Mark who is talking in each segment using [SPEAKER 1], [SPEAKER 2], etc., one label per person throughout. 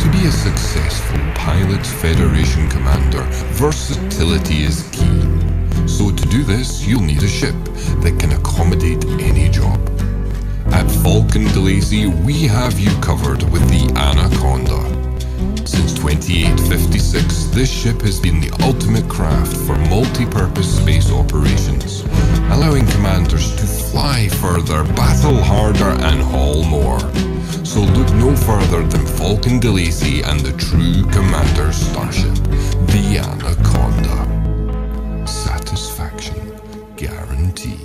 [SPEAKER 1] To be a successful Pilots Federation commander, versatility is key. So to do this, you'll need a ship that can accommodate any job. At Falcon DeLacy, we have you covered with the Anaconda. Since 2856, this ship has been the ultimate craft for multi-purpose space operations, allowing commanders to fly further, battle harder, and haul more. So look no further than Falcon DeLacy and the true commander starship, the Anaconda. Satisfaction guaranteed.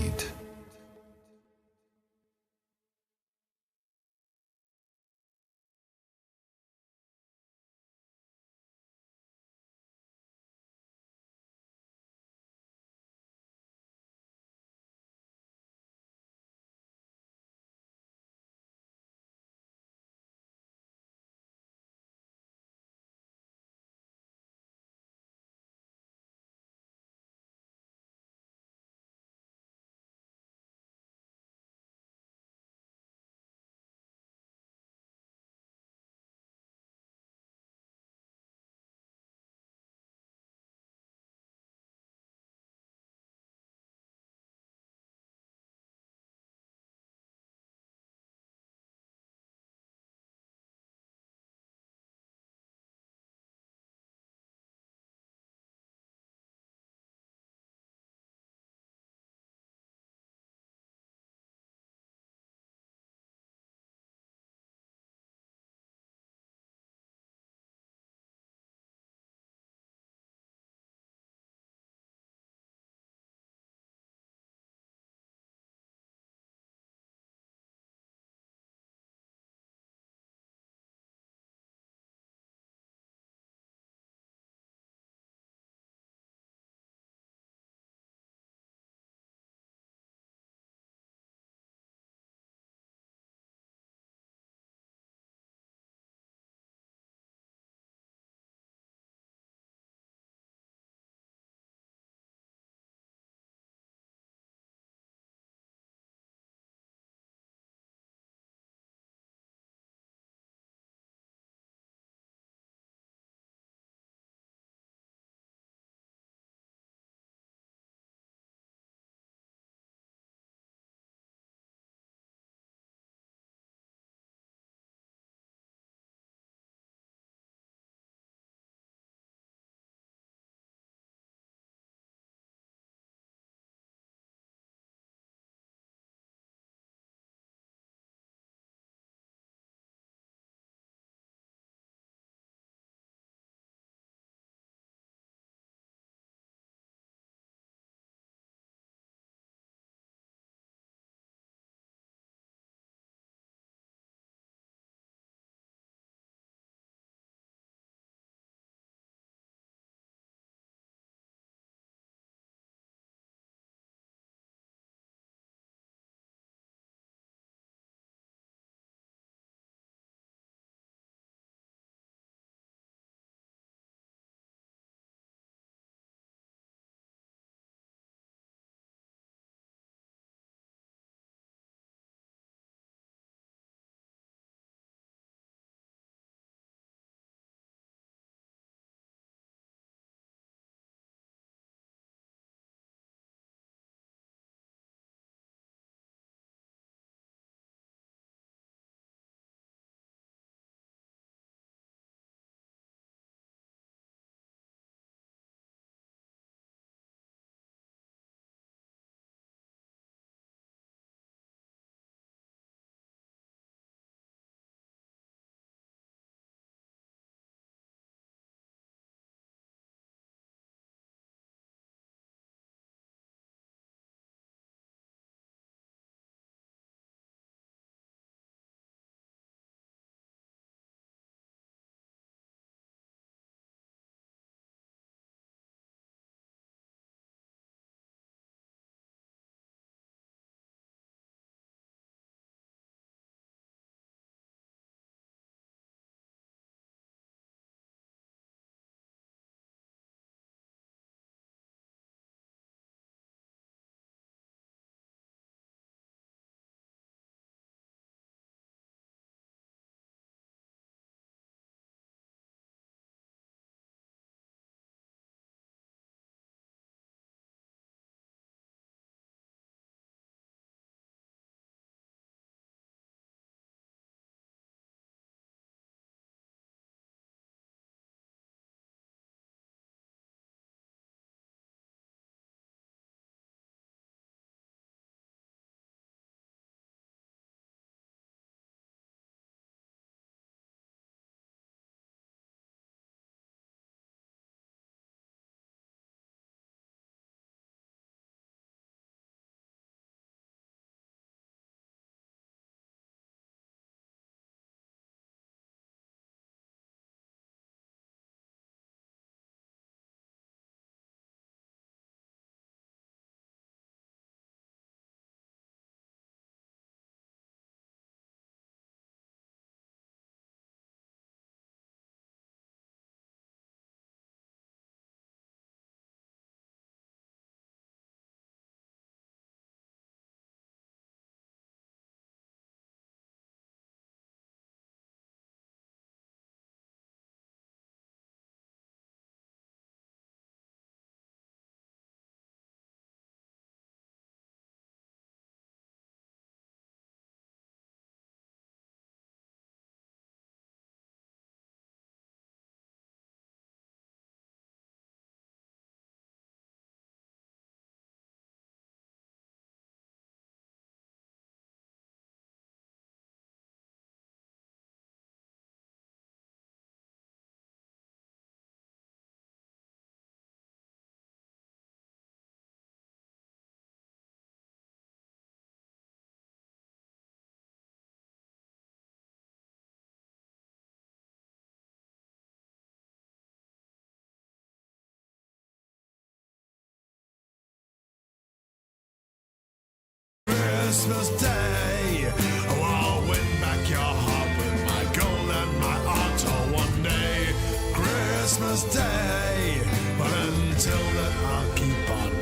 [SPEAKER 2] Christmas Day. Oh, I'll win back your heart with my gold and my art all one day. Christmas Day. But until then, I'll keep on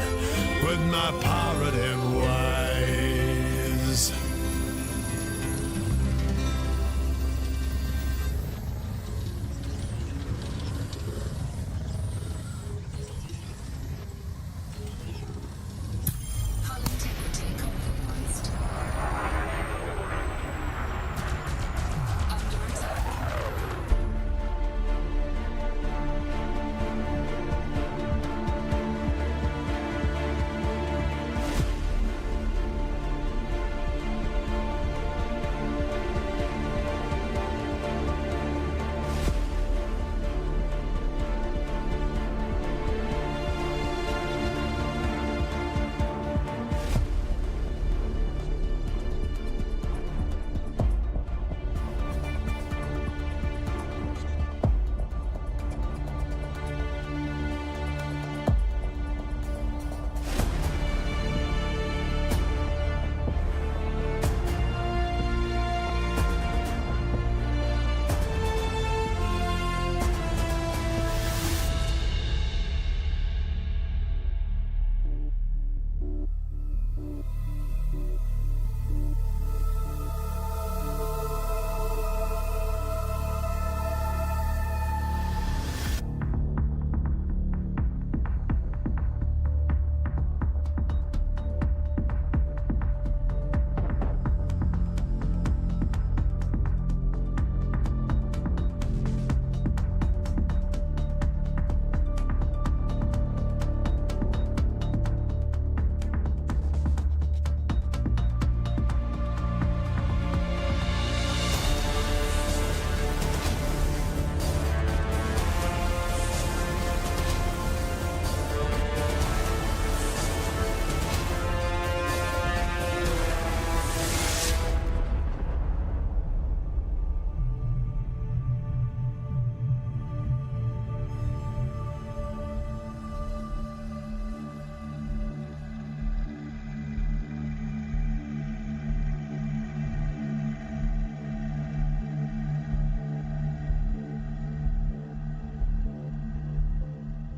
[SPEAKER 2] with my pirating ways.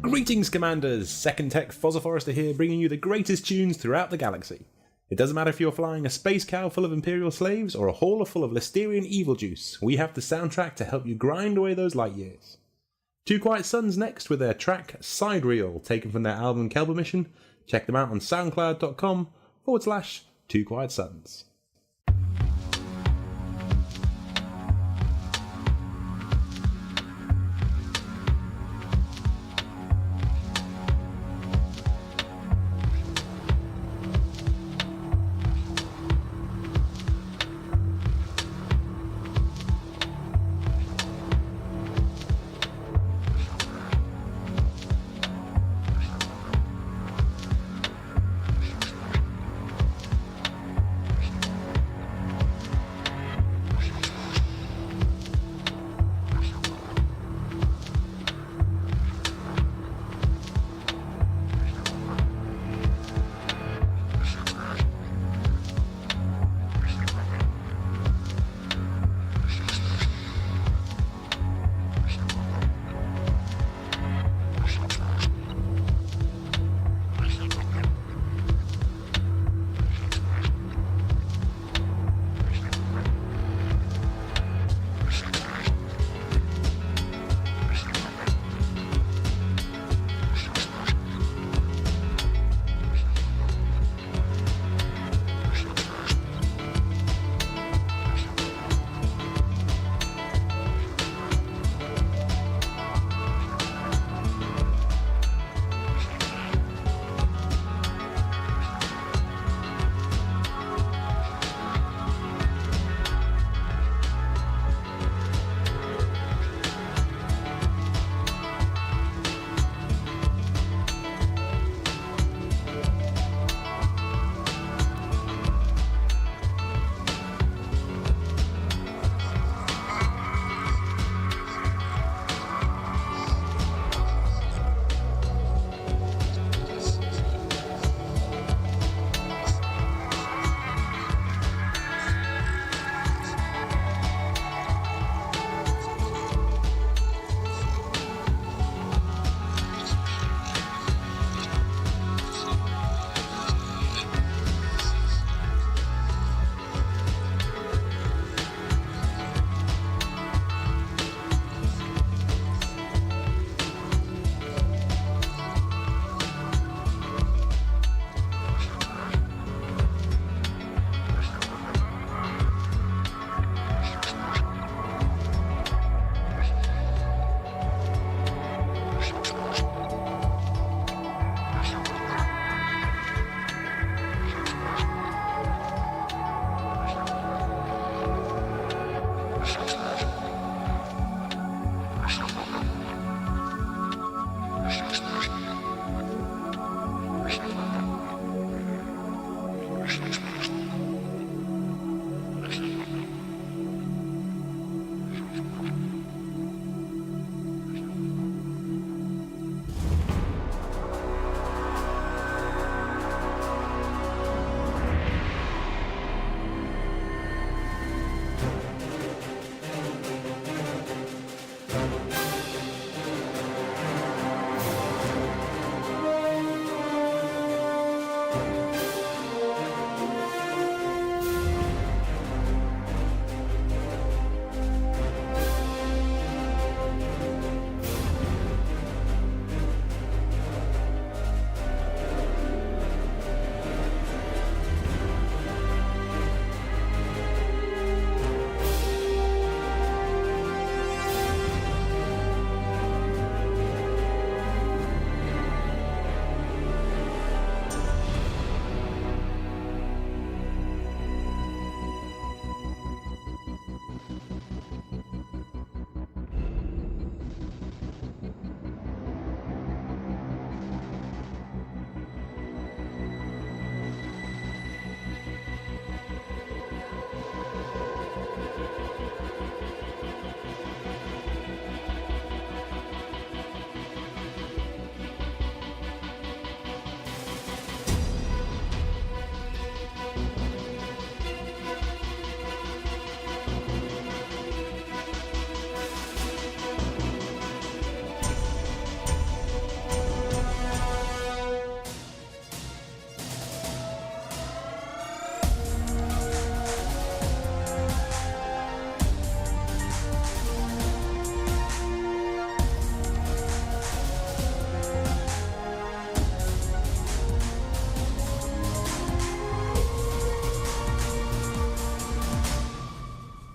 [SPEAKER 3] Greetings, Commanders! Second Tech Fozzer Forrester here, bringing you the greatest tunes throughout the galaxy. It doesn't matter if you're flying a space cow full of Imperial slaves or a hauler full of Listerian evil juice, we have the soundtrack to help you grind away those light years. Two Quiet Sons next with their track Side Reel, taken from their album Kelber Mission. Check them out on soundcloud.com/Two Quiet Sons.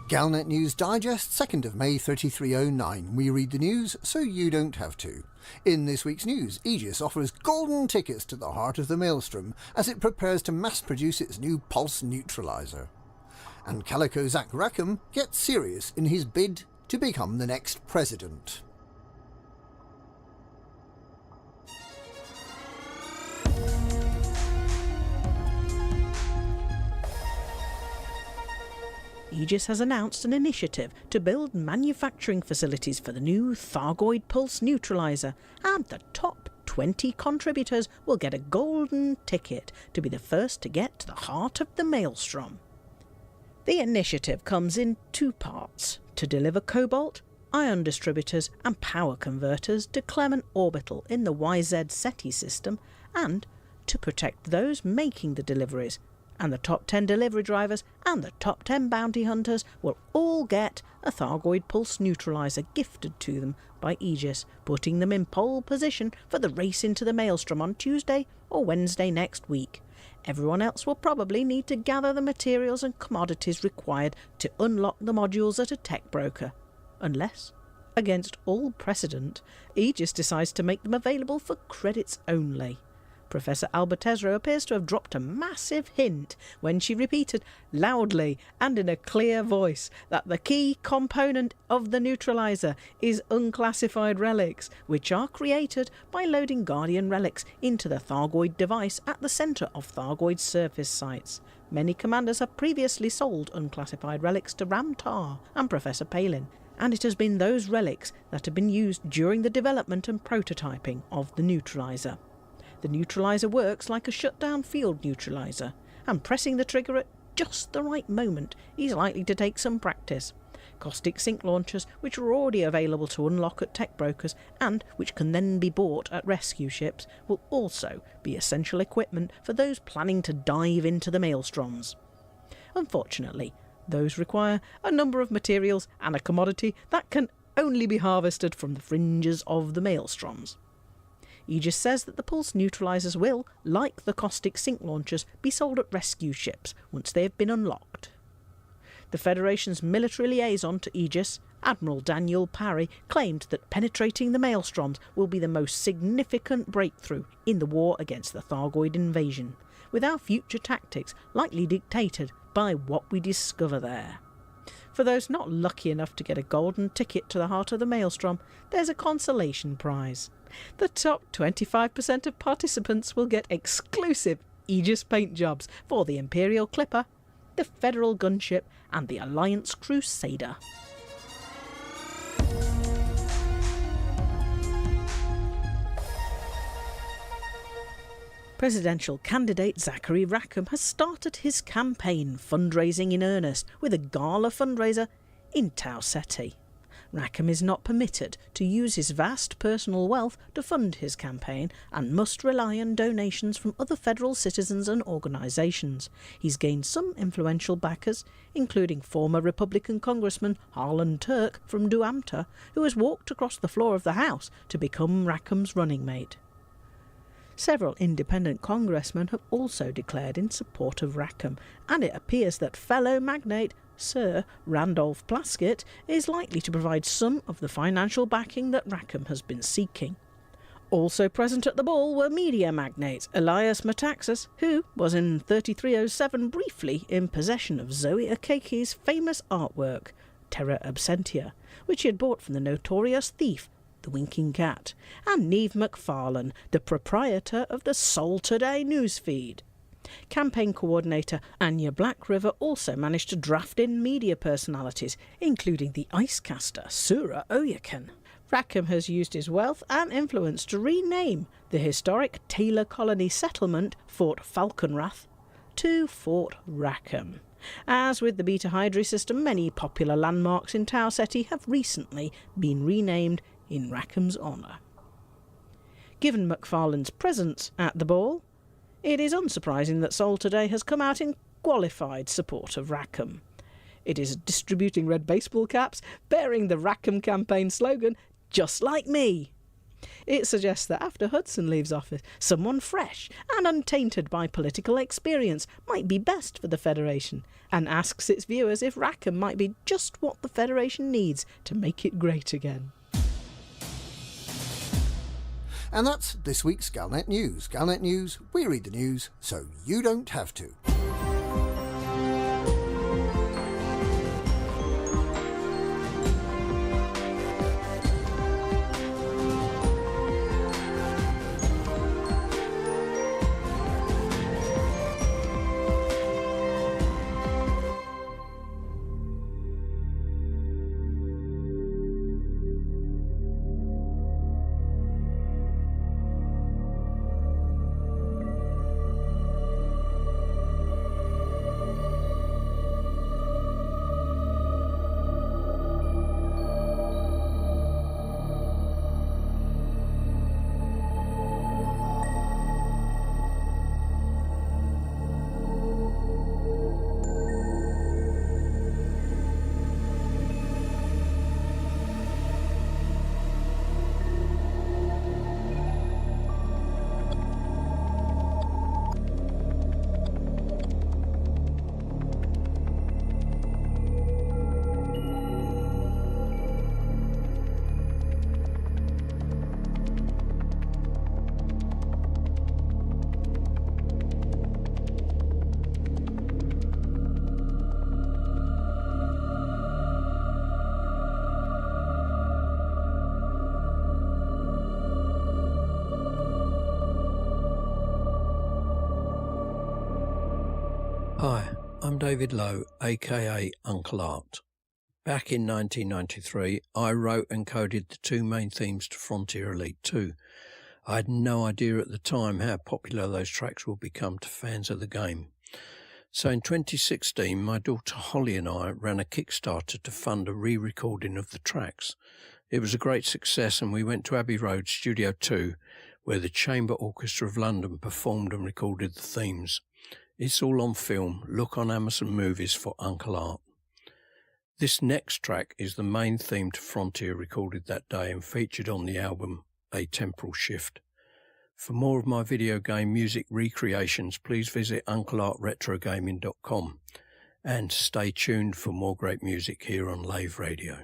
[SPEAKER 4] Galnet News Digest, 2nd of May 3309. We read the news so you don't have to. In this week's news, Aegis offers golden tickets to the heart of the maelstrom as it prepares to mass-produce its new pulse neutralizer. And Calico Zach Rackham gets serious in his bid to become the next president.
[SPEAKER 5] Aegis has announced an initiative to build manufacturing facilities for the new Thargoid Pulse Neutralizer, and the top 20 contributors will get a golden ticket to be the first to get to the heart of the maelstrom. The initiative comes in two parts: to deliver cobalt, ion distributors and power converters to Clement Orbital in the YZ SETI system, and to protect those making the deliveries. And the top 10 delivery drivers and the top 10 bounty hunters will all get a Thargoid Pulse Neutralizer gifted to them by Aegis, putting them in pole position for the race into the maelstrom on Tuesday or Wednesday next week. Everyone else will probably need to gather the materials and commodities required to unlock the modules at a tech broker. Unless, against all precedent, Aegis decides to make them available for credits only. Professor Albertesro appears to have dropped a massive hint when she repeated loudly and in a clear voice that the key component of the neutralizer is unclassified relics, which are created by loading Guardian relics into the Thargoid device at the centre of Thargoid surface sites. Many commanders have previously sold unclassified relics to Ramtar and Professor Palin, and it has been those relics that have been used during the development and prototyping of the neutralizer. The neutralizer works like a shutdown field neutralizer, and pressing the trigger at just the right moment is likely to take some practice. Caustic sink launchers, which are already available to unlock at tech brokers and which can then be bought at rescue ships, will also be essential equipment for those planning to dive into the maelstroms. Unfortunately, those require a number of materials and a commodity that can only be harvested from the fringes of the maelstroms. Aegis says that the pulse neutralizers will, like the caustic sink launchers, be sold at rescue ships once they have been unlocked. The Federation's military liaison to Aegis, Admiral Daniel Parry, claimed that penetrating the maelstroms will be the most significant breakthrough in the war against the Thargoid invasion, with our future tactics likely dictated by what we discover there. For those not lucky enough to get a golden ticket to the heart of the maelstrom, there's a consolation prize. The top 25% of participants will get exclusive Aegis paint jobs for the Imperial Clipper, the Federal Gunship and the Alliance Crusader. Presidential candidate Zachary Rackham has started his campaign fundraising in earnest with a gala fundraiser in Tau Ceti. Rackham is not permitted to use his vast personal wealth to fund his campaign and must rely on donations from other federal citizens and organisations. He's gained some influential backers, including former Republican Congressman Harlan Turk from Duamta, who has walked across the floor of the House to become Rackham's running mate. Several independent congressmen have also declared in support of Rackham, and it appears that fellow magnate Sir Randolph Plaskett is likely to provide some of the financial backing that Rackham has been seeking. Also present at the ball were media magnates Elias Metaxas, who was in 3307 briefly in possession of Zoe Akeki's famous artwork, Terra Absentia, which he had bought from the notorious thief, the Winking Cat, and Neve McFarlane, the proprietor of the Sol Today newsfeed. Campaign coordinator Anya Blackriver also managed to draft in media personalities, including the icecaster Sura Oyaken. Rackham has used his wealth and influence to rename the historic Taylor Colony settlement, Fort Falconrath, to Fort Rackham. As with the Beta Hydri system, many popular landmarks in Tau Ceti have recently been renamed in Rackham's honour. Given McFarlane's presence at the ball, it is unsurprising that Sol Today has come out in qualified support of Rackham. It is distributing red baseball caps bearing the Rackham campaign slogan, "Just like me." It suggests that after Hudson leaves office, someone fresh and untainted by political experience might be best for the Federation, and asks its viewers if Rackham might be just what the Federation needs to make it great again.
[SPEAKER 4] And that's this week's Galnet News. Galnet News, we read the news so you don't have to.
[SPEAKER 6] Hi, I'm David Lowe, aka Uncle Art. Back in 1993, I wrote and coded the two main themes to Frontier Elite 2. I had no idea at the time how popular those tracks would become to fans of the game. So in 2016, my daughter Holly and I ran a Kickstarter to fund a re-recording of the tracks. It was a great success, and we went to Abbey Road Studio 2, where the Chamber Orchestra of London performed and recorded the themes. It's all on film. Look on Amazon Movies for Uncle Art. This next track is the main theme to Frontier, recorded that day and featured on the album A Temporal Shift. For more of my video game music recreations, please visit uncleartretrogaming.com and stay tuned for more great music here on Lave Radio.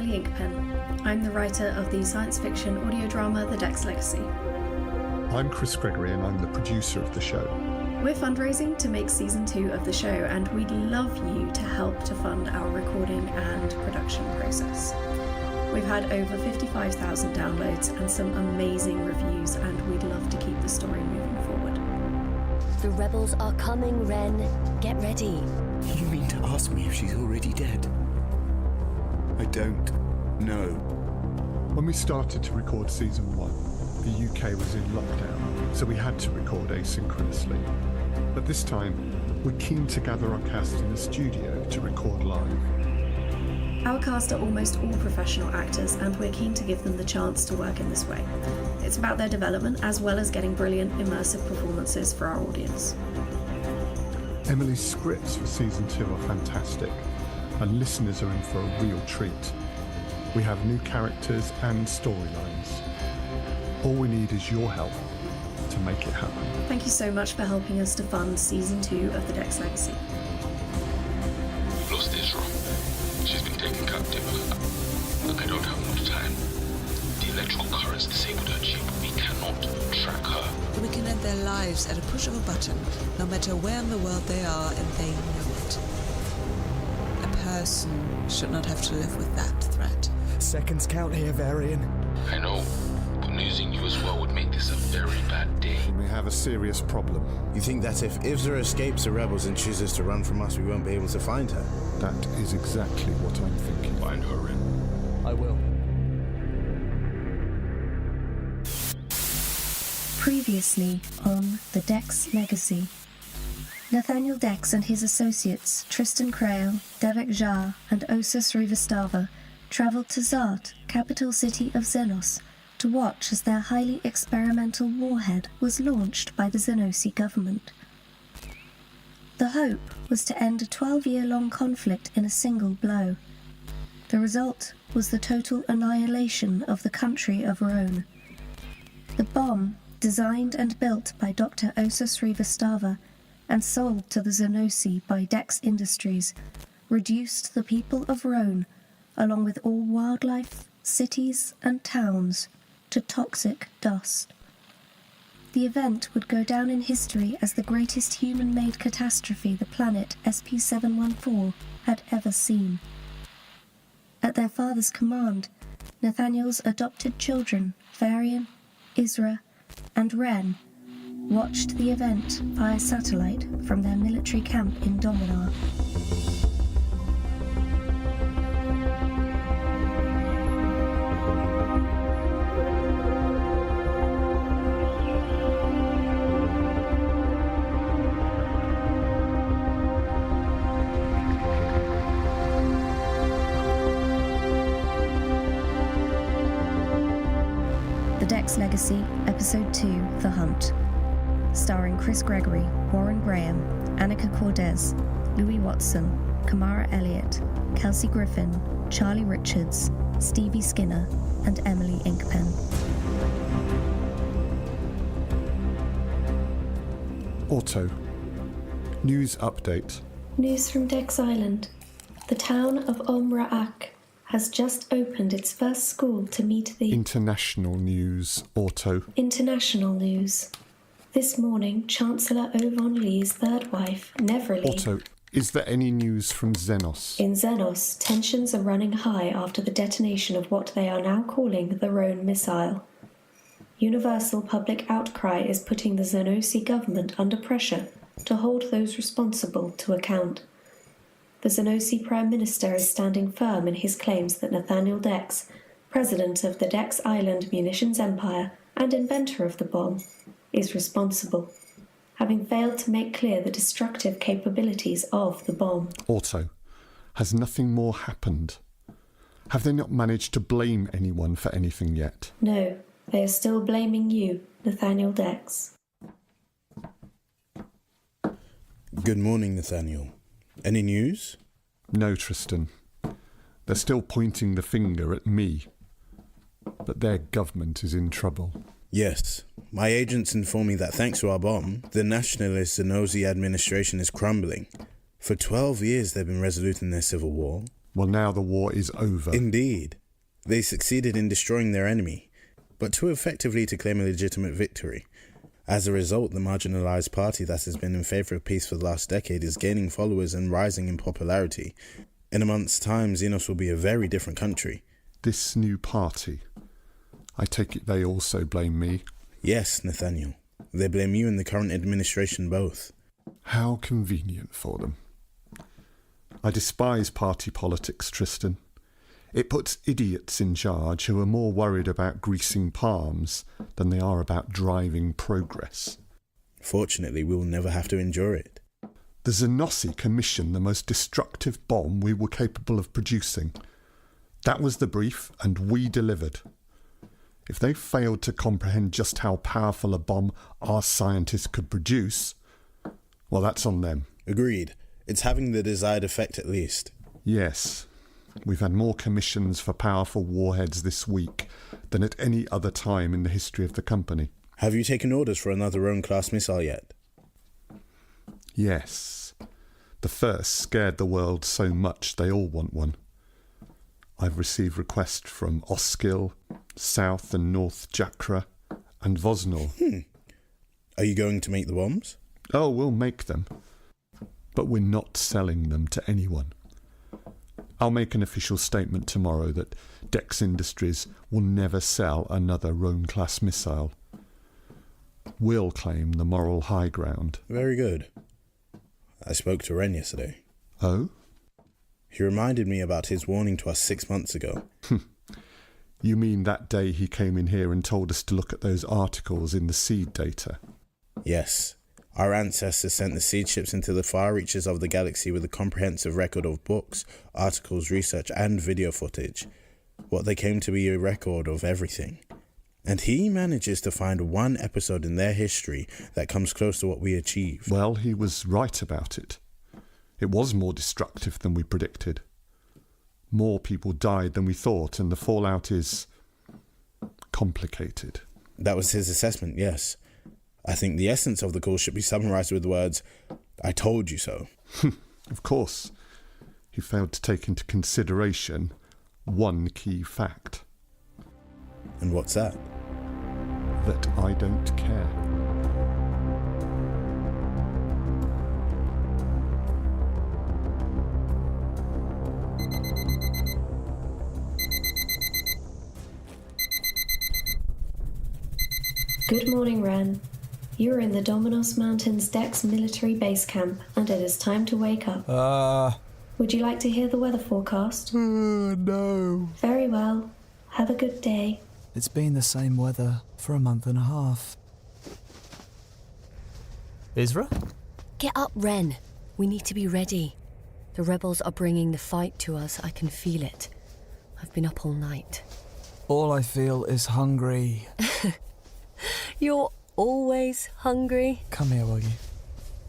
[SPEAKER 7] Emily Inkpen. I'm the writer of the science fiction audio drama The Dex Legacy.
[SPEAKER 8] I'm Chris Gregory and I'm the producer of the show.
[SPEAKER 7] We're fundraising to make season 2 of the show, and we'd love you to help to fund our recording and production process. We've had over 55,000 downloads and some amazing reviews, and we'd love to keep the story moving forward.
[SPEAKER 9] The rebels are coming, Ren. Get ready.
[SPEAKER 10] You mean to ask me if she's already dead? I don't know.
[SPEAKER 8] When we started to record season 1, the UK was in lockdown, so we had to record asynchronously. But this time, we're keen to gather our cast in a studio to record live.
[SPEAKER 7] Our cast are almost all professional actors, and we're keen to give them the chance to work in this way. It's about their development, as well as getting brilliant, immersive performances for our audience.
[SPEAKER 8] Emily's scripts for season 2 are fantastic, and listeners are in for a real treat. We have new characters and storylines. All we need is your help to make it happen.
[SPEAKER 7] Thank you so much for helping us to fund season 2 of The Dex Legacy.
[SPEAKER 11] Lost Israel. She's been taken captive. I don't have much time. The electrical currents disabled her chip. We cannot track her.
[SPEAKER 12] We can end their lives at a push of a button, no matter where in the world they are, and they know it. A person should not have to live with that threat.
[SPEAKER 10] Seconds count here, Varian.
[SPEAKER 11] I know. But losing you as well would make this a very bad day.
[SPEAKER 8] We have a serious problem.
[SPEAKER 13] You think that if Isra escapes the rebels and chooses to run from us, we won't be able to find her?
[SPEAKER 8] That is exactly what I'm thinking.
[SPEAKER 11] Find her, Ren.
[SPEAKER 10] I will.
[SPEAKER 14] Previously on The Dex Legacy. Nathaniel Dex and his associates, Tristan Crail, Devek Jar, and Osus Rivastava, travelled to Zart, capital city of Xenos, to watch as their highly experimental warhead was launched by the Xenosi government. The hope was to end a 12-year-long conflict in a single blow. The result was the total annihilation of the country of Rhone. The bomb, designed and built by Dr. Osus Rivastava and sold to the Xenosi by Dex Industries, reduced the people of Rhone, along with all wildlife, cities and towns, to toxic dust. The event would go down in history as the greatest human-made catastrophe the planet SP-714 had ever seen. At their father's command, Nathaniel's adopted children, Varian, Isra, and Ren, watched the event via satellite from their military camp in Dominar. Legacy, Episode 2, The Hunt. Starring Chris Gregory, Warren Graham, Annika Cordes, Louis Watson, Kamara Elliott, Kelsey Griffin, Charlie Richards, Stevie Skinner, and Emily Inkpen.
[SPEAKER 8] Auto. News update.
[SPEAKER 14] News from Dex Island. The town of Omra'ak has just opened its first school to meet the
[SPEAKER 8] International news. Auto.
[SPEAKER 14] International news. This morning, Chancellor Ovon Lee's third wife, Neverly.
[SPEAKER 8] Auto. Is there any news from Xenos?
[SPEAKER 14] In Xenos, tensions are running high after the detonation of what they are now calling the Rhone missile. Universal public outcry is putting the Xenosi government under pressure to hold those responsible to account. The Xenosi Prime Minister is standing firm in his claims that Nathaniel Dex, president of the Dex Island Munitions Empire and inventor of the bomb, is responsible, having failed to make clear the destructive capabilities of the bomb.
[SPEAKER 8] Auto. Has nothing more happened? Have they not managed to blame anyone for anything yet?
[SPEAKER 14] No, they are still blaming you, Nathaniel Dex.
[SPEAKER 13] Good morning, Nathaniel. Any news?
[SPEAKER 8] No, Tristan. They're still pointing the finger at me. But their government is in trouble.
[SPEAKER 13] Yes. My agents inform me that thanks to our bomb, the nationalist Xenosi administration is crumbling. For 12 years they've been resolute in their civil war.
[SPEAKER 8] Well, now the war is over.
[SPEAKER 13] Indeed. They succeeded in destroying their enemy, but too effectively to claim a legitimate victory. As a result, the marginalized party that has been in favor of peace for the last decade is gaining followers and rising in popularity. In a month's time, Xenos will be a very different country.
[SPEAKER 8] This new party, I take it they also blame me?
[SPEAKER 13] Yes, Nathaniel. They blame you and the current administration both.
[SPEAKER 8] How convenient for them. I despise party politics, Tristan. It puts idiots in charge who are more worried about greasing palms than they are about driving progress.
[SPEAKER 13] Fortunately, we will never have to endure it.
[SPEAKER 8] The Xenossi commissioned the most destructive bomb we were capable of producing. That was the brief, and we delivered. If they failed to comprehend just how powerful a bomb our scientists could produce, well, that's on them.
[SPEAKER 13] Agreed. It's having the desired effect at least.
[SPEAKER 8] Yes. We've had more commissions for powerful warheads this week than at any other time in the history of the company.
[SPEAKER 13] Have you taken orders for another Rhone-class missile yet?
[SPEAKER 8] Yes. The first scared the world so much they all want one. I've received requests from Oskil, South and North Jakra, and Vosnor.
[SPEAKER 13] Are you going to make the bombs?
[SPEAKER 8] Oh, we'll make them. But we're not selling them to anyone. I'll make an official statement tomorrow that Dex Industries will never sell another Rhone-class missile. We'll claim the moral high ground.
[SPEAKER 13] Very good. I spoke to Ren yesterday.
[SPEAKER 8] Oh?
[SPEAKER 13] He reminded me about his warning to us 6 months ago.
[SPEAKER 8] You mean that day he came in here and told us to look at those articles in the seed data?
[SPEAKER 13] Yes. Our ancestors sent the seed ships into the far reaches of the galaxy with a comprehensive record of books, articles, research, and video footage. What they came to be a record of everything. And he manages to find one episode in their history that comes close to what we achieved.
[SPEAKER 8] Well, he was right about it. It was more destructive than we predicted. More people died than we thought, and the fallout is complicated.
[SPEAKER 13] That was his assessment, yes. I think the essence of the call should be summarised with the words, "I told you so."
[SPEAKER 8] Of course. He failed to take into consideration one key fact.
[SPEAKER 13] And what's that?
[SPEAKER 8] That I don't care.
[SPEAKER 7] Good morning, Ren. You are in the Dominos Mountains Dex military base camp, and it is time to wake up. Would you like to hear the weather forecast?
[SPEAKER 15] No.
[SPEAKER 7] Very well. Have a good day.
[SPEAKER 15] It's been the same weather for a month and a half. Isra?
[SPEAKER 9] Get up, Ren. We need to be ready. The rebels are bringing the fight to us. I can feel it. I've been up all night.
[SPEAKER 15] All I feel is hungry.
[SPEAKER 9] You're always hungry.
[SPEAKER 15] Come here, will you?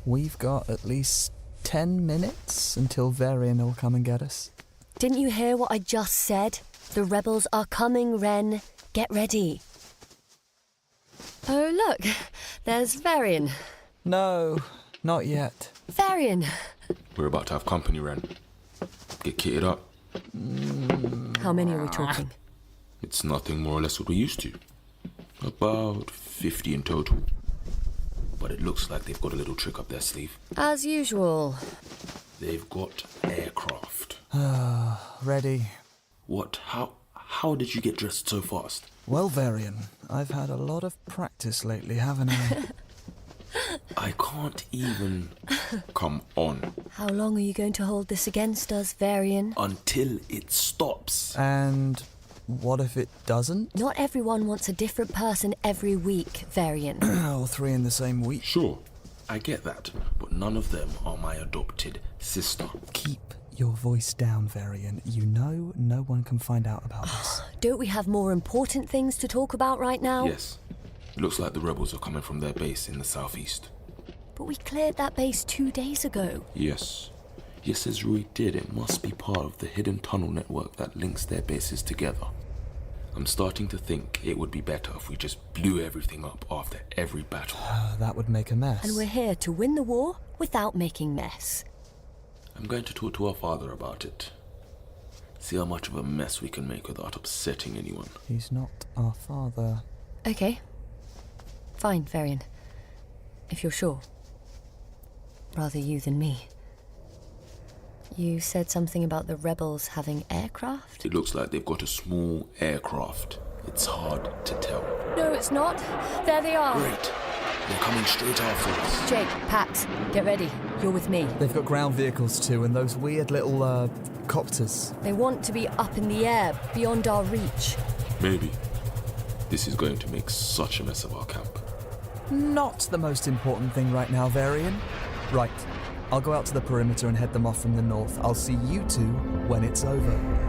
[SPEAKER 15] We've got at least 10 minutes until Varian will come and get us.
[SPEAKER 9] Didn't you hear what I just said? The rebels are coming, Ren. Get ready. Oh, look. There's Varian.
[SPEAKER 15] No, not yet.
[SPEAKER 9] Varian.
[SPEAKER 11] We're about to have company, Ren. Get kitted up.
[SPEAKER 9] How many are we talking?
[SPEAKER 11] It's nothing more or less what we used to. About 50 in total. But it looks like they've got a little trick up their sleeve.
[SPEAKER 9] As usual.
[SPEAKER 11] They've got aircraft.
[SPEAKER 15] Ready.
[SPEAKER 11] What? How did you get dressed so fast?
[SPEAKER 15] Well, Varian, I've had a lot of practice lately, haven't I?
[SPEAKER 11] I can't even... Come on.
[SPEAKER 9] How long are you going to hold this against us, Varian?
[SPEAKER 11] Until it stops.
[SPEAKER 15] And what if it doesn't?
[SPEAKER 9] Not everyone wants a different person every week, Varian.
[SPEAKER 15] All 3 in the same week.
[SPEAKER 11] Sure, I get that, but none of them are my adopted sister.
[SPEAKER 15] Keep your voice down, Varian. You know no one can find out about this.
[SPEAKER 9] Don't we have more important things to talk about right now?
[SPEAKER 11] Yes. Looks like the rebels are coming from their base in the southeast.
[SPEAKER 9] But we cleared that base 2 days ago.
[SPEAKER 11] Yes. Yes, as Rui did, it must be part of the hidden tunnel network that links their bases together. I'm starting to think it would be better if we just blew everything up after every battle.
[SPEAKER 15] That would make a mess.
[SPEAKER 9] And we're here to win the war without making mess.
[SPEAKER 11] I'm going to talk to our father about it. See how much of a mess we can make without upsetting anyone.
[SPEAKER 15] He's not our father.
[SPEAKER 9] Okay. Fine, Varian. If you're sure. Rather you than me. You said something about the rebels having aircraft?
[SPEAKER 11] It looks like they've got a small aircraft. It's hard to tell.
[SPEAKER 9] No, it's not. There they are.
[SPEAKER 11] Great. They're coming straight after us.
[SPEAKER 9] Jake, Pat, get ready. You're with me.
[SPEAKER 15] They've got ground vehicles too, and those weird little, copters.
[SPEAKER 9] They want to be up in the air, beyond our reach.
[SPEAKER 11] Maybe. This is going to make such a mess of our camp.
[SPEAKER 15] Not the most important thing right now, Varian. Right. I'll go out to the perimeter and head them off from the north. I'll see you two when it's over.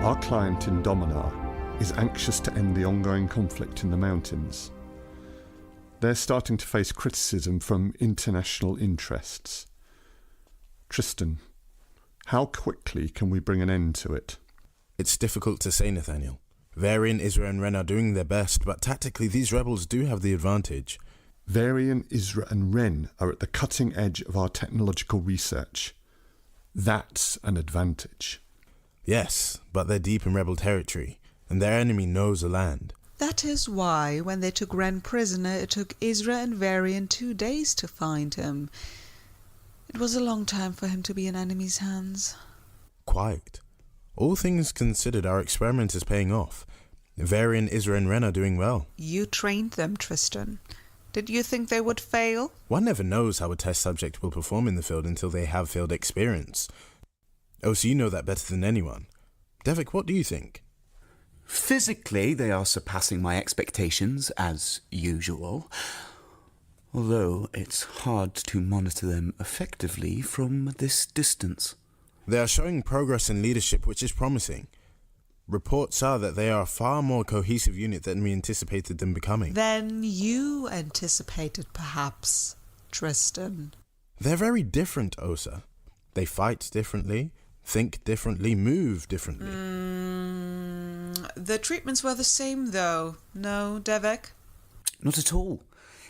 [SPEAKER 8] Our client in Dominar is anxious to end the ongoing conflict in the mountains. They're starting to face criticism from international interests. Tristan, how quickly can we bring an end to it?
[SPEAKER 13] It's difficult to say, Nathaniel. Varian, Isra and Ren are doing their best, but tactically these rebels do have the advantage.
[SPEAKER 8] Varian, Isra and Ren are at the cutting edge of our technological research. That's an advantage.
[SPEAKER 13] Yes, but they're deep in rebel territory, and their enemy knows the land.
[SPEAKER 12] That is why, when they took Ren prisoner, it took Isra and Varian 2 days to find him. It was a long time for him to be in enemy's hands.
[SPEAKER 13] Quite. All things considered, our experiment is paying off. Varian, Isra and Ren are doing well.
[SPEAKER 12] You trained them, Tristan. Did you think they would fail?
[SPEAKER 13] One never knows how a test subject will perform in the field until they have field experience. Oh, so you know that better than anyone. Devik, what do you think?
[SPEAKER 10] Physically, they are surpassing my expectations, as usual. Although it's hard to monitor them effectively from this distance.
[SPEAKER 13] They are showing progress in leadership, which is promising. Reports are that they are a far more cohesive unit than we anticipated them becoming.
[SPEAKER 12] Than you anticipated, perhaps, Tristan.
[SPEAKER 13] They're very different, Osa. They fight differently, think differently, move differently.
[SPEAKER 12] The treatments were the same, though. No, Devek?
[SPEAKER 10] Not at all.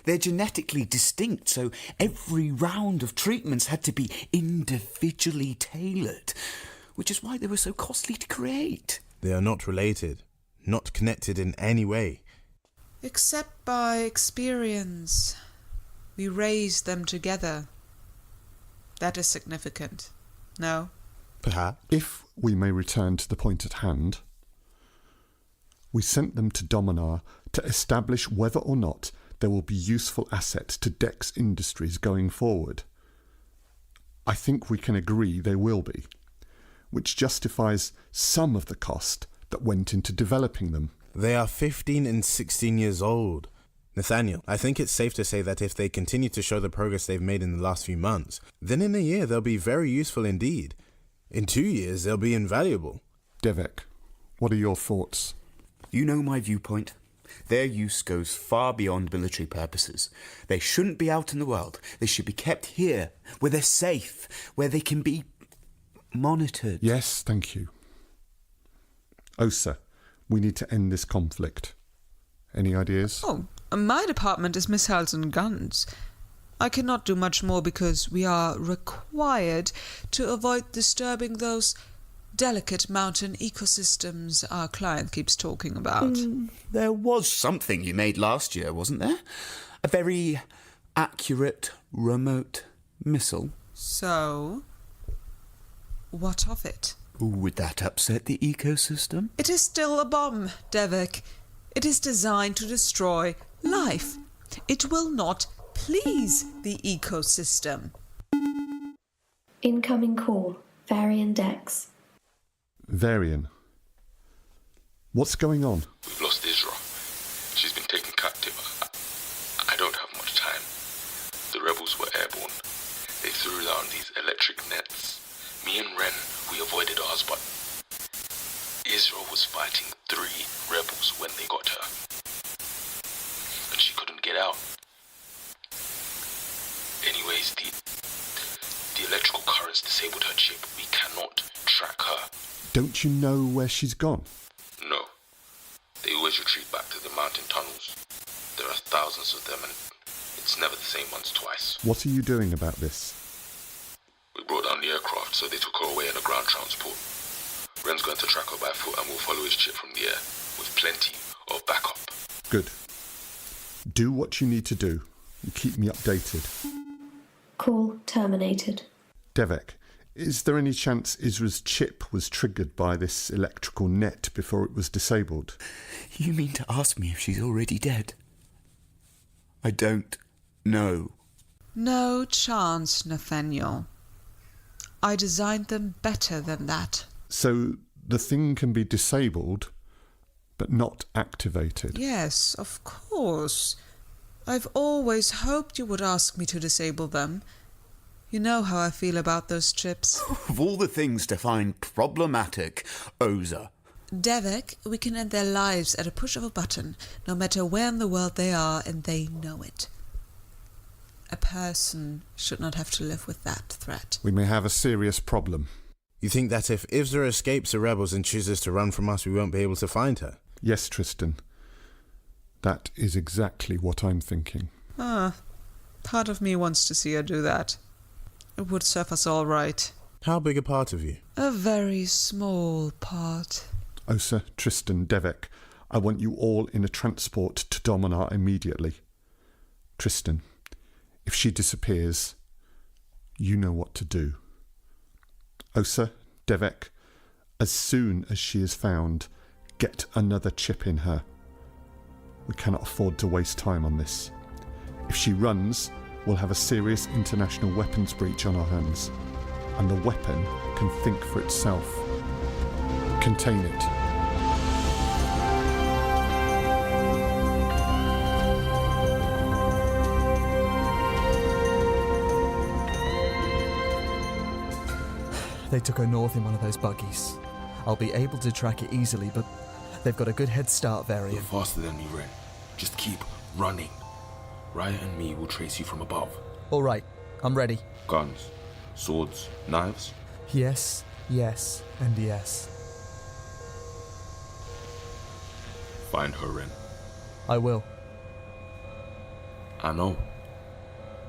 [SPEAKER 10] They're genetically distinct, so every round of treatments had to be individually tailored, which is why they were so costly to create.
[SPEAKER 13] They are not related, not connected in any way.
[SPEAKER 12] Except by experience. We raised them together. That is significant. No?
[SPEAKER 13] Perhaps.
[SPEAKER 8] If we may return to the point at hand, we sent them to Dominar to establish whether or not there will be useful assets to Dex Industries going forward. I think we can agree they will be, which justifies some of the cost that went into developing them.
[SPEAKER 13] They are 15 and 16 years old. Nathaniel, I think it's safe to say that if they continue to show the progress they've made in the last few months, then in a year they'll be very useful indeed. In 2 years they'll be invaluable.
[SPEAKER 8] Devek, what are your thoughts?
[SPEAKER 10] You know my viewpoint. Their use goes far beyond military purposes. They shouldn't be out in the world. They should be kept here, where they're safe, where they can be monitored.
[SPEAKER 8] Yes, thank you. Osa, we need to end this conflict. Any ideas?
[SPEAKER 12] Oh, my department is missiles and guns. I cannot do much more because we are required to avoid disturbing those delicate mountain ecosystems our client keeps talking about.
[SPEAKER 10] There was something you made last year, wasn't there? A very accurate remote missile.
[SPEAKER 12] So, what of it?
[SPEAKER 10] Would that upset the ecosystem?
[SPEAKER 12] It is still a bomb, Devek. It is designed to destroy life. It will not please the ecosystem.
[SPEAKER 14] Incoming call. Varian Dex.
[SPEAKER 8] Varian. What's going on?
[SPEAKER 11] We've lost Isra. She's been taken captive. I don't have much time. The rebels were airborne. They threw down these electric nets. Me and Ren, we avoided ours, but Isra was fighting 3 rebels when they got her. And she couldn't get out. Anyways, the electrical current Sovereign's disabled her chip. We cannot track her.
[SPEAKER 8] Don't you know where she's gone?
[SPEAKER 11] No. They always retreat back to the mountain tunnels. There are thousands of them, and it's never the same ones twice.
[SPEAKER 8] What are you doing about this?
[SPEAKER 11] We brought down the aircraft, so they took her away in a ground transport. Ren's going to track her by foot and we'll follow his chip from the air, with plenty of backup.
[SPEAKER 8] Good. Do what you need to do and keep me updated.
[SPEAKER 14] Call terminated.
[SPEAKER 8] Devek, is there any chance Isra's chip was triggered by this electrical net before it was disabled?
[SPEAKER 10] You mean to ask me if she's already dead? I don't know.
[SPEAKER 12] No chance, Nathaniel. I designed them better than that.
[SPEAKER 8] So the thing can be disabled, but not activated?
[SPEAKER 12] Yes, of course. I've always hoped you would ask me to disable them. You know how I feel about those chips.
[SPEAKER 10] Of all the things to find problematic, Oza.
[SPEAKER 12] Devek, we can end their lives at a push of a button, no matter where in the world they are, and they know it. A person should not have to live with that threat.
[SPEAKER 8] We may have a serious problem.
[SPEAKER 13] You think that if Isra escapes the rebels and chooses to run from us, we won't be able to find her?
[SPEAKER 8] Yes, Tristan. That is exactly what I'm thinking.
[SPEAKER 12] Part of me wants to see her do that. It would serve us all right.
[SPEAKER 13] How big a part of you?
[SPEAKER 12] A very small part.
[SPEAKER 8] Osa, Tristan, Devek, I want you all in a transport to Dominar immediately. Tristan, if she disappears, you know what to do. Osa, Devek, as soon as she is found, get another chip in her. We cannot afford to waste time on this. If she runs, we'll have a serious international weapons breach on our hands, and the weapon can think for itself. Contain it.
[SPEAKER 15] They took her north in one of those buggies. I'll be able to track it easily, but they've got a good head start, Varian.
[SPEAKER 11] You're faster than me, Ren. Just keep running. Raya and me will trace you from above.
[SPEAKER 15] All right, I'm ready.
[SPEAKER 11] Guns, swords, knives?
[SPEAKER 15] Yes, yes, and yes.
[SPEAKER 11] Find her, Ren.
[SPEAKER 15] I will.
[SPEAKER 11] I know.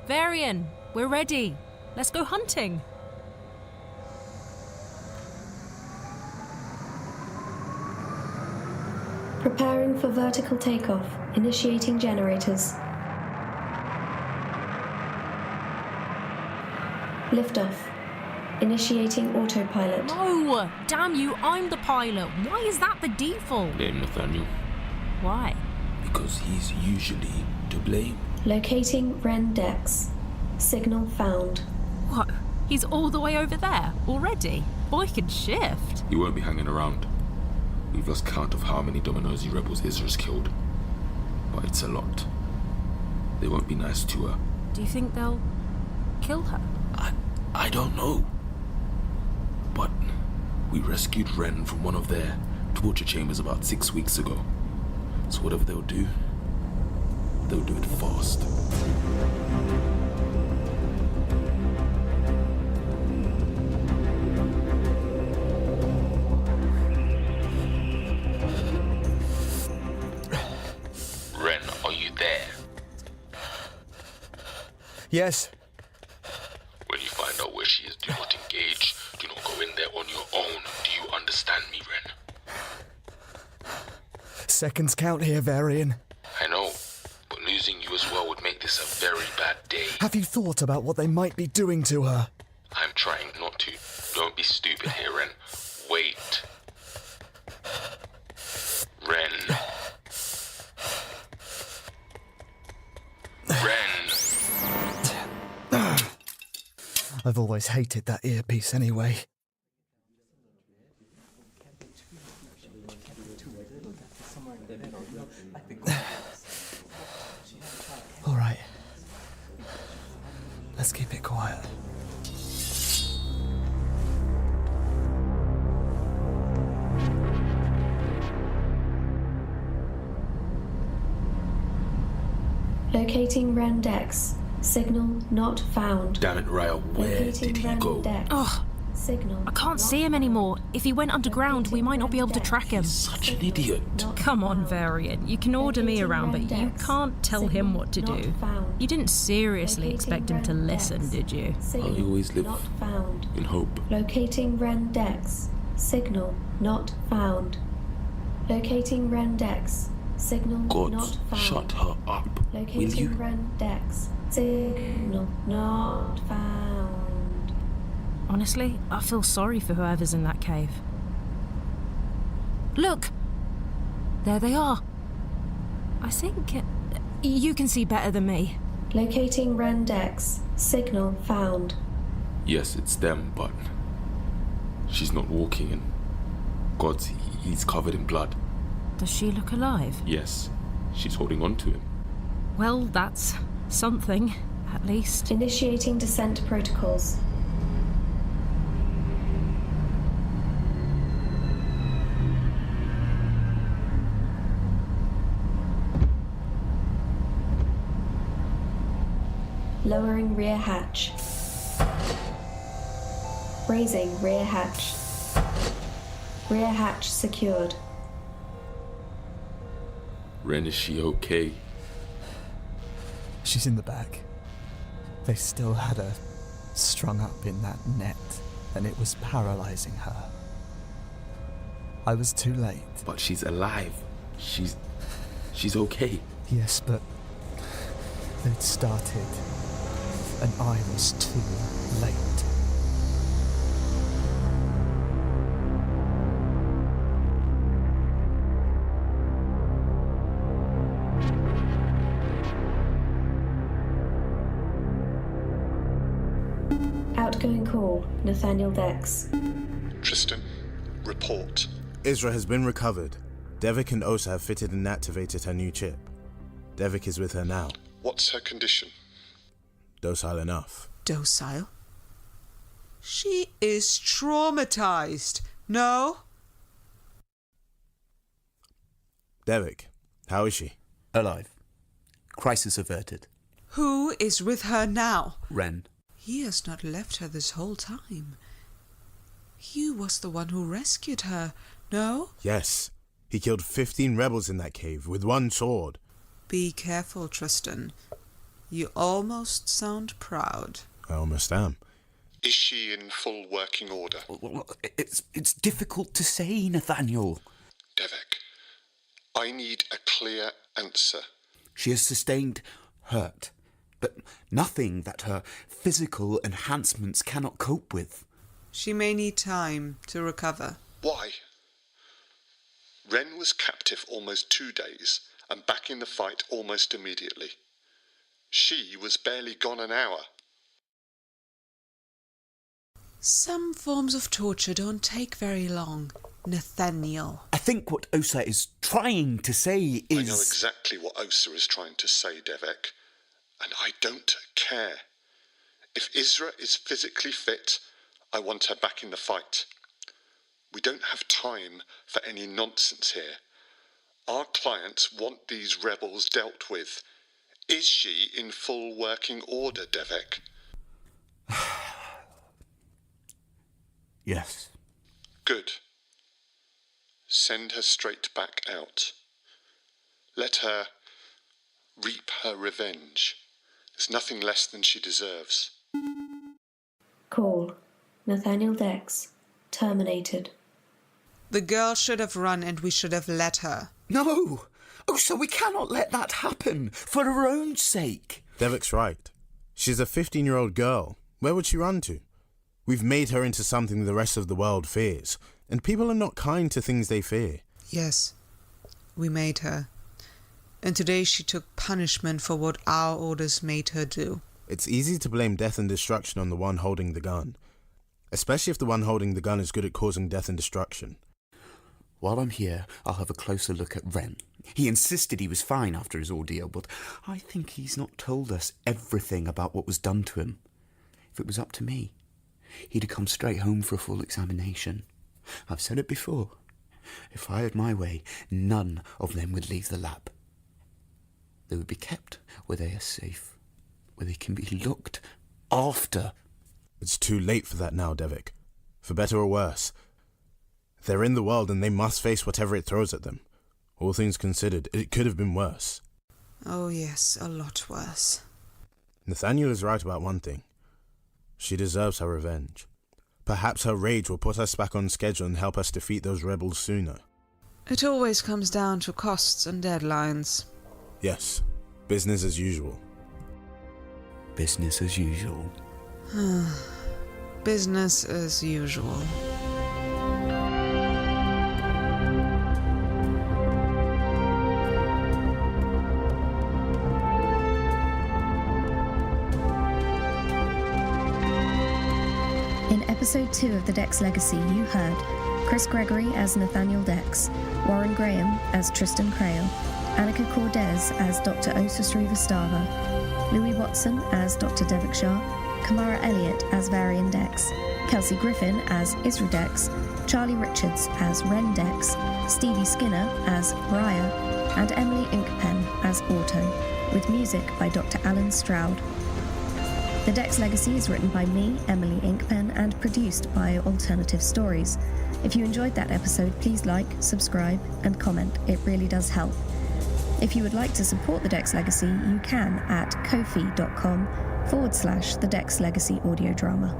[SPEAKER 16] Varian, we're ready. Let's go hunting.
[SPEAKER 14] Preparing for vertical takeoff. Initiating generators. Liftoff. Initiating autopilot.
[SPEAKER 16] No! Damn you, I'm the pilot. Why is that the default?
[SPEAKER 11] Blame Nathaniel.
[SPEAKER 16] Why?
[SPEAKER 11] Because he's usually to blame.
[SPEAKER 14] Locating Ren Dex. Signal found.
[SPEAKER 16] What? He's all the way over there already? Boy can shift.
[SPEAKER 11] He won't be hanging around. We've lost count of how many Dominosi rebels Isra's killed. But it's a lot. They won't be nice to her.
[SPEAKER 16] Do you think they'll kill her?
[SPEAKER 11] I don't know. But we rescued Ren from one of their torture chambers about 6 weeks ago. So whatever they'll do it fast. Ren, are you there?
[SPEAKER 15] Yes.
[SPEAKER 11] When you find out where she is, do not engage. Do not go in there on your own. Do you understand me, Ren?
[SPEAKER 15] Seconds count here, Varian.
[SPEAKER 11] I know, but losing you as well would make this a very bad day.
[SPEAKER 15] Have you thought about what they might be doing to her?
[SPEAKER 11] I'm trying not to. Don't be stupid here, Ren. Wait. Ren.
[SPEAKER 15] I've always hated that earpiece anyway. All right. Let's keep it quiet.
[SPEAKER 14] Locating Ren Dex. Signal not found.
[SPEAKER 11] Damn it, Rael, where
[SPEAKER 14] Locating
[SPEAKER 11] did he
[SPEAKER 14] random
[SPEAKER 11] go?
[SPEAKER 14] decks.
[SPEAKER 16] Ugh.
[SPEAKER 14] Signal.
[SPEAKER 16] I can't see him anymore. If he went underground, we might not be able to track him.
[SPEAKER 11] Such an idiot.
[SPEAKER 16] Come on, Varian. You can order me around, but you can't tell him what to do. You didn't seriously expect him to listen, did you?
[SPEAKER 11] I'll always live in hope.
[SPEAKER 14] Locating Ren Dex. Signal not found. Locating Ren Dex. Signal
[SPEAKER 11] God,
[SPEAKER 14] not found.
[SPEAKER 11] shut her up, will
[SPEAKER 14] Locating
[SPEAKER 11] you?
[SPEAKER 14] Ren Dex. Signal not found.
[SPEAKER 16] Honestly, I feel sorry for whoever's in that cave. Look! There they are. I think you can see better than me.
[SPEAKER 14] Locating Ren Dex. Signal found.
[SPEAKER 11] Yes, it's them, but she's not walking and God's, he's covered in blood.
[SPEAKER 16] Does she look alive?
[SPEAKER 11] Yes, she's holding on to him.
[SPEAKER 16] Well, that's something, at least.
[SPEAKER 14] Initiating descent protocols. Lowering rear hatch. Raising rear hatch. Rear hatch secured.
[SPEAKER 11] Ren, is she okay?
[SPEAKER 15] She's in the back. They still had her strung up in that net, and it was paralyzing her. I was too late.
[SPEAKER 11] But she's alive. She's okay.
[SPEAKER 15] Yes, but they'd started, and I was too late.
[SPEAKER 14] Outgoing call, Nathaniel Dex.
[SPEAKER 8] Tristan, report.
[SPEAKER 13] Isra has been recovered. Devik and Osa have fitted and activated her new chip. Devik is with her now.
[SPEAKER 8] What's her condition?
[SPEAKER 13] Docile enough.
[SPEAKER 12] Docile? She is traumatized. No?
[SPEAKER 13] Devik, how is she?
[SPEAKER 10] Alive. Crisis averted.
[SPEAKER 12] Who is with her now?
[SPEAKER 10] Ren.
[SPEAKER 12] He has not left her this whole time. He was the one who rescued her, no?
[SPEAKER 13] Yes. He killed 15 rebels in that cave with one sword.
[SPEAKER 12] Be careful, Tristan. You almost sound proud.
[SPEAKER 13] I almost am.
[SPEAKER 8] Is she in full working order?
[SPEAKER 10] It's difficult to say, Nathaniel.
[SPEAKER 8] Devik, I need a clear answer.
[SPEAKER 10] She has sustained hurt, but nothing that her physical enhancements cannot cope with.
[SPEAKER 12] She may need time to recover.
[SPEAKER 8] Why? Ren was captive almost 2 days and back in the fight almost immediately. She was barely gone an hour.
[SPEAKER 12] Some forms of torture don't take very long, Nathaniel.
[SPEAKER 10] I think what Osa is trying to say is...
[SPEAKER 8] I know exactly what Osa is trying to say, Devik, and I don't care. If Isra is physically fit, I want her back in the fight. We don't have time for any nonsense here. Our clients want these rebels dealt with. Is she in full working order, Devik?
[SPEAKER 10] Yes.
[SPEAKER 8] Good. Send her straight back out. Let her reap her revenge. There's nothing less than she deserves.
[SPEAKER 14] Call, Nathaniel Dex. Terminated.
[SPEAKER 12] The girl should have run and we should have let her.
[SPEAKER 10] No! Osa, we cannot let that happen, for her own sake.
[SPEAKER 13] Devik's right. She's a 15-year-old girl. Where would she run to? We've made her into something the rest of the world fears, and people are not kind to things they fear.
[SPEAKER 12] Yes, we made her. And today she took punishment for what our orders made her do.
[SPEAKER 13] It's easy to blame death and destruction on the one holding the gun, especially if the one holding the gun is good at causing death and destruction.
[SPEAKER 10] While I'm here, I'll have a closer look at Ren. He insisted he was fine after his ordeal, but I think he's not told us everything about what was done to him. If it was up to me, he'd have come straight home for a full examination. I've said it before. If I had my way, none of them would leave the lab. They would be kept where they are safe, where they can be looked after.
[SPEAKER 13] It's too late for that now, Devik. For better or worse. They're in the world and they must face whatever it throws at them. All things considered, it could have been worse.
[SPEAKER 12] Oh yes, a lot worse.
[SPEAKER 13] Nathaniel is right about one thing. She deserves her revenge. Perhaps her rage will put us back on schedule and help us defeat those rebels sooner.
[SPEAKER 12] It always comes down to costs and deadlines.
[SPEAKER 13] Yes, business as usual.
[SPEAKER 10] Business as usual.
[SPEAKER 12] Business as usual.
[SPEAKER 14] In episode 2 of The Dex Legacy, you heard Chris Gregory as Nathaniel Dex, Warren Graham as Tristan Crail, Annika Cordes as Dr. Osus Rivastava, Louis Watson as Dr. Devik Shah, Kamara Elliott as Varian Dex, Kelsey Griffin as Isra Dex, Charlie Richards as Ren Dex, Stevie Skinner as Raya, and Emily Inkpen as Auto, with music by Dr. Alan Stroud. The Dex Legacy is written by me, Emily Inkpen, and produced by Alternative Stories. If you enjoyed that episode, please like, subscribe, and comment. It really does help. If you would like to support The Dex Legacy, you can at ko-fi.com/The Dex Legacy audio drama.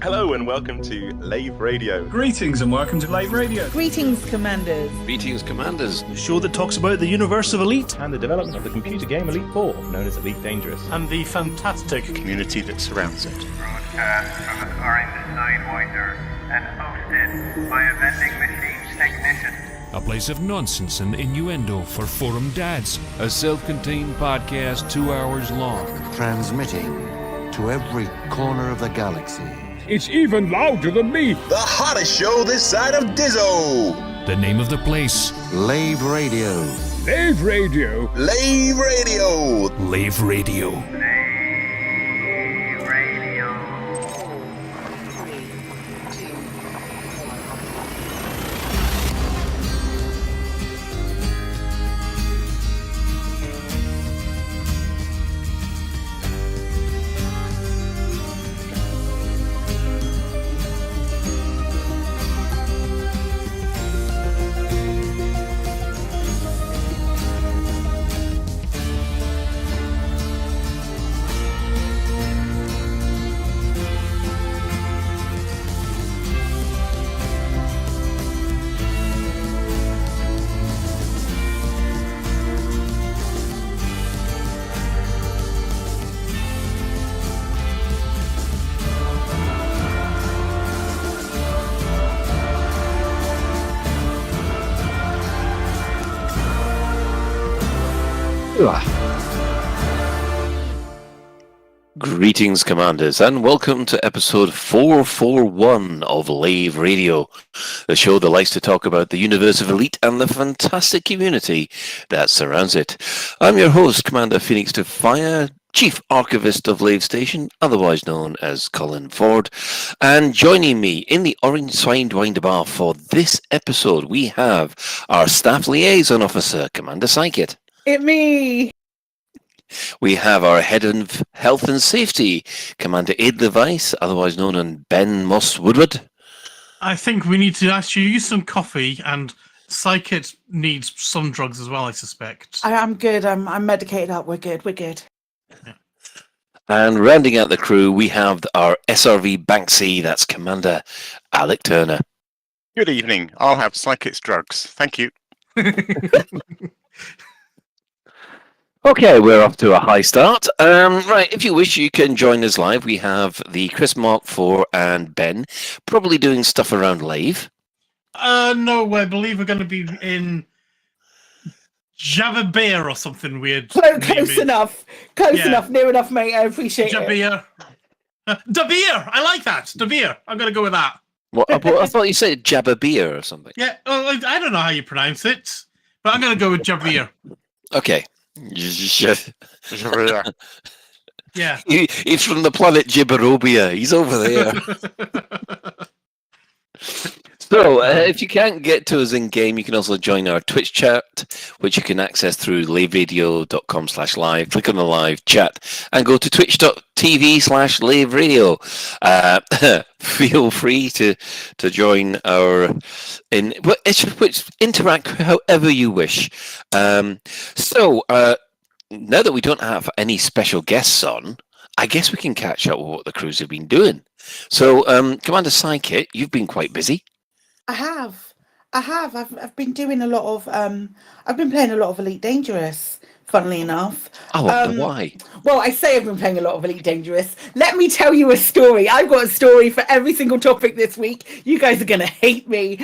[SPEAKER 17] Hello and welcome to Lave Radio.
[SPEAKER 18] Greetings and welcome to Lave Radio.
[SPEAKER 19] Greetings, Commanders.
[SPEAKER 20] Greetings, Commanders.
[SPEAKER 18] The show that talks about the universe of Elite
[SPEAKER 3] and the development of the computer game Elite 4, known as Elite Dangerous,
[SPEAKER 18] and the fantastic community that surrounds it.
[SPEAKER 21] Broadcast from the Orange Sidewinder and hosted by a vending machine technician.
[SPEAKER 22] A place of nonsense and innuendo for forum dads.
[SPEAKER 20] A self-contained podcast 2 hours long.
[SPEAKER 23] Transmitting to every corner of the galaxy.
[SPEAKER 24] It's even louder than me.
[SPEAKER 25] The hottest show this side of Dizzo.
[SPEAKER 22] The name of the place.
[SPEAKER 23] Lave Radio.
[SPEAKER 24] Lave Radio.
[SPEAKER 25] Lave Radio.
[SPEAKER 22] Lave Radio. Greetings, Commanders, and welcome to episode 441 of Lave Radio, the show that likes to talk about the universe of Elite and the fantastic community that surrounds it. I'm your host, Commander Phoenix to Fire, Chief Archivist of Lave Station, otherwise known as Colin Ford, and joining me in the Orange Sidewinder Bar for this episode, we have our Staff Liaison Officer, Commander Psychit.
[SPEAKER 1] It me!
[SPEAKER 22] We have our Head of Health and Safety, Commander Aid Levice, otherwise known as Ben Moss Woodward.
[SPEAKER 2] I think we need to actually use some coffee, and Psychit needs some drugs as well, I suspect.
[SPEAKER 1] I'm good. I'm medicated up. We're good.
[SPEAKER 22] Yeah. And rounding out the crew, we have our SRV Banksy, that's Commander Alec Turner.
[SPEAKER 4] Good evening. I'll have Psychit's drugs. Thank you.
[SPEAKER 22] Okay, we're off to a high start. Right, if you wish, you can join us live. We have the Chris Mark IV and Ben probably doing stuff around Lave.
[SPEAKER 2] No, I believe we're going to be in Java Beer or something weird.
[SPEAKER 1] Close enough. Close enough. Near enough, mate. I appreciate
[SPEAKER 2] Jabir. Dabir! I like that. Dabir. I'm going to go with that.
[SPEAKER 22] What? I thought you said Jabba Beer or something.
[SPEAKER 2] Yeah, I don't know how you pronounce it, but I'm going to go with Jabir.
[SPEAKER 22] Okay.
[SPEAKER 2] Yeah.
[SPEAKER 22] He's from the planet Gibberobia. He's over there. So, if you can't get to us in game, you can also join our Twitch chat, which you can access through laveradio.com/live. Click on the live chat and go to twitch.tv/laveradio. Feel free to join our interact however you wish. So, now that we don't have any special guests on, I guess we can catch up with what the crews have been doing. So, Commander Psychit, you've been quite busy.
[SPEAKER 1] I have. I've been doing a lot of. I've been playing a lot of Elite Dangerous. Funnily enough.
[SPEAKER 22] I wonder why.
[SPEAKER 1] Well, I say I've been playing a lot of Elite Dangerous. Let me tell you a story. I've got a story for every single topic this week. You guys are gonna hate me.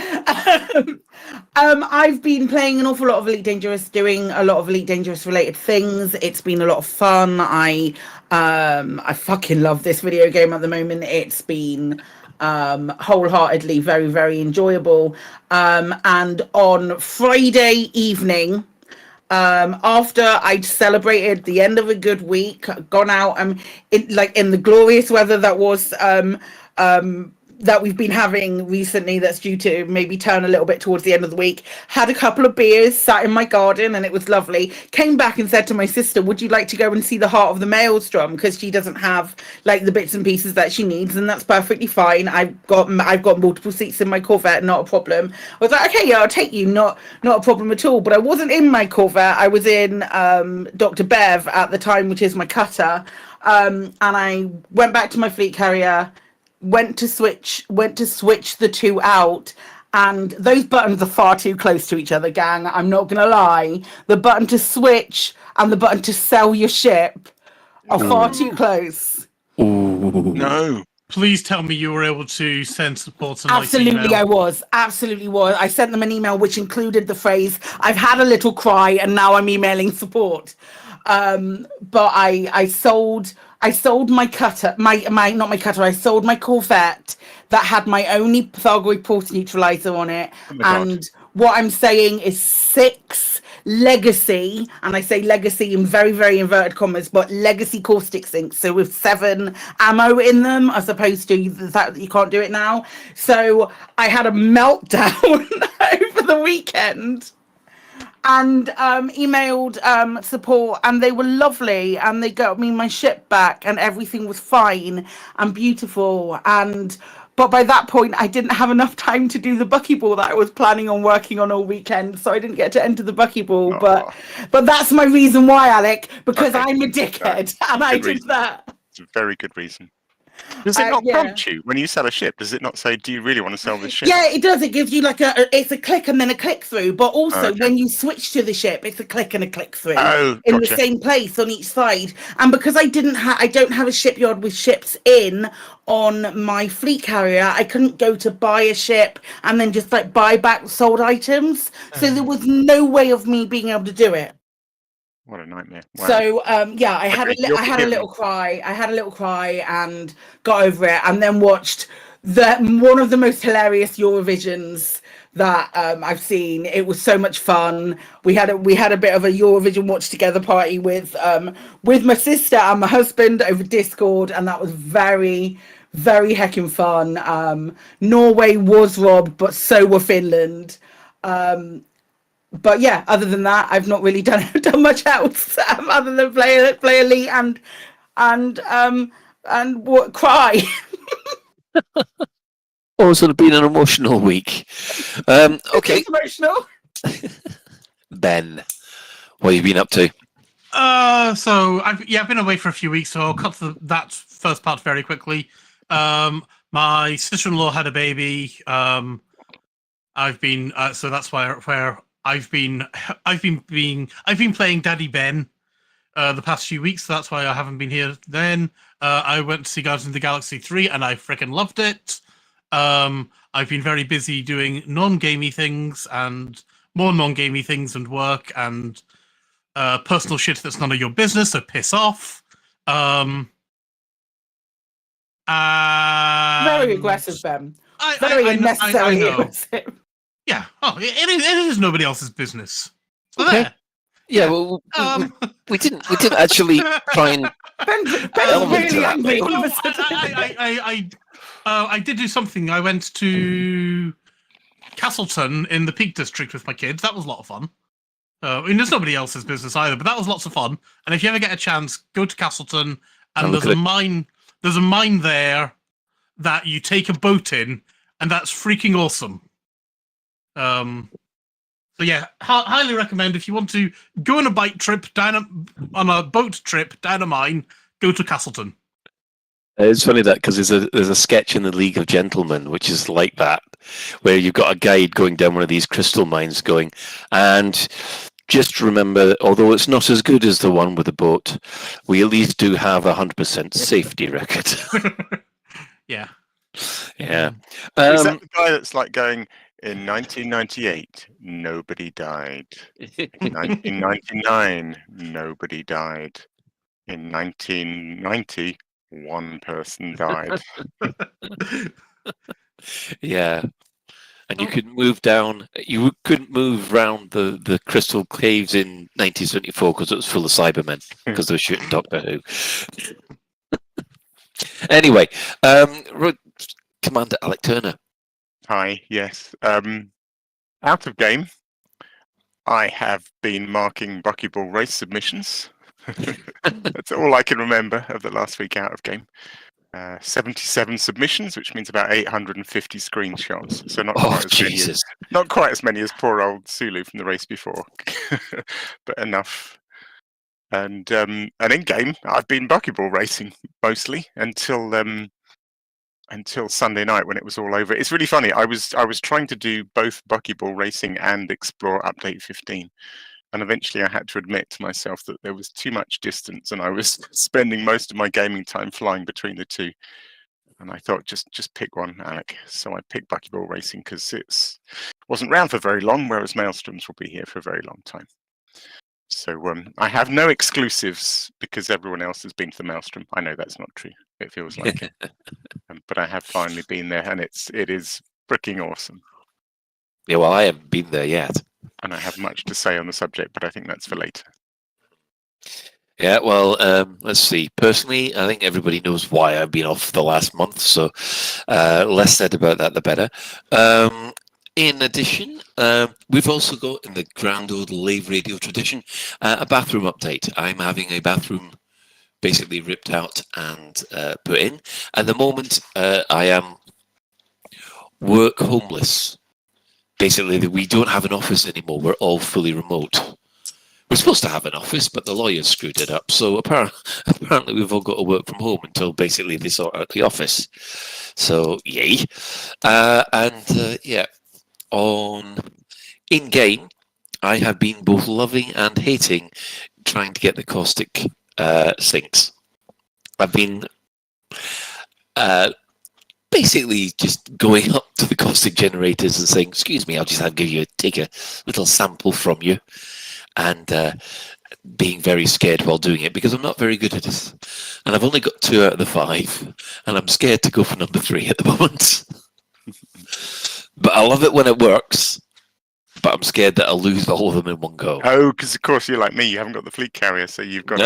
[SPEAKER 1] I've been playing an awful lot of Elite Dangerous, doing a lot of Elite Dangerous related things. It's been a lot of fun. I fucking love this video game at the moment. It's been wholeheartedly very, very enjoyable. And on Friday evening, after I'd celebrated the end of a good week, gone out in the glorious weather that was that we've been having recently, that's due to maybe turn a little bit towards the end of the week, had a couple of beers, sat in my garden, and it was lovely. Came back and said to my sister, would you like to go and see the Heart of the Maelstrom, because she doesn't have like the bits and pieces that she needs, and that's perfectly fine. I've got multiple seats in my Corvette, not a problem. I was like, okay, yeah, I'll take you, not a problem at all. But I wasn't in my Corvette, I was in Dr. Bev at the time, which is my cutter, and I went back to my fleet carrier, went to switch the two out, and those buttons are far too close to each other, gang. I'm not gonna lie. The button to switch and the button to sell your ship are far too close.
[SPEAKER 4] No.
[SPEAKER 2] Please tell me you were able to send support.
[SPEAKER 1] Absolutely, I was. Absolutely was. I sent them an email which included the phrase, I've had a little cry and now I'm emailing support. But I sold my cutter, I sold my Corvette that had my only Thargoid Pulse Neutralizer on it. And what I'm saying is 6 legacy, and I say legacy in very, very inverted commas, but legacy caustic sinks. So with 7 ammo in them, as opposed to the fact that you can't do it now. So I had a meltdown over the weekend. And emailed support, and they were lovely, and they got me my ship back, and everything was fine and beautiful. But by that point, I didn't have enough time to do the buckyball that I was planning on working on all weekend, so I didn't get to enter the buckyball. But that's my reason why, Alec, because I'm a dickhead, and I did that.
[SPEAKER 4] It's a very good reason. Does it not prompt you when you sell a ship? Does it not say, do you really want to sell this ship?
[SPEAKER 1] Yeah, it does. It gives you like it's a click and then a click through. But also when you switch to the ship, it's a click and a click through in the same place on each side. And because I don't have a shipyard with ships in on my fleet carrier, I couldn't go to buy a ship and then just like buy back sold items. So there was no way of me being able to do it.
[SPEAKER 4] What a nightmare. Wow.
[SPEAKER 1] So I had a little cry. I had a little cry and got over it, and then watched one of the most hilarious Eurovisions that I've seen. It was so much fun. We had a bit of a Eurovision watch together party with my sister and my husband over Discord, and that was very, very heckin' fun. Norway was robbed, but so were Finland. But yeah, other than that, I've not really done much else other than play Elite and cry.
[SPEAKER 22] Oh, it's been an emotional week. Okay.
[SPEAKER 1] It's emotional.
[SPEAKER 22] Ben, what have you been up to?
[SPEAKER 2] So I've been away for a few weeks, so I'll cut to that first part very quickly. My sister-in-law had a baby. I've been so that's where I've been playing Daddy Ben the past few weeks. So that's why I haven't been here. Then I went to see Guardians of the Galaxy 3, and I freaking loved it. I've been very busy doing non-gamey things and more non-gamey things and work and personal shit that's none of your business, so piss off.
[SPEAKER 1] Very aggressive, Ben. Very unnecessarily aggressive.
[SPEAKER 2] Yeah. Oh, it is nobody else's business. So
[SPEAKER 22] Okay.
[SPEAKER 2] there.
[SPEAKER 22] Yeah, well, we didn't actually try and.
[SPEAKER 1] Ben's really angry.
[SPEAKER 2] I did do something. I went to Castleton in the Peak District with my kids. That was a lot of fun. I mean, there's nobody else's business either, but that was lots of fun. And if you ever get a chance, go to Castleton, and there's a mine. There's a mine there that you take a boat in, and that's freaking awesome. So yeah, highly recommend if you want to go on a bike trip on a boat trip down a mine, go to Castleton.
[SPEAKER 22] It's funny that because there's a sketch in the League of Gentlemen which is like that, where you've got a guide going down one of these crystal mines, going, and just remember, although it's not as good as the one with the boat, we at least do have 100% safety record.
[SPEAKER 2] Yeah.
[SPEAKER 22] Yeah.
[SPEAKER 4] Is that the guy that's like going, in 1998, nobody died. In 1999, nobody died. In 1990, one person died.
[SPEAKER 22] Yeah. And you couldn't move down. You couldn't move round the crystal caves in 1974 because it was full of Cybermen because they were shooting Doctor Who. Anyway, Commander Alec Turner.
[SPEAKER 4] Hi, yes. Out of game, I have been marking buckyball race submissions. That's all I can remember of the last week out of game. 77 submissions, which means about 850 screenshots. So not quite as many as poor old Sulu from the race before, but enough. And in game, I've been buckyball racing mostly until Sunday night when it was all over. It's really funny. I was trying to do both buckyball racing and explore update 15. And eventually I had to admit to myself that there was too much distance and I was spending most of my gaming time flying between the two. And I thought, just pick one, Alec. So I picked buckyball racing because it wasn't around for very long, whereas Maelstroms will be here for a very long time. So I have no exclusives because everyone else has been to the Maelstrom. I know that's not true. It feels like it. But I have finally been there and it is freaking awesome.
[SPEAKER 22] Yeah, well, I haven't been there yet.
[SPEAKER 4] And I have much to say on the subject, but I think that's for later.
[SPEAKER 22] Yeah, well, let's see. Personally, I think everybody knows why I've been off the last month, so less said about that, the better. In addition, we've also got, in the grand old Lave Radio tradition, a bathroom update. I'm having a bathroom basically ripped out and put in. At the moment, I am work homeless. Basically, we don't have an office anymore. We're all fully remote. We're supposed to have an office, but the lawyers screwed it up. So apparently we've all got to work from home until basically they sort out the office. So, yay. Yeah, in-game, I have been both loving and hating trying to get the caustic sinks. I've been basically just going up to the caustic generators and saying, excuse me, I'll just take a little sample from you. And being very scared while doing it because I'm not very good at it. And I've only got 2 out of the 5, and I'm scared to go for number 3 at the moment. But I love it when it works, but I'm scared that I'll lose all of them in one go.
[SPEAKER 4] Oh, because of course you're like me, you haven't got the fleet carrier, so you've got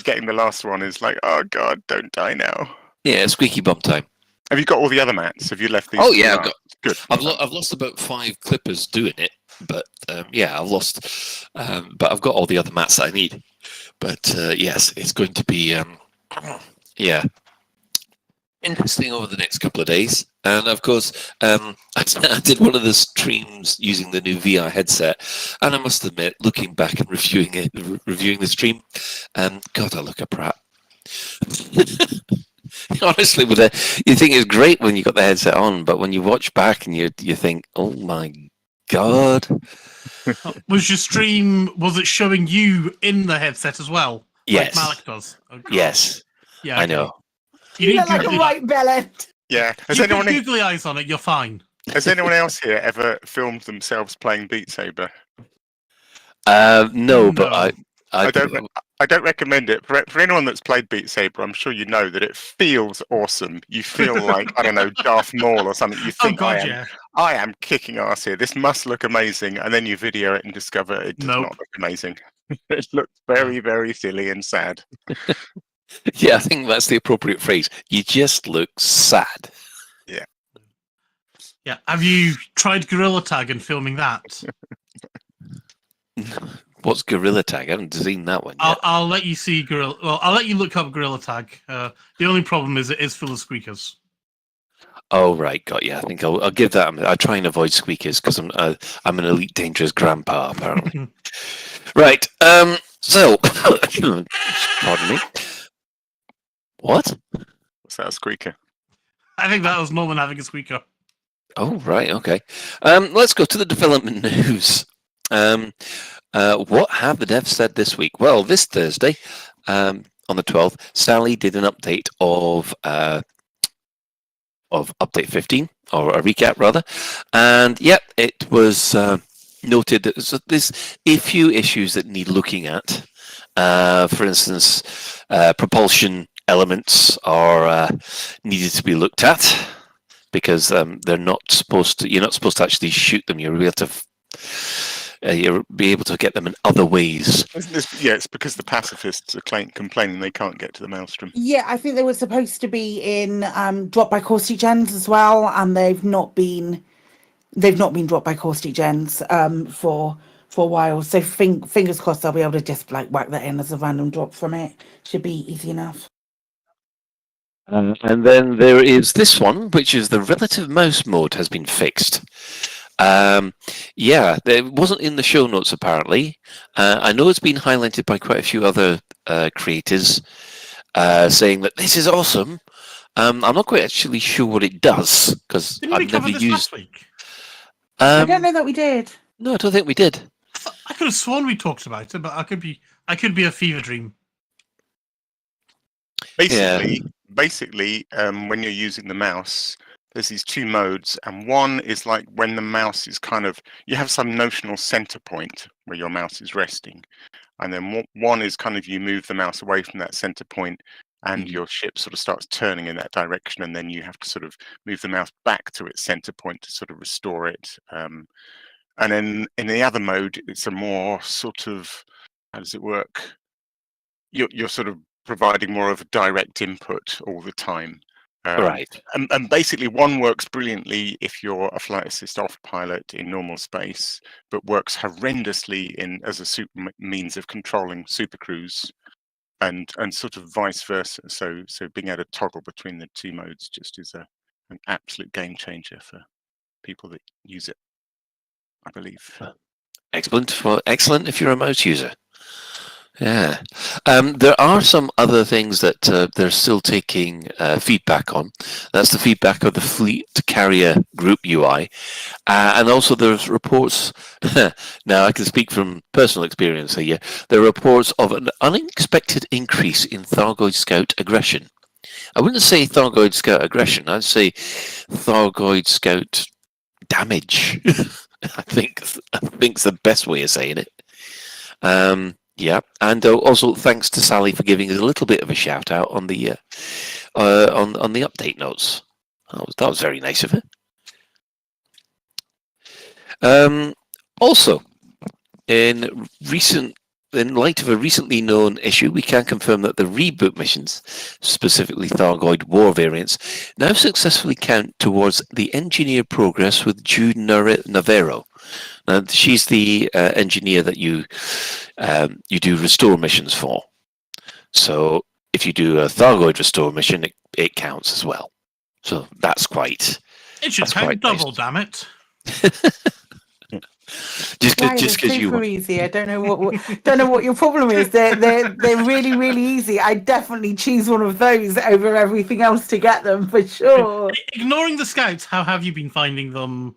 [SPEAKER 4] getting the last one is like, oh god, don't die now.
[SPEAKER 22] Yeah, squeaky bum time.
[SPEAKER 4] Have you got all the other mats? Have you left these?
[SPEAKER 22] Oh yeah,
[SPEAKER 4] good.
[SPEAKER 22] I've lost about 5 clippers doing it, but I've lost. But I've got all the other mats that I need. But yes, it's going to be interesting over the next couple of days. And of course, I did one of the streams using the new VR headset, and I must admit, looking back and reviewing the stream, God, I look a prat. Honestly, you think it's great when you got the headset on, but when you watch back and you think, oh my god.
[SPEAKER 2] Was your stream, was it showing you in the headset as well?
[SPEAKER 22] Yes.
[SPEAKER 2] Like Malik does? Oh,
[SPEAKER 22] yes.
[SPEAKER 2] Yeah,
[SPEAKER 22] I know.
[SPEAKER 1] You look like a white belly.
[SPEAKER 4] Yeah.
[SPEAKER 2] Has anyone googly eyes on it? You're fine.
[SPEAKER 4] Has anyone else here ever filmed themselves playing Beat Saber?
[SPEAKER 22] No, but
[SPEAKER 4] I don't recommend it. For anyone that's played Beat Saber, I'm sure you know that it feels awesome. You feel like, I don't know, Darth Maul or something. You think, I am kicking ass here. This must look amazing. And then you video it and discover it does not look amazing. It looks very, very silly and sad.
[SPEAKER 22] Yeah, I think that's the appropriate phrase. You just look sad.
[SPEAKER 4] Yeah.
[SPEAKER 2] Yeah. Have you tried Gorilla Tag and filming that?
[SPEAKER 22] What's Gorilla Tag? I haven't seen that one yet.
[SPEAKER 2] I'll let you see Gorilla. Well, I'll let you look up Gorilla Tag. The only problem is it is full of squeakers.
[SPEAKER 22] Oh right, got you. I think I'll give that. I try and avoid squeakers because I'm an Elite Dangerous grandpa apparently. Right. So, pardon me. What?
[SPEAKER 4] What's that, a squeaker?
[SPEAKER 2] I think that was Norman having a squeaker.
[SPEAKER 22] Oh right, okay. Let's go to the development news. What have the devs said this week? Well, this Thursday, on the 12th, Sally did an update of update 15, or a recap rather, and it was noted that there's a few issues that need looking at. For instance, propulsion elements are needed to be looked at because they're not supposed to. You're not supposed to actually shoot them. You'll be able to get them in other ways.
[SPEAKER 4] It's because the pacifists are complaining they can't get to the Maelstrom.
[SPEAKER 1] Yeah, I think they were supposed to be in dropped by Caustic Gens as well, and they've not been dropped by Caustic Gens for a while. So fingers crossed they'll be able to just like whack that in as a random drop from it. Should be easy enough.
[SPEAKER 22] And then there is this one, which is the relative mouse mode has been fixed. It wasn't in the show notes apparently. I know it's been highlighted by quite a few other creators saying that this is awesome. I'm not quite actually sure what it does because I've never used.
[SPEAKER 2] Last week?
[SPEAKER 1] I don't know that we did.
[SPEAKER 22] No, I don't think we did.
[SPEAKER 2] I could have sworn we talked about it, but I could be a fever dream.
[SPEAKER 4] Basically, when you're using the mouse, there's these 2 modes, and one is like when the mouse is you have some notional center point where your mouse is resting, and then one is you move the mouse away from that center point, and your ship sort of starts turning in that direction, and then you have to sort of move the mouse back to its center point to sort of restore it. And then in the other mode, it's a more sort of, how does it work? You're sort of providing more of a direct input all the time.
[SPEAKER 22] Right.
[SPEAKER 4] And basically one works brilliantly if you're a flight assist off pilot in normal space, but works horrendously as a means of controlling supercruise, and sort of vice versa. So being able to toggle between the 2 modes just is an absolute game changer for people that use it, I believe.
[SPEAKER 22] Excellent if you're a mouse user. Yeah. There are some other things that they're still taking feedback on. That's the feedback of the Fleet Carrier Group UI. And also there's reports, now I can speak from personal experience here, there are reports of an unexpected increase in Thargoid Scout aggression. I wouldn't say Thargoid Scout aggression, I'd say Thargoid Scout damage. I think's the best way of saying it. Yeah, and also thanks to Sally for giving us a little bit of a shout out on the on the update notes. That was very nice of her. Also, in light of a recently known issue, we can confirm that the reboot missions, specifically Thargoid War variants, now successfully count towards the engineer progress with Jude Navarro. Now, she's the engineer that you do restore missions for. So if you do a Thargoid restore mission, it counts as well. So that's quite.
[SPEAKER 2] It should count double, damn it.
[SPEAKER 22] Just
[SPEAKER 1] Right,
[SPEAKER 22] because you
[SPEAKER 1] super easy. I don't know what your problem is. They're really, really easy. I definitely choose one of those over everything else to get them for sure.
[SPEAKER 2] Ignoring the scouts, how have you been finding them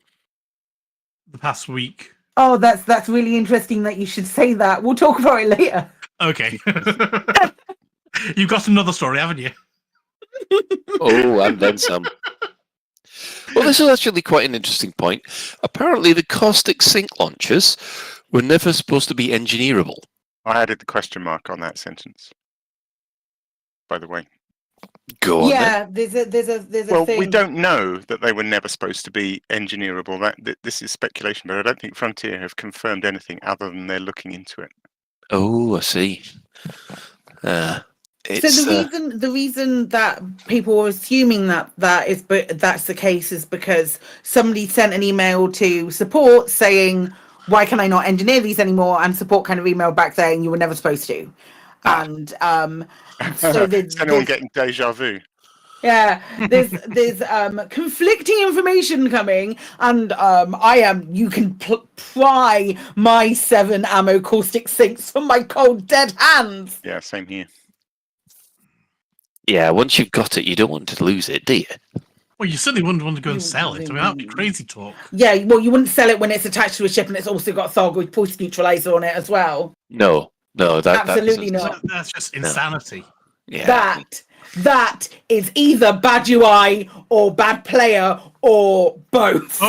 [SPEAKER 2] the past week?
[SPEAKER 1] Oh, that's really interesting that you should say that. We'll talk about it later.
[SPEAKER 2] Okay. You've got another story, haven't you?
[SPEAKER 22] Oh, and then some. Well, this is actually quite an interesting point. Apparently, the caustic sink launchers were never supposed to be engineerable.
[SPEAKER 4] I added the question mark on that sentence, by the way.
[SPEAKER 22] Go on.
[SPEAKER 1] Yeah, there's a
[SPEAKER 4] Well,
[SPEAKER 1] thing.
[SPEAKER 4] we don't know that they were never supposed to be engineerable. This is speculation, but I don't think Frontier have confirmed anything other than they're looking into it.
[SPEAKER 22] Oh, I see.
[SPEAKER 1] So the reason that people are assuming that's the case is because somebody sent an email to support saying, "Why can I not engineer these anymore?" And support kind of emailed back saying you were never supposed to. And so
[SPEAKER 4] is anyone getting deja vu?
[SPEAKER 1] Yeah, there's conflicting information coming, and you can pry my 7 ammo caustic sinks from my cold dead hands.
[SPEAKER 4] Yeah, same here.
[SPEAKER 22] Yeah, once you've got it, you don't want to lose it, do you?
[SPEAKER 2] Well, you certainly wouldn't want to go and sell it. I mean, that'd be crazy talk.
[SPEAKER 1] Yeah, well, you wouldn't sell it when it's attached to a ship and it's also got Thargoid pulse neutralizer on it as well.
[SPEAKER 22] No,
[SPEAKER 1] absolutely not.
[SPEAKER 2] That's just insanity.
[SPEAKER 22] Yeah.
[SPEAKER 1] That is either bad UI or bad player or both.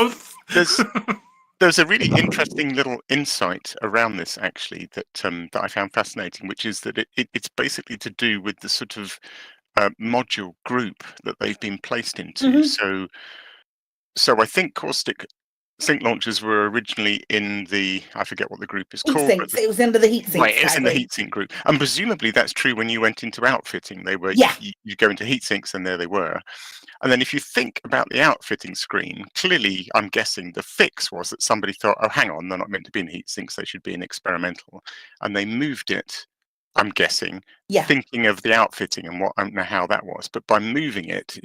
[SPEAKER 4] There's a really interesting little insight around this, actually, that I found fascinating, which is that it's basically to do with the sort of module group that they've been placed into.
[SPEAKER 1] Mm-hmm.
[SPEAKER 4] So I think caustic sink launchers were originally in the, I forget what the group is called.
[SPEAKER 1] It was under the heat sinks.
[SPEAKER 4] Right, it's in the heat sink group. And presumably that's true when you went into outfitting. They were, you go into heat sinks and there they were. And then if you think about the outfitting screen, clearly, I'm guessing the fix was that somebody thought, oh, hang on, they're not meant to be in heat sinks, they should be in experimental. And they moved it, I'm guessing, thinking of the outfitting and I don't know how that was. But by moving it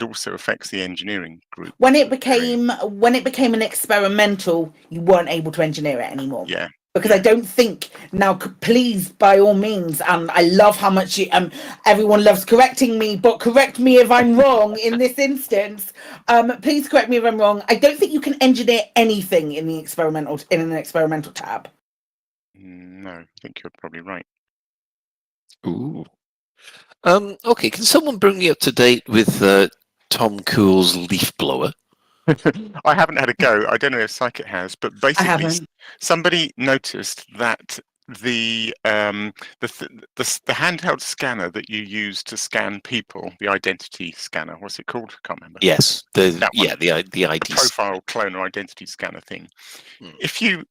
[SPEAKER 4] also affects the engineering group.
[SPEAKER 1] When it became an experimental, you weren't able to engineer it anymore.
[SPEAKER 4] Yeah.
[SPEAKER 1] Because I don't think now, please, by all means, and I love how much everyone loves correcting me, but correct me if I'm wrong in this instance. Please correct me if I'm wrong. I don't think you can engineer anything in an experimental tab.
[SPEAKER 4] No, I think you're probably right.
[SPEAKER 22] Ooh. Okay, can someone bring me up to date with Tom Cool's leaf blower?
[SPEAKER 4] I haven't had a go. I don't know if Psychic has, but basically somebody noticed that the handheld scanner that you use to scan people, the identity scanner, what's it called? I can't remember.
[SPEAKER 22] Yes, the ID
[SPEAKER 4] profile cloner identity scanner thing. If you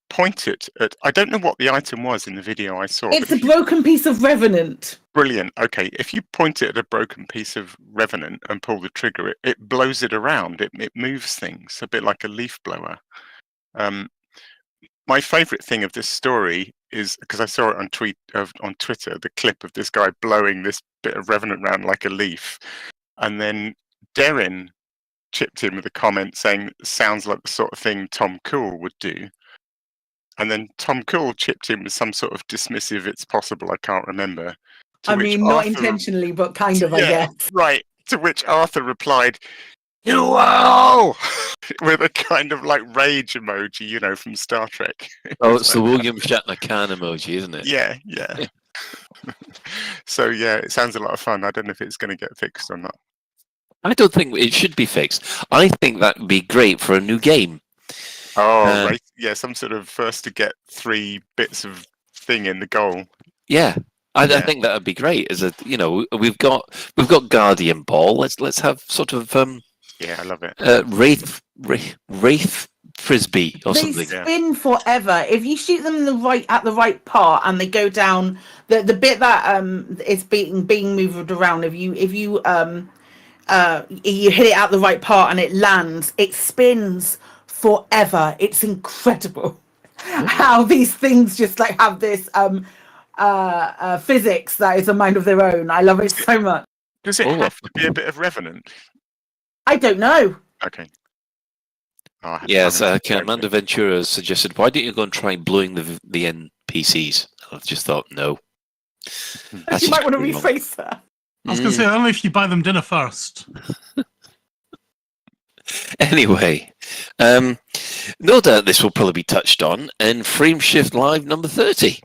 [SPEAKER 4] point it at, I don't know what the item was in the video I saw.
[SPEAKER 1] It's a broken piece of Revenant.
[SPEAKER 4] Brilliant. Okay, if you point it at a broken piece of Revenant and pull the trigger, it blows it around. It moves things a bit like a leaf blower. My favourite thing of this story is because I saw it on Twitter, the clip of this guy blowing this bit of Revenant around like a leaf, and then Darren chipped in with a comment saying, "Sounds like the sort of thing Tom Cool would do." And then Tom Cool chipped in with some sort of dismissive, "It's possible, I can't remember."
[SPEAKER 1] I mean, not intentionally, but kind of, I guess.
[SPEAKER 4] Right. To which Arthur replied, "You will!" with a kind of like rage emoji, from Star Trek.
[SPEAKER 22] Oh, it's the William Shatner can emoji, isn't it?
[SPEAKER 4] Yeah. So, it sounds a lot of fun. I don't know if it's going to get fixed or not.
[SPEAKER 22] I don't think it should be fixed. I think that would be great for a new game.
[SPEAKER 4] Oh, right. Yeah, some sort of first to get 3 bits of thing in the goal.
[SPEAKER 22] Yeah. I think that would be great. We've got Guardian Ball. Let's have sort of
[SPEAKER 4] I love it.
[SPEAKER 22] Wraith Frisbee or
[SPEAKER 1] They
[SPEAKER 22] something.
[SPEAKER 1] spin forever. If you shoot them at the right part and they go down the bit that is being moved around. If you hit it at the right part and it lands, it spins forever. It's incredible how these things just like have this physics that is a mind of their own. I love it so much.
[SPEAKER 4] Does it have to be a bit of Revenant?
[SPEAKER 1] I don't know.
[SPEAKER 4] Okay.
[SPEAKER 22] Yes, Commander Ventura suggested, why don't you go and try blowing the NPCs? I just thought, no.
[SPEAKER 1] You might want to rephrase that.
[SPEAKER 2] I was going to say, only if you buy them dinner first.
[SPEAKER 22] Anyway, no doubt this will probably be touched on in Frameshift Live number 30.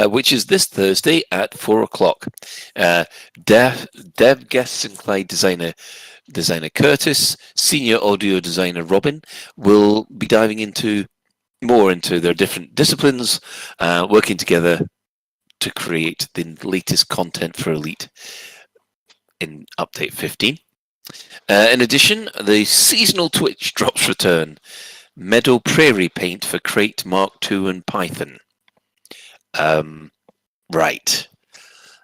[SPEAKER 22] Which is this Thursday at 4:00. Dev guests include designer Curtis, senior audio designer Robin will be diving into their different disciplines, working together to create the latest content for Elite in Update 15. In addition, the seasonal Twitch drops return. Meadow Prairie Paint for Crate Mark II and Python. Right.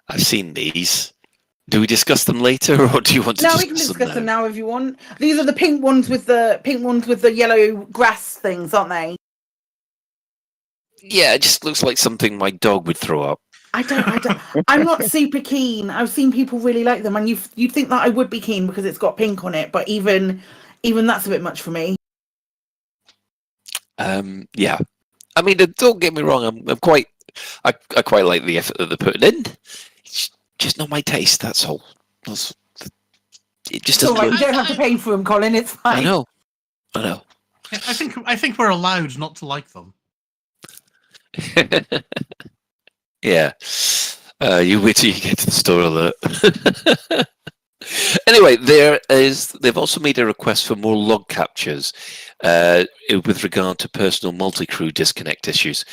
[SPEAKER 22] I've seen these. Do we discuss them later, or do you want to
[SPEAKER 1] No,
[SPEAKER 22] discuss
[SPEAKER 1] we can discuss them
[SPEAKER 22] now?
[SPEAKER 1] now if you want. These are the pink ones with the yellow grass things, aren't they?
[SPEAKER 22] Yeah, it just looks like something my dog would throw up.
[SPEAKER 1] I don't. I'm not super keen. I've seen people really like them, and you'd think that I would be keen because it's got pink on it, but even that's a bit much for me.
[SPEAKER 22] Yeah. I mean, don't get me wrong. I quite like the effort that they're putting in. It's just not my taste. That's all. It just doesn't.
[SPEAKER 1] You don't have to pay for them, Colin. It's fine.
[SPEAKER 22] I know.
[SPEAKER 2] I think we're allowed not to like them.
[SPEAKER 22] Yeah. You wait till you get to the store alert. Anyway, they've also made a request for more log captures with regard to personal multi-crew disconnect issues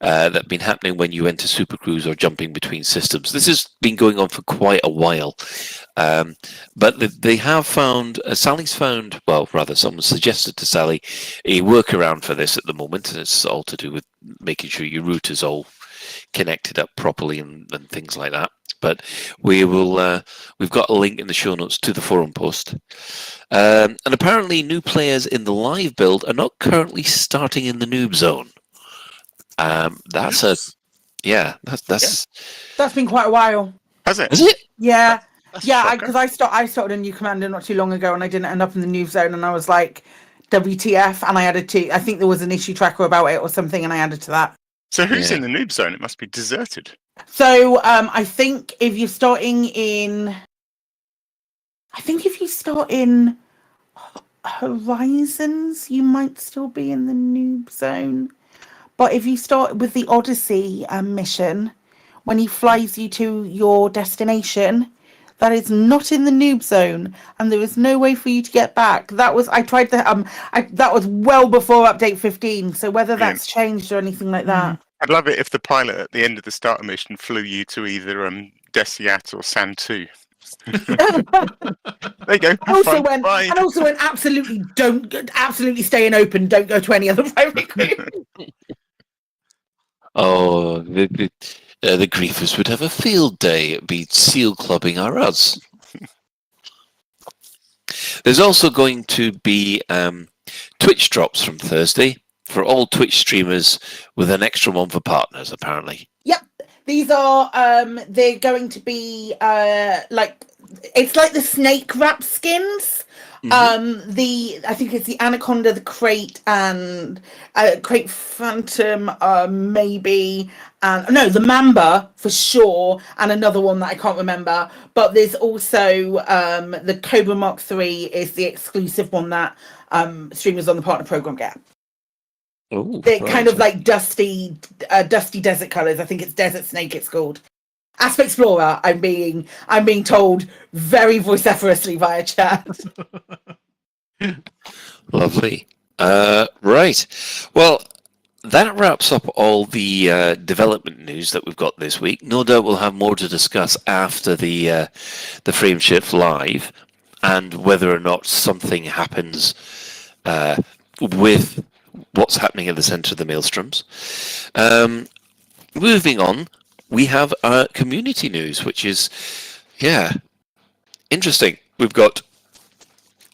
[SPEAKER 22] that have been happening when you enter supercruise or jumping between systems. This has been going on for quite a while, but they have found, someone suggested to Sally a workaround for this at the moment, and it's all to do with making sure your route is all connected up properly and things like that. But we've got a link in the show notes to the forum post. And apparently new players in the live build are not currently starting in the noob zone. That's
[SPEAKER 1] been quite a while.
[SPEAKER 4] Has it?
[SPEAKER 22] Is it?
[SPEAKER 1] Yeah.
[SPEAKER 4] That's
[SPEAKER 1] Because I started a new commander not too long ago, and I didn't end up in the noob zone, and I was like, WTF, and I added to. I think there was an issue tracker about it or something, and I added to that.
[SPEAKER 4] So who's in the noob zone? It must be deserted.
[SPEAKER 1] So I think if you're starting in, Horizons, you might still be in the noob zone. But if you start with the Odyssey mission, when he flies you to your destination, that is not in the noob zone, and there is no way for you to get back. That was that was well before update 15. So whether that's changed or anything like that.
[SPEAKER 4] I'd love it if the pilot at the end of the starter mission flew you to either Desiat or Santu. There you go.
[SPEAKER 1] Also went absolutely stay in open. Don't go to any other private crew.
[SPEAKER 22] Oh, the griefers would have a field day. It'd be seal clubbing our us. There's also going to be Twitch drops from Thursday for all Twitch streamers, with an extra one for partners, apparently.
[SPEAKER 1] Yep, these are they're going to be it's like the snake wrap skins.
[SPEAKER 22] Mm-hmm.
[SPEAKER 1] I think it's the Anaconda, the Crate, and Crate Phantom, maybe, and no, the Mamba for sure, and another one that I can't remember. But there's also the Cobra Mark III is the exclusive one that streamers on the partner program get.
[SPEAKER 22] Ooh,
[SPEAKER 1] They're kind of like dusty desert colors. I think it's Desert Snake. It's called Asp Explorer. I'm being told very vociferously via chat.
[SPEAKER 22] Lovely. Right. Well, that wraps up all the development news that we've got this week. No doubt we'll have more to discuss after the frameshift live, and whether or not something happens with what's happening at the centre of the maelstroms. Moving on, we have community news, which is, interesting. We've got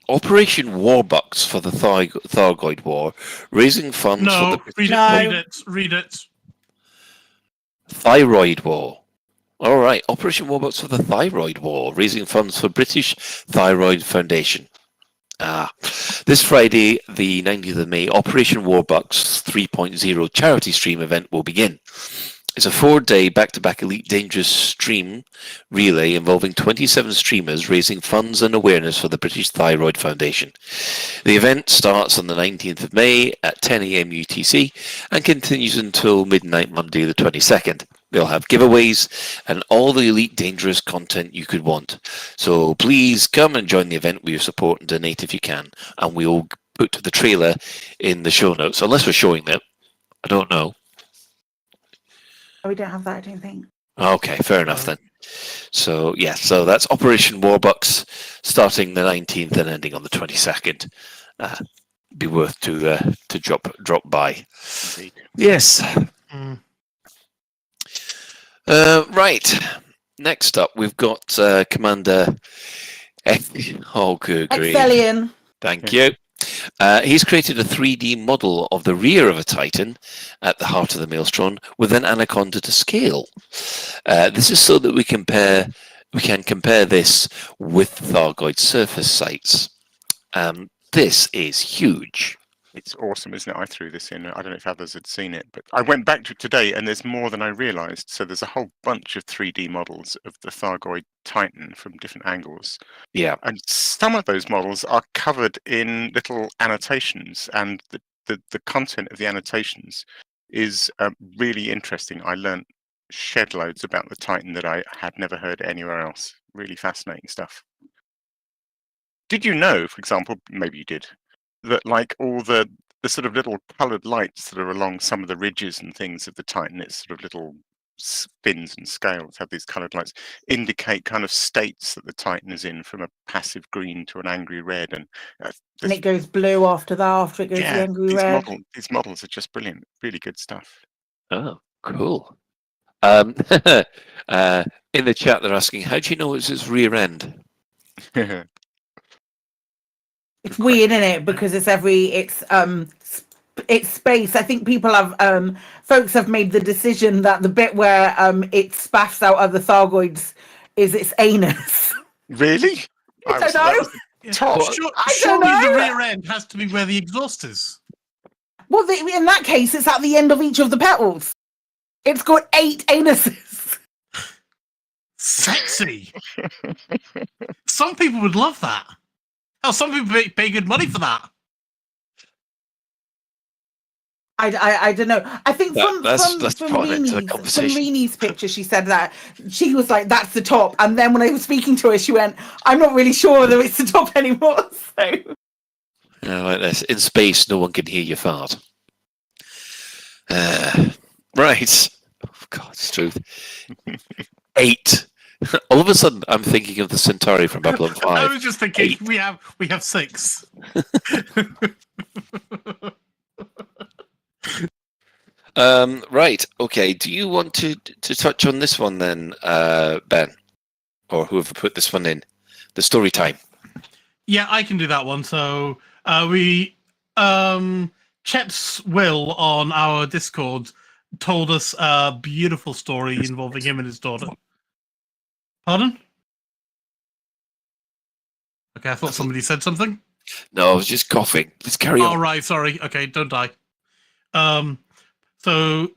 [SPEAKER 22] Operation Warbucks for the Thargoid War, raising funds for the...
[SPEAKER 2] Read it.
[SPEAKER 22] Thyroid War. All right, Operation Warbucks for the Thyroid War, raising funds for British Thyroid Foundation. This Friday, the 19th of May, Operation Warbucks 3.0 charity stream event will begin. It's a 4-day back-to-back Elite Dangerous stream relay involving 27 streamers raising funds and awareness for the British Thyroid Foundation. The event starts on the 19th of May at 10 a.m. UTC and continues until midnight Monday the 22nd. They'll have giveaways and all the Elite Dangerous content you could want. So please come and join the event with your support and donate if you can. And we'll put the trailer in the show notes, unless we're showing it. I don't know.
[SPEAKER 1] We don't have that, I don't think.
[SPEAKER 22] Okay, fair enough then. So so that's Operation Warbucks starting the 19th and ending on the 22nd. Be worth to drop by.
[SPEAKER 4] Indeed.
[SPEAKER 22] Yes. Right. Next up, we've got Commander. Oh, good grief.
[SPEAKER 1] Excellion.
[SPEAKER 22] Thank you. He's created a 3D model of the rear of a Titan at the heart of the Maelstrom with an anaconda to scale. This is so that we can compare this with Thargoid surface sites. This is huge.
[SPEAKER 4] It's awesome, isn't it? I threw this in. I don't know if others had seen it, but I went back to it today and there's more than I realized. So there's a whole bunch of 3D models of the Thargoid Titan from different angles.
[SPEAKER 22] Yeah.
[SPEAKER 4] And some of those models are covered in little annotations, and the content of the annotations is really interesting. I learnt shed loads about the Titan that I had never heard anywhere else. Really fascinating stuff. Did you know, for example, maybe you did, that like all the sort of little coloured lights that are along some of the ridges and things of the Titan, its sort of little spins and scales have these coloured lights, indicate kind of states that the Titan is in, from a passive green to an angry red, and
[SPEAKER 1] it goes blue after that, after it goes the angry red.
[SPEAKER 4] These models are just brilliant, really good stuff.
[SPEAKER 22] Oh, cool. In the chat, they're asking, how do you know it's its rear end?
[SPEAKER 1] It's weird, isn't it? Because it's space. I think people have folks have made the decision that the bit where it spaffs out other Thargoids is its anus.
[SPEAKER 4] Really?
[SPEAKER 1] I don't know.
[SPEAKER 2] Surely the rear end has to be where the exhaust is.
[SPEAKER 1] Well, in that case, it's at the end of each of the petals. It's got 8 anuses.
[SPEAKER 2] Sexy. Some people would love that. Oh, some people pay good money for that.
[SPEAKER 1] I don't know. I think from Rini's picture, she said that she was like, "That's the top." And then when I was speaking to her, she went, "I'm not really sure whether it's the top anymore." So,
[SPEAKER 22] like this, in space, no one can hear you fart. Right. Oh, God's truth. 8. All of a sudden, I'm thinking of the Centauri from Babylon 5.
[SPEAKER 2] I was just thinking, 8. we have 6.
[SPEAKER 22] Right. Okay. Do you want to touch on this one then, Ben, or whoever put this one in, the story time?
[SPEAKER 2] Yeah, I can do that one. So Chet's Will on our Discord told us a beautiful story involving him and his daughter. Pardon? Okay, I thought somebody said something.
[SPEAKER 22] No, I was just coughing. Let's carry on.
[SPEAKER 2] Oh, right, sorry. Okay, don't die. So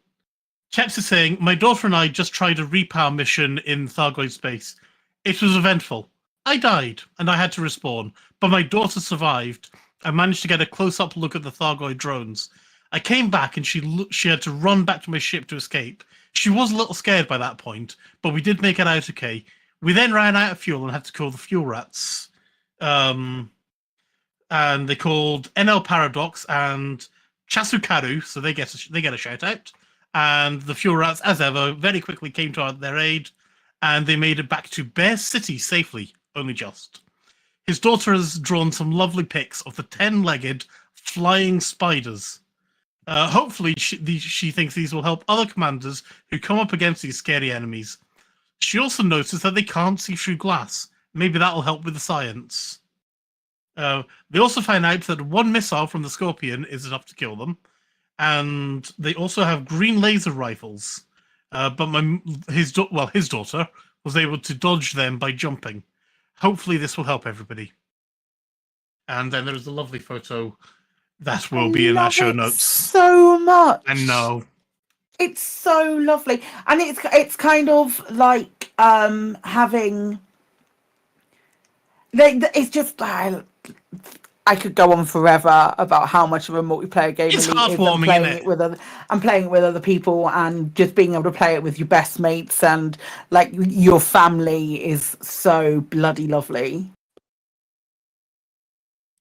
[SPEAKER 2] Chaps is saying, my daughter and I just tried a repower mission in Thargoid space. It was eventful. I died, and I had to respawn, but my daughter survived. I managed to get a close-up look at the Thargoid drones. I came back, and she had to run back to my ship to escape. She was a little scared by that point, but we did make it out okay. We then ran out of fuel and had to call the fuel rats. And they called NL Paradox and Chasukaru, so they get a shout out, and the fuel rats, as ever, very quickly came to their aid, and they made it back to Bear City safely, only just. His daughter has drawn some lovely pics of the 10-legged flying spiders. Hopefully, she thinks these will help other commanders who come up against these scary enemies. She also notices that they can't see through glass. Maybe that'll help with the science. They also find out that one missile from the Scorpion is enough to kill them, and they also have green laser rifles. But his daughter was able to dodge them by jumping. Hopefully, this will help everybody. And then there's a lovely photo that will be in our show notes.
[SPEAKER 1] So much.
[SPEAKER 2] I know.
[SPEAKER 1] It's so lovely, and it's kind of like having. It's just I could go on forever about how much of a multiplayer game
[SPEAKER 2] it's
[SPEAKER 1] Elite
[SPEAKER 2] heartwarming,
[SPEAKER 1] is, and
[SPEAKER 2] playing
[SPEAKER 1] it with other people, and just being able to play it with your best mates and like your family is so bloody lovely.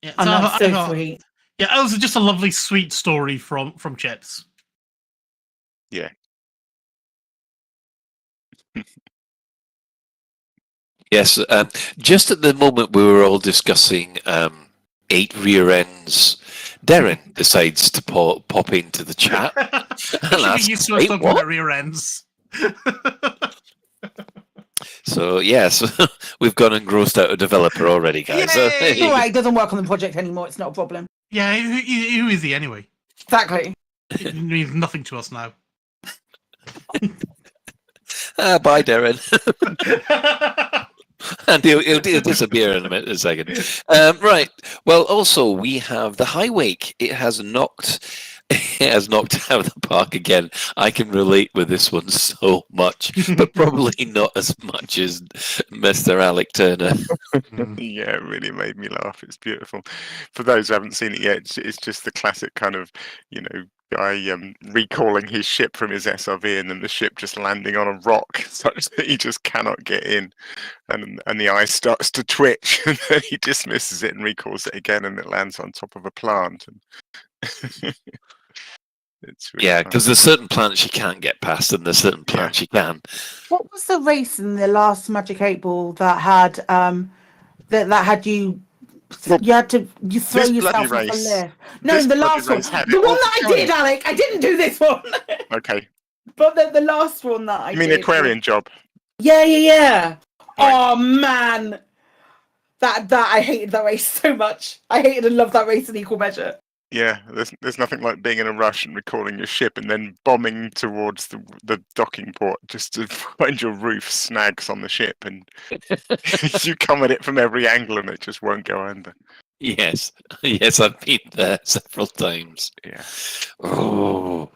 [SPEAKER 2] Yeah,
[SPEAKER 1] and that's so sweet.
[SPEAKER 2] Yeah, it was just a lovely, sweet story from Chips.
[SPEAKER 4] Yeah.
[SPEAKER 22] Yes, just at the moment we were all discussing 8 rear ends, Darren decides to pop into the chat.
[SPEAKER 2] And asks, used to talking about rear ends.
[SPEAKER 22] So yes, we've gone and grossed out a developer already, guys.
[SPEAKER 1] It's all right, it doesn't work on the project anymore. It's not a problem.
[SPEAKER 2] Yeah, who is he anyway?
[SPEAKER 1] Exactly.
[SPEAKER 2] It means nothing to us now.
[SPEAKER 22] Bye, Darren. And he'll disappear in a second. Right. Well, also we have the High Wake. It has knocked out of the park again. I can relate with this one so much, but probably not as much as Mr. Alec Turner.
[SPEAKER 4] Yeah, it really made me laugh. It's beautiful. For those who haven't seen it yet, it's just the classic kind of, guy recalling his ship from his SRV and then the ship just landing on a rock such that he just cannot get in, and the ice starts to twitch, and then he dismisses it and recalls it again, and it lands on top of a plant. And it's really
[SPEAKER 22] because there's certain planets you can't get past, and there's certain planets you can.
[SPEAKER 1] What was the race in the last Magic 8 Ball that had that had you? You had to throw yourself off a lift. No, the last one. The one that I did, Alec. I didn't do this one.
[SPEAKER 4] Okay.
[SPEAKER 1] But the last one that I did.
[SPEAKER 4] You mean the Aquarian job?
[SPEAKER 1] Yeah. Oh man, that I hated that race so much. I hated and loved that race in equal measure.
[SPEAKER 4] Yeah, there's nothing like being in a rush and recalling your ship and then bombing towards the docking port just to find your roof snags on the ship, and you come at it from every angle and it just won't go under.
[SPEAKER 22] Yes, I've been there several times.
[SPEAKER 4] Yeah.
[SPEAKER 22] Oh.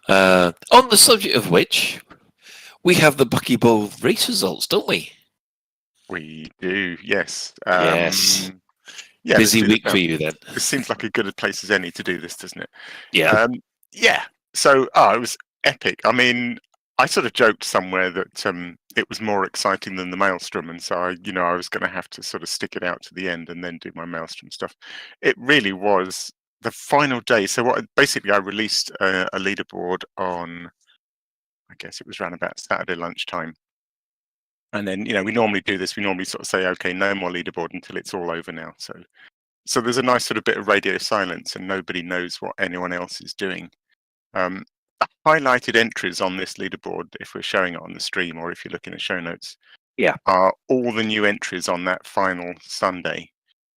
[SPEAKER 22] On the subject of which, we have the Buckyball race results, don't we?
[SPEAKER 4] We do, yes.
[SPEAKER 22] Yes.
[SPEAKER 4] Yeah,
[SPEAKER 22] busy week for you then.
[SPEAKER 4] It seems like a good place as any to do this, doesn't it?
[SPEAKER 22] Yeah.
[SPEAKER 4] So, it was epic. I mean, I sort of joked somewhere that it was more exciting than the Maelstrom, and so I was going to have to sort of stick it out to the end and then do my Maelstrom stuff. It really was the final day. So I released a leaderboard on, I guess it was around about Saturday lunchtime. And then, we normally do this. We normally sort of say, okay, no more leaderboard until it's all over now. So there's a nice sort of bit of radio silence and nobody knows what anyone else is doing. The highlighted entries on this leaderboard, if we're showing it on the stream or if you're looking at show notes, are all the new entries on that final Sunday.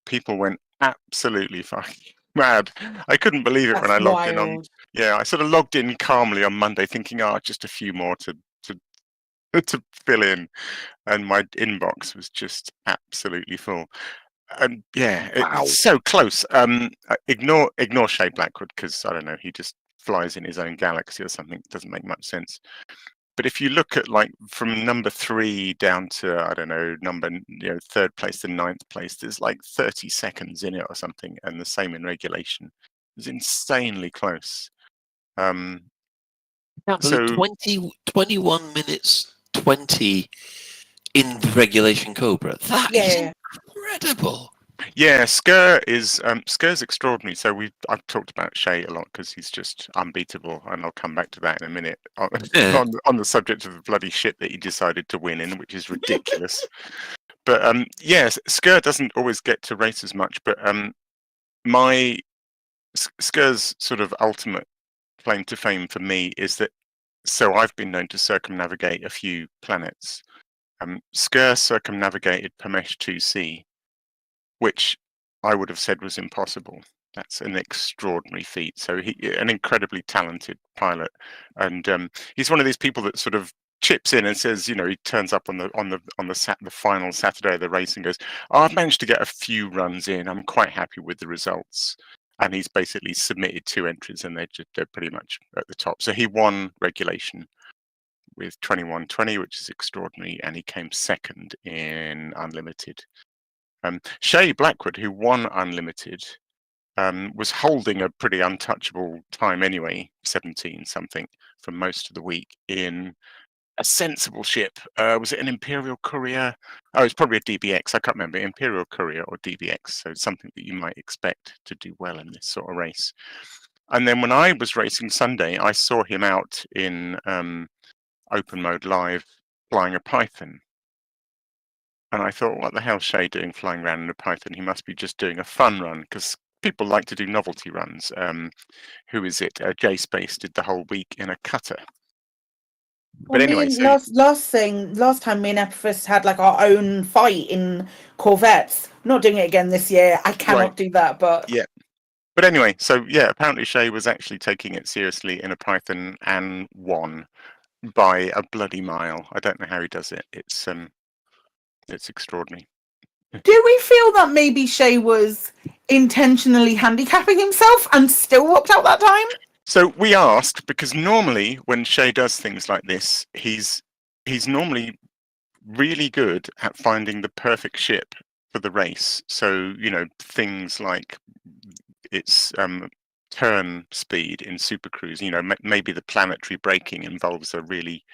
[SPEAKER 4] People went absolutely fucking mad. I couldn't believe it when I logged in on. Yeah, I sort of logged in calmly on Monday thinking, just a few more to fill in, and my inbox was just absolutely full. And it's so close. Ignore Shay Blackwood, because I don't know, he just flies in his own galaxy or something. It doesn't make much sense. But if you look at from number 3 down to, I don't know, third place to 9th place, there's 30 seconds in it or something, and the same in regulation. It's insanely close.
[SPEAKER 22] So 21 minutes 20 in the regulation Cobra. That is incredible.
[SPEAKER 4] Yeah, Skur's extraordinary. So I've talked about Shay a lot because he's just unbeatable, and I'll come back to that in a minute on the subject of the bloody shit that he decided to win in, which is ridiculous. But yes, Skur doesn't always get to race as much, but Skur's sort of ultimate claim to fame for me is that I've been known to circumnavigate a few planets. Skur circumnavigated Pamesh 2C, which I would have said was impossible. That's an extraordinary feat. So an incredibly talented pilot, and he's one of these people that sort of chips in and says, he turns up on the final Saturday of the race and goes, "Oh, I've managed to get a few runs in. I'm quite happy with the results." And he's basically submitted 2 entries, and they're pretty much at the top. So he won regulation with 21:20, which is extraordinary, and he came second in unlimited. Shay Blackwood, who won unlimited, was holding a pretty untouchable time anyway, 17 something for most of the week in a sensible ship. Was it an Imperial Courier? Oh, it's probably a DBX. I can't remember, Imperial Courier or DBX. So something that you might expect to do well in this sort of race. And then when I was racing Sunday, I saw him out in open mode live flying a Python. And I thought, what the hell's Shay doing flying around in a Python? He must be just doing a fun run, because people like to do novelty runs. Who is it? J-Space did the whole week in a cutter. But anyway,
[SPEAKER 1] last time me and Epiphus had like our own fight in Corvettes. I'm not doing it again this year. I cannot do that, but
[SPEAKER 4] yeah. But anyway, so yeah, apparently Shay was actually taking it seriously in a Python and won by a bloody mile. I don't know how he does it. It's extraordinary.
[SPEAKER 1] Do we feel that maybe Shay was intentionally handicapping himself and still walked out that time?
[SPEAKER 4] So we asked, because normally when Shay does things like this, he's normally really good at finding the perfect ship for the race. So, things like its turn speed in Super Cruise, maybe the planetary braking involves a really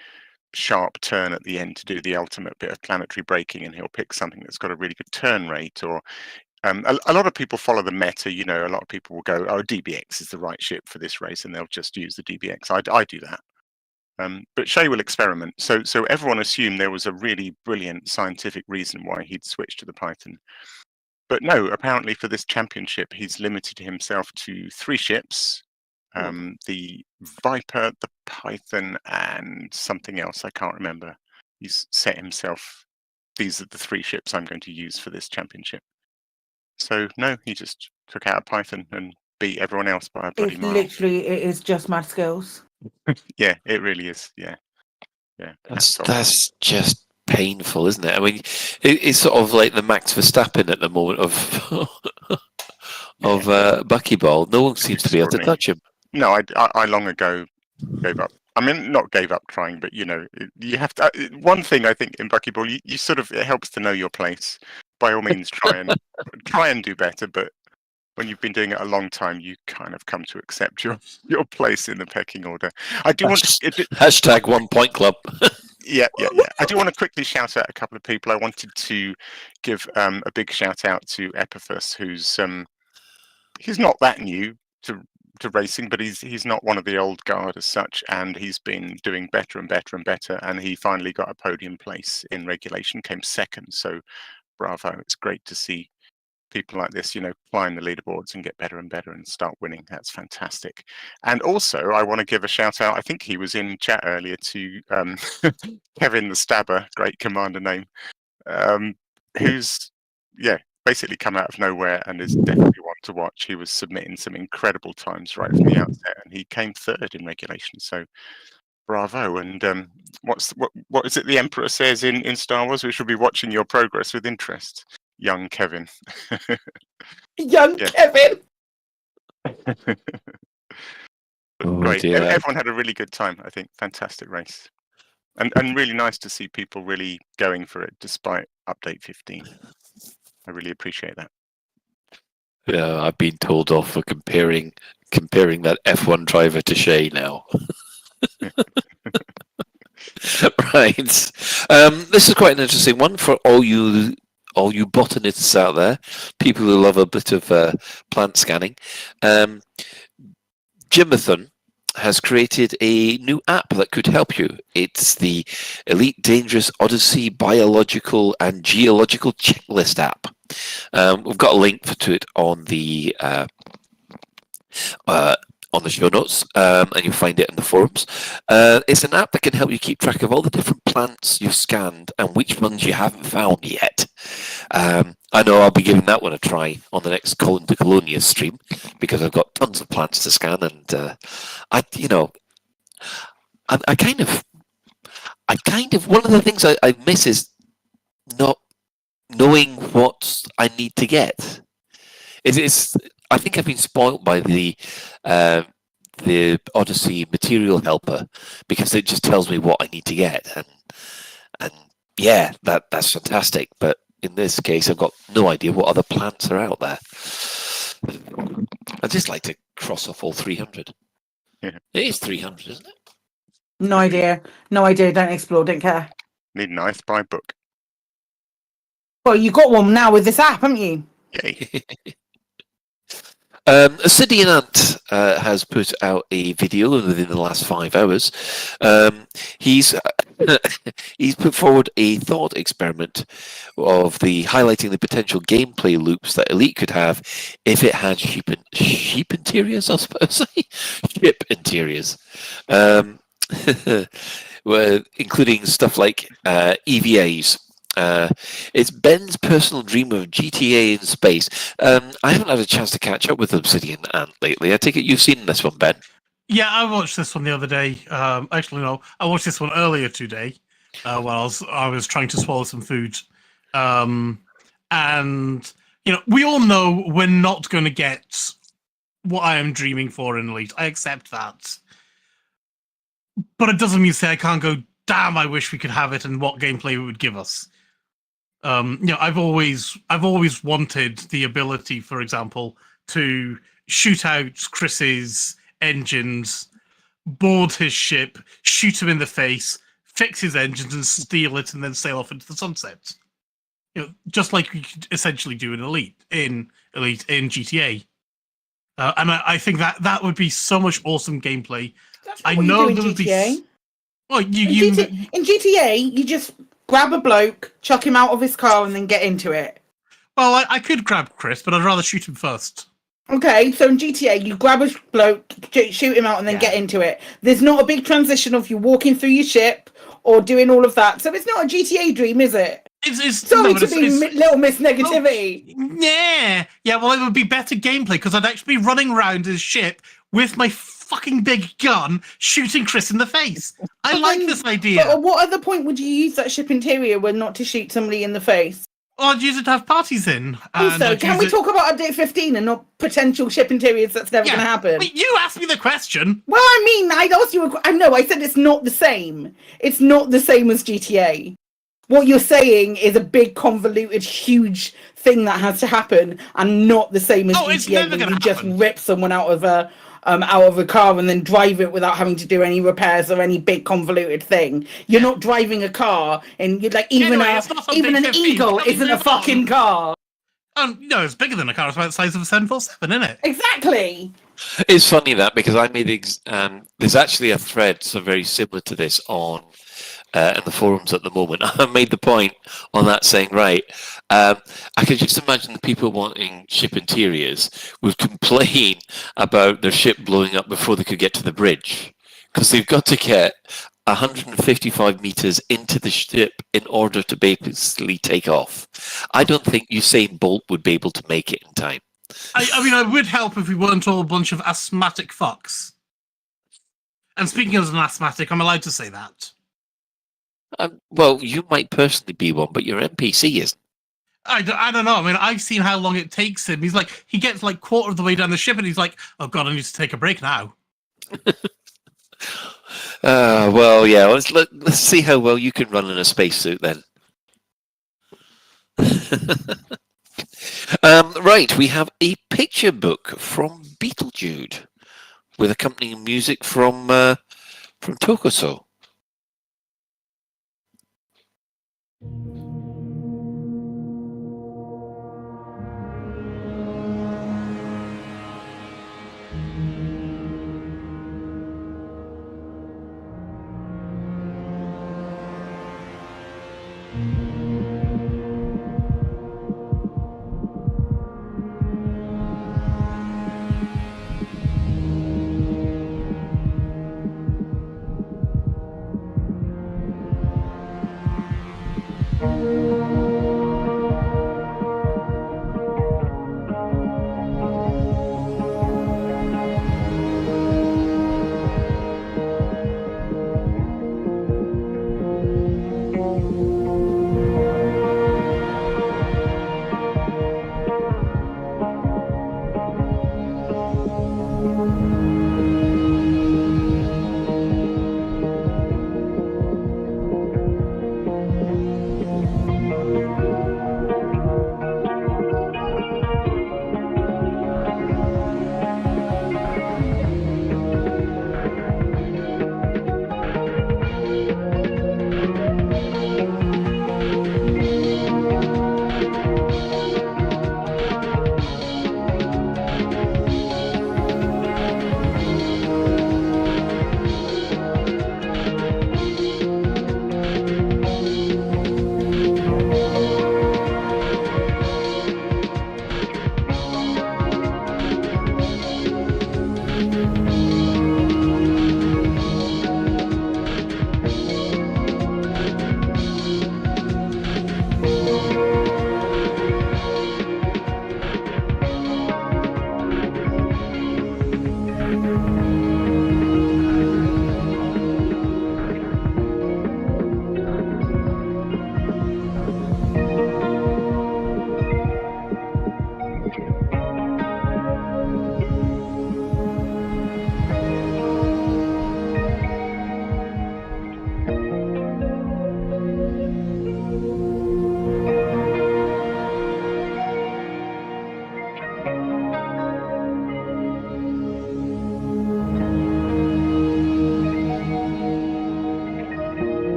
[SPEAKER 4] sharp turn at the end to do the ultimate bit of planetary braking, and he'll pick something that's got a really good turn rate. Or a lot of people follow the meta. A lot of people will go, "Oh, DBX is the right ship for this race," and they'll just use the DBX. I do that, but Shay will experiment. So everyone assumed there was a really brilliant scientific reason why he'd switched to the Python. But no, apparently for this championship, he's limited himself to 3 ships. The Viper, the Python, and something else I can't remember. He's set himself, these are the 3 ships I'm going to use for this championship. So no, he just took out a Python and beat everyone else by a bloody mile.
[SPEAKER 1] Literally, it is just mad skills.
[SPEAKER 4] Yeah, it really is. Yeah.
[SPEAKER 22] That's just painful, isn't it? I mean, it's sort of like the Max Verstappen at the moment of Buckyball. No one seems to be able to touch him.
[SPEAKER 4] No, I long ago gave up. I mean, not gave up trying, but you have to. One thing I think in Buckyball, you sort of, it helps to know your place. By all means, try and do better. But when you've been doing it a long time, you kind of come to accept your place in the pecking order. I do want to
[SPEAKER 22] hashtag 1 Point Club.
[SPEAKER 4] Yeah. I do want to quickly shout out a couple of people. I wanted to give a big shout out to Epiphus, who's he's not that new to racing, but he's not one of the old guard as such, and he's been doing better and better and better, and he finally got a podium place in regulation, came second. So bravo, it's great to see people like this, climb the leaderboards and get better and better and start winning. That's fantastic. And also I want to give a shout out, I think he was in chat earlier, to Kevin the Stabber, great commander name, who's basically come out of nowhere and is definitely one to watch. He was submitting some incredible times right from the outset, and he came 3rd in regulation. So bravo. And what is it the Emperor says in Star Wars? We should be watching your progress with interest, young Kevin.
[SPEAKER 1] Kevin.
[SPEAKER 4] Great.
[SPEAKER 22] Dear.
[SPEAKER 4] Everyone had a really good time, I think. Fantastic race. And really nice to see people really going for it despite update 15. I really appreciate that.
[SPEAKER 22] Yeah, I've been told off for comparing that F1 driver to Shay now. Right. This is quite an interesting one for all you all you botanists out there, people who love a bit of plant scanning, Jimathon has created a new app that could help you. It's the Elite Dangerous Odyssey Biological and Geological Checklist app. We've got a link to it on the show notes, and you'll find it in the forums. It's an app that can help you keep track of all the different plants you've scanned and which ones you haven't found yet. I know I'll be giving that one a try on the next Colin de Colonia stream because I've got tons of plants to scan, and I kind of one of the things I miss is not knowing what I need to get. I think I've been spoilt by the Odyssey Material Helper because it just tells me what I need to get, and yeah, that's fantastic. But in this case, I've got no idea what other plants are out there. I'd just like to cross off all 300.
[SPEAKER 4] Yeah.
[SPEAKER 22] It is 300, isn't it?
[SPEAKER 1] No idea. No idea. Don't explore. Don't care.
[SPEAKER 4] Need an I Spy book.
[SPEAKER 1] Well, you got one now with this app, haven't you?
[SPEAKER 4] Yay.
[SPEAKER 22] Obsidian Ant has put out a video within the last 5 hours. He's put forward a thought experiment of highlighting the potential gameplay loops that Elite could have if it had sheep interiors, I suppose. Ship interiors. Including stuff like EVAs. It's Ben's personal dream of GTA in space. I haven't had a chance to catch up with Obsidian Ant lately. I take it you've seen this one, Ben?
[SPEAKER 2] Yeah, I watched this one the other day. Actually, no, I watched this one earlier today while I was trying to swallow some food. And, we all know we're not going to get what I am dreaming for in Elite. I accept that. But it doesn't mean to say I can't go, damn, I wish we could have it and what gameplay it would give us. I've always wanted the ability, for example, to shoot out Chris's engines, board his ship, shoot him in the face, fix his engines and steal it, and then sail off into the sunset. Just like you could essentially do in Elite in GTA. And I think that would be so much awesome gameplay. I know there would be. Well, in
[SPEAKER 1] GTA, you just grab a bloke, chuck him out of his car, and then get into it.
[SPEAKER 2] Well, I could grab Chris, but I'd rather shoot him first.
[SPEAKER 1] Okay, so in GTA, you grab a bloke, shoot him out, and then get into it. There's not a big transition of you walking through your ship or doing all of that. So it's not a GTA dream, is it? Sorry to be Little Miss Negativity.
[SPEAKER 2] Yeah, well, it would be better gameplay because I'd actually be running around his ship with my fucking big gun shooting Chris in the face. I like this idea.
[SPEAKER 1] But at what other point would you use that ship interior when not to shoot somebody in the face?
[SPEAKER 2] Well, I'd use it to have parties in.
[SPEAKER 1] Also, can we talk about Update 15 and not potential ship interiors that's never going to happen?
[SPEAKER 2] Wait, you asked me the question.
[SPEAKER 1] Well, I mean, I'd asked you I know, I said it's not the same. It's not the same as GTA. What you're saying is a big, convoluted, huge thing that has to happen and not the same as GTA when you just rip someone out of a car and then drive it without having to do any repairs or any big convoluted thing. You're not driving a car, and you're like even an Eagle isn't a fucking car.
[SPEAKER 2] No, it's bigger than a car. It's about the size of a 747, isn't it?
[SPEAKER 1] Exactly.
[SPEAKER 22] It's funny that because I made there's actually a thread so very similar to this on in the forums at the moment. I made the point on that saying, right, I could just imagine the people wanting ship interiors would complain about their ship blowing up before they could get to the bridge because they've got to get 155 meters into the ship in order to basically take off. I don't think Usain Bolt would be able to make it in time.
[SPEAKER 2] I mean, it would help if we weren't all a bunch of asthmatic fucks. And speaking as an asthmatic, I'm allowed to say that.
[SPEAKER 22] Well, you might personally be one, but your NPC isn't.
[SPEAKER 2] I don't know. I mean, I've seen how long it takes him. He gets like quarter of the way down the ship and he's like, oh God, I need to take a break now.
[SPEAKER 22] Well, yeah, let's see how well you can run in a spacesuit then. Right, we have a picture book from Beetlejude with accompanying music from Tokuso.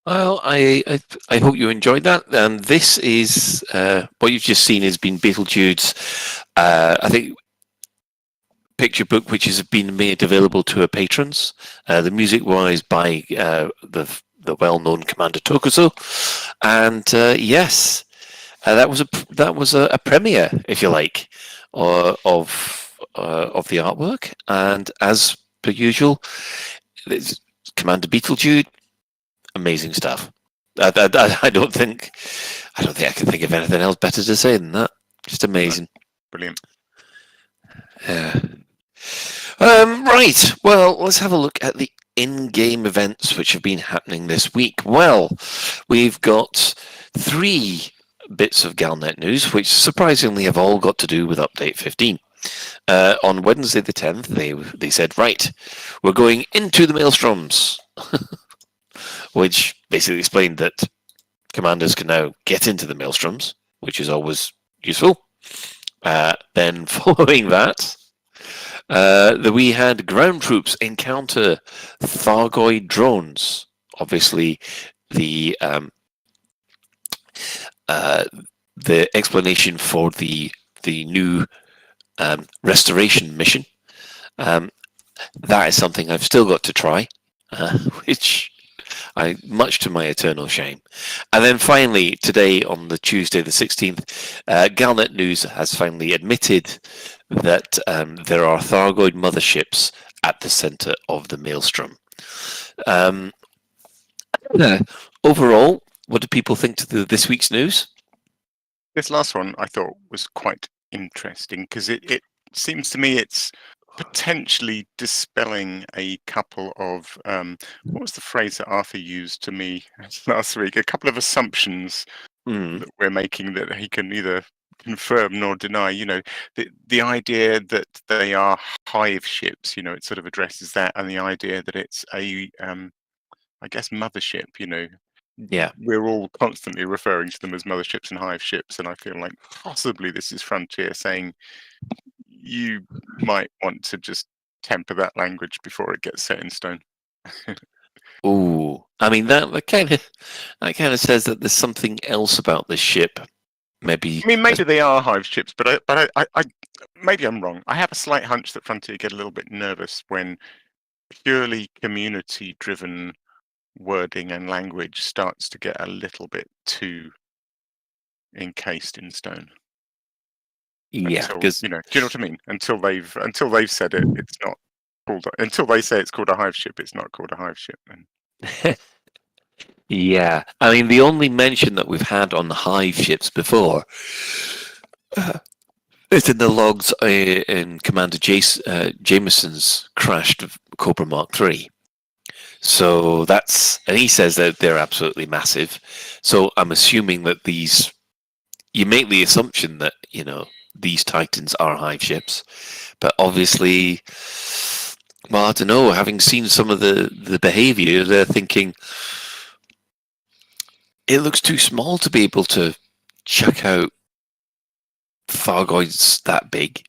[SPEAKER 22] Well, I hope you enjoyed that. And this is what you've just seen has been Beetlejuice's, I think, picture book, which has been made available to her patrons. The music was by the well-known Commander Tokuso, and yes, that was a premiere, if you like, of the artwork. And as per usual, it's Commander Beetlejuice. Amazing stuff. I don't think I can think of anything else better to say than that. Just amazing.
[SPEAKER 4] Brilliant.
[SPEAKER 22] Yeah. Right. Well, let's have a look at the in-game events which have been happening this week. Well, we've got 3 bits of Galnet news, which surprisingly have all got to do with Update 15. On Wednesday the 10th, they said, right, we're going into the Maelstroms. Which basically explained that commanders can now get into the Maelstroms, which is always useful. Then following that, we had ground troops encounter Thargoid drones. Obviously, the explanation for the new restoration mission. That is something I've still got to try, which much to my eternal shame. And then finally, today on the Tuesday the 16th, Galnet News has finally admitted that there are Thargoid motherships at the centre of the Maelstrom. Overall, what do people think to this week's news?
[SPEAKER 4] This last one I thought was quite interesting because it seems to me it's potentially dispelling a couple of what was the phrase that Arthur used to me last week? A couple of assumptions that we're making that he can neither confirm nor deny. You know, the idea that they are hive ships. You know, it sort of addresses that, and the idea that it's a I guess mothership. You know,
[SPEAKER 22] yeah,
[SPEAKER 4] we're all constantly referring to them as motherships and hive ships, and I feel like possibly this is Frontier saying, you might want to just temper that language before it gets set in stone.
[SPEAKER 22] Ooh, I mean that kind of says that there's something else about this ship. Maybe.
[SPEAKER 4] I mean, maybe they are hive ships, but I maybe I'm wrong. I have a slight hunch that Frontier get a little bit nervous when purely community-driven wording and language starts to get a little bit encased in stone.
[SPEAKER 22] Yeah, because
[SPEAKER 4] you know, do you know what I mean? Until they've said it, it's not called. Until they say it's called a hive ship, it's not called a hive ship. Then.
[SPEAKER 22] Yeah, I mean the only mention that we've had on the hive ships before is in the logs in Commander Jameson's crashed Cobra Mark III. So and he says that they're absolutely massive. So I'm assuming that you make the assumption that, you know, these Titans are hive ships, but obviously, well, I don't know, having seen some of the behavior, they're thinking it looks too small to be able to chuck out Thargoids that big.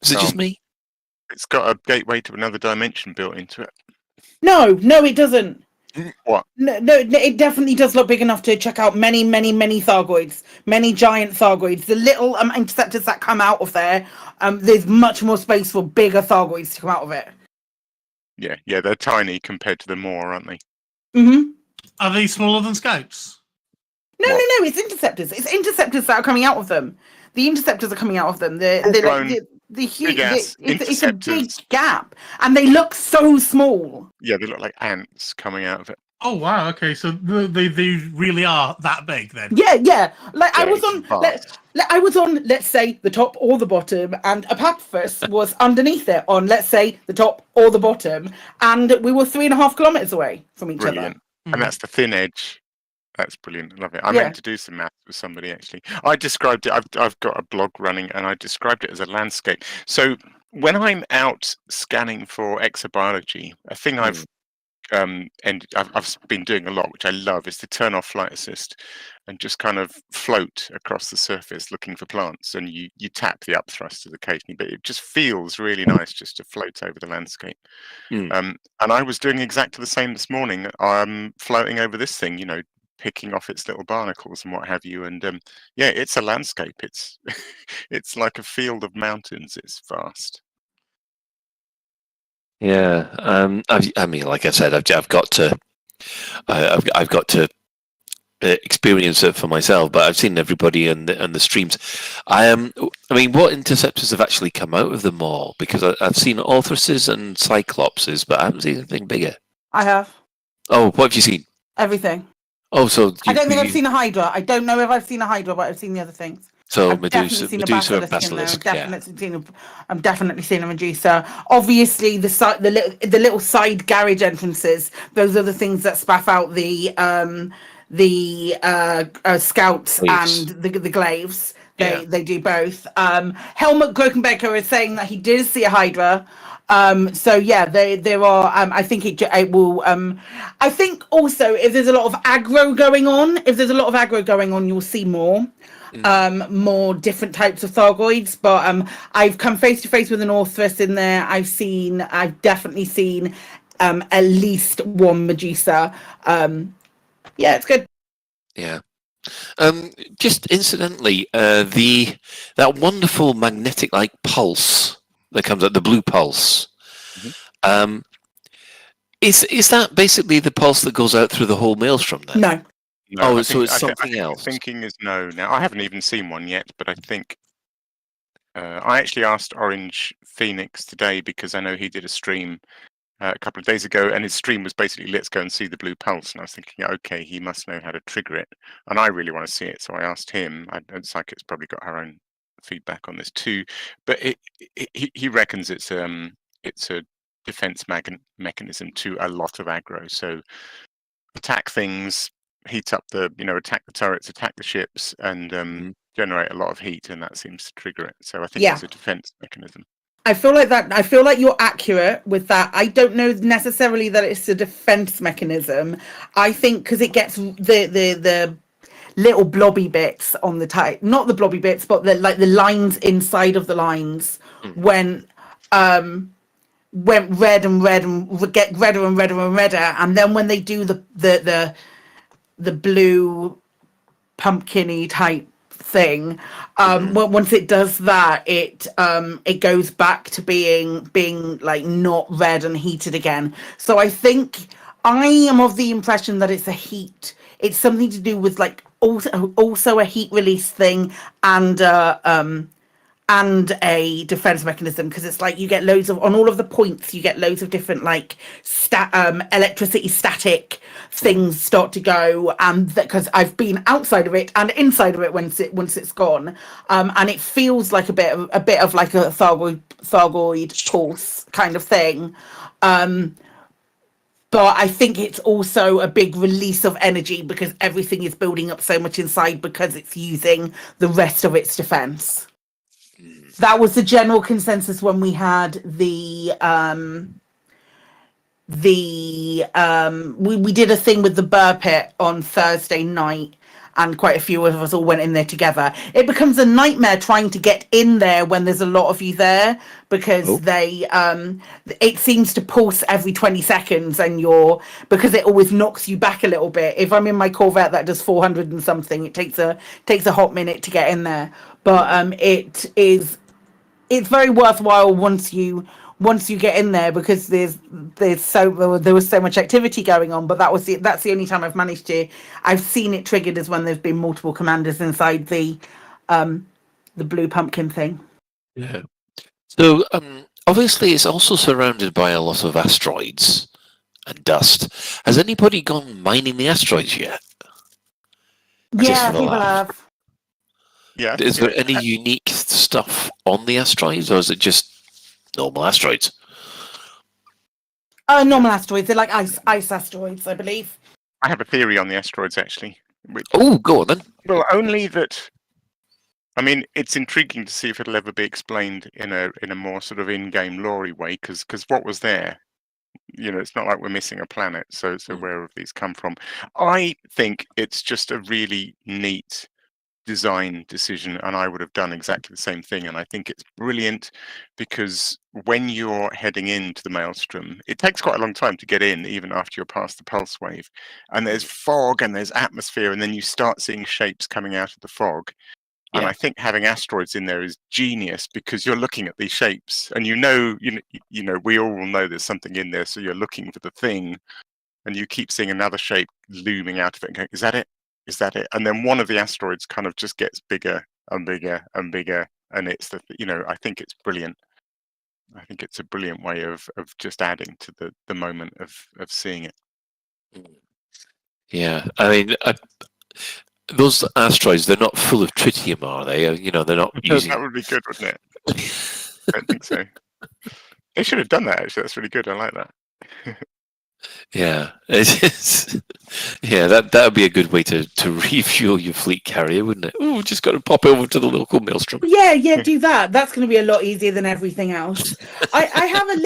[SPEAKER 22] Is it just me?
[SPEAKER 4] It's got a gateway to another dimension built into it.
[SPEAKER 1] No, it doesn't.
[SPEAKER 4] What?
[SPEAKER 1] No, it definitely does look big enough to check out many Thargoids, many giant Thargoids. The little interceptors that come out of there, there's much more space for bigger Thargoids to come out of it.
[SPEAKER 4] Yeah, they're tiny compared to the Maw, aren't they?
[SPEAKER 1] Mm-hmm.
[SPEAKER 2] Are they smaller than scouts?
[SPEAKER 1] No, it's interceptors. It's interceptors that are coming out of them. The interceptors are coming out of them. They're like the huge. It's a big gap, and they look so small.
[SPEAKER 4] Yeah, they look like ants coming out of it.
[SPEAKER 2] Oh wow! Okay, so they really are that big then.
[SPEAKER 1] Yeah. Like I was on, let's say the top or the bottom, and Apophis was underneath it on, let's say, the top or the bottom, and we were 3.5 kilometers away from each other.
[SPEAKER 4] And that's the thin edge. That's brilliant. I love it. I meant to do some math with somebody actually. I described it. I've got a blog running, and I described it as a landscape. So when I'm out scanning for exobiology, a thing I've been doing a lot, which I love, is to turn off flight assist and just kind of float across the surface looking for plants. And you tap the up thrusters occasionally, but it just feels really nice just to float over the landscape. And I was doing exactly the same this morning. I'm floating over this thing, picking off its little barnacles and what have you. And it's a landscape. It's it's like a field of mountains. It's vast.
[SPEAKER 22] Yeah, I mean, like I said, I've got to experience it for myself. But I've seen everybody on the streams. I mean, what interceptors have actually come out of them all? Because I've seen Orthruses and Cyclopses, but I haven't seen anything bigger.
[SPEAKER 1] I have.
[SPEAKER 22] Oh, what have you seen?
[SPEAKER 1] Everything.
[SPEAKER 22] Oh, so
[SPEAKER 1] I don't think I've seen a Hydra. I don't know if I've seen a Hydra, but I've seen the other things.
[SPEAKER 22] So
[SPEAKER 1] I've
[SPEAKER 22] Medusa
[SPEAKER 1] seen
[SPEAKER 22] and Basilisk.
[SPEAKER 1] I'm definitely seen a Medusa. Obviously, the little side garage entrances. Those are the things that spaff out the scouts and the glaives. They do both. Helmut Grokenbecker is saying that he did see a Hydra. So yeah, there are. I think it will. I think also if there's a lot of aggro going on, you'll see more. More different types of Thargoids, but I've come face to face with an Orthrus in there. I've definitely seen at least one Medusa. Yeah, it's good.
[SPEAKER 22] Yeah. Just incidentally, that wonderful magnetic like pulse that comes out, the blue pulse. Is that basically the pulse that goes out through the whole maelstrom then?
[SPEAKER 1] No.
[SPEAKER 4] No,
[SPEAKER 22] so it's something else.
[SPEAKER 4] Thinking is no. Now I haven't even seen one yet, but I think I actually asked Orange Phoenix today because I know he did a stream a couple of days ago, and his stream was basically let's go and see the blue pulse. And I was thinking, okay, he must know how to trigger it, and I really want to see it. So I asked him. Psychic's probably got her own feedback on this too, but he reckons it's a defense mechanism to a lot of aggro. So attack things. Heat up attack the turrets, attack the ships, and generate a lot of heat, and that seems to trigger it. So I think it's a defense mechanism.
[SPEAKER 1] I feel like you're accurate with that. I don't know necessarily that it's a defense mechanism. I think because it gets the little blobby bits on the type, not the blobby bits, but the lines inside of the lines went red and get redder and redder and redder, and then when they do the blue pumpkin-y type thing, once it does that, it goes back to being like not red and heated again. So I think I am of the impression that it's it's something to do with like also a heat release thing and a defense mechanism, because it's like you get loads of, on all of the points, you get loads of different like electricity static things start to go, and because I've been outside of it and inside of it once it's gone, and it feels like a bit of like a Thargoid pulse kind of thing. But I think it's also a big release of energy because everything is building up so much inside because it's using the rest of its defense. That was the general consensus when we had we did a thing with the burr pit on Thursday night, and quite a few of us all went in there together. It becomes a nightmare trying to get in there when there's a lot of you there, because it seems to pulse every 20 seconds, and because it always knocks you back a little bit. If I'm in my Corvette that does 400 and something, it takes a hot minute to get in there. But it's very worthwhile once you get in there, because there was so much activity going on. But that's the only time I've seen it triggered, is when there's been multiple commanders inside the blue pumpkin thing.
[SPEAKER 22] Yeah. So obviously it's also surrounded by a lot of asteroids and dust. Has anybody gone mining the asteroids yet?
[SPEAKER 1] Yeah, people have.
[SPEAKER 4] Yeah.
[SPEAKER 22] Is there any unique stuff on the asteroids, or is it just normal asteroids?
[SPEAKER 1] Normal asteroids. They're like ice asteroids, I believe.
[SPEAKER 4] I have a theory on the asteroids, actually.
[SPEAKER 22] Oh, go on then.
[SPEAKER 4] Well, only that. I mean, it's intriguing to see if it'll ever be explained in a more sort of in-game lore-y way, because what was there? It's not like we're missing a planet, so where have these come from? I think it's just a really neat design decision, and I would have done exactly the same thing. And I think it's brilliant, because when you're heading into the Maelstrom, it takes quite a long time to get in, even after you're past the pulse wave, and there's fog and there's atmosphere, and then you start seeing shapes coming out of the fog. And I think having asteroids in there is genius, because you're looking at these shapes, and we all know there's something in there, so you're looking for the thing, and you keep seeing another shape looming out of it and going, is that it? Is that it? And then one of the asteroids kind of just gets bigger and bigger and bigger, and it's I think it's brilliant. I think it's a brilliant way of just adding to the moment of seeing it.
[SPEAKER 22] Yeah, I mean, those asteroids, they're not full of tritium, are they? They're not using...
[SPEAKER 4] That would be good, wouldn't it? I don't think so. They should have done that, actually. That's really good. I like that.
[SPEAKER 22] Yeah, that would be a good way to refuel your fleet carrier, wouldn't it? Oh, just got to pop over to the local maelstrom.
[SPEAKER 1] Yeah, do that. That's going to be a lot easier than everything else. I have a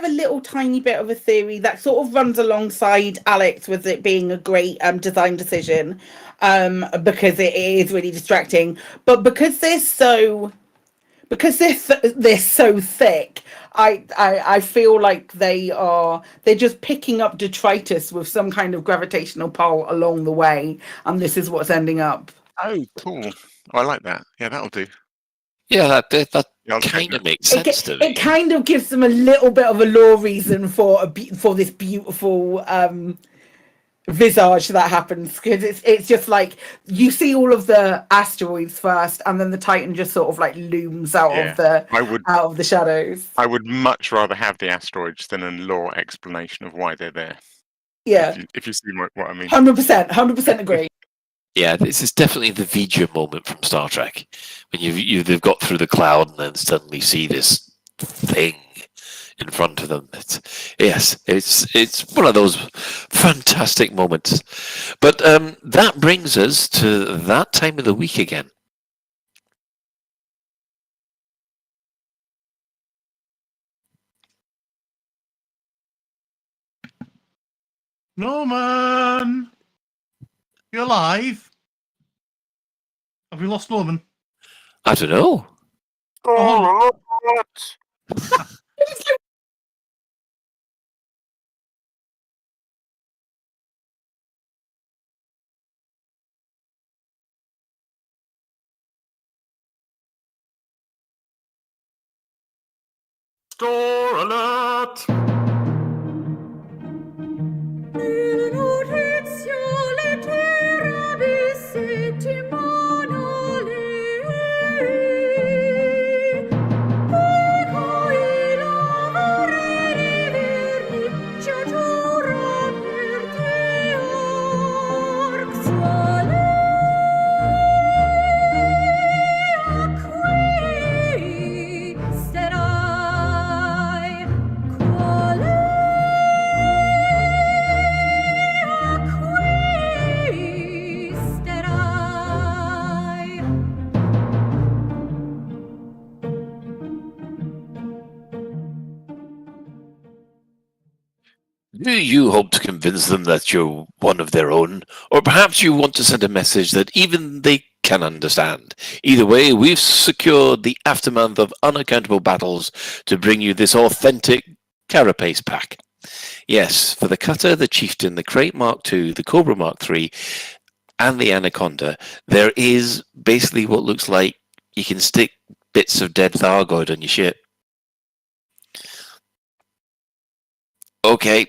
[SPEAKER 1] little tiny bit of a theory that sort of runs alongside Alex with it being a great design decision, because it is really distracting. But because they're so thick, I feel like they're just picking up detritus with some kind of gravitational pull along the way, and this is what's ending up.
[SPEAKER 4] Oh, cool! I like that. Yeah, that'll do.
[SPEAKER 22] Yeah, that kind of makes sense to me.
[SPEAKER 1] It kind of gives them a little bit of a lore reason for this beautiful visage that happens, because it's just like you see all of the asteroids first, and then the Titan just sort of like looms out of the shadows.
[SPEAKER 4] I would much rather have the asteroids than a lore explanation of why they're there.
[SPEAKER 1] Yeah,
[SPEAKER 4] if you see what I mean.
[SPEAKER 1] 100% agree.
[SPEAKER 22] Yeah, this is definitely the V'ger moment from Star Trek, when they've got through the cloud and then suddenly see this thing in front of them. It's one of those fantastic moments. But that brings us to that time of the week again.
[SPEAKER 2] Norman, you're alive? Have we lost Norman?
[SPEAKER 22] I don't know.
[SPEAKER 4] Oh, what?
[SPEAKER 5] Store alert!
[SPEAKER 6] Quo
[SPEAKER 22] Do you hope to convince them that you're one of their own? Or perhaps you want to send a message that even they can understand? Either way, we've secured the aftermath of unaccountable battles to bring you this authentic carapace pack. Yes, for the Cutter, the Chieftain, the Crate Mark II, the Cobra Mark III, and the Anaconda, there is basically what looks like you can stick bits of dead Thargoid on your ship. Okay,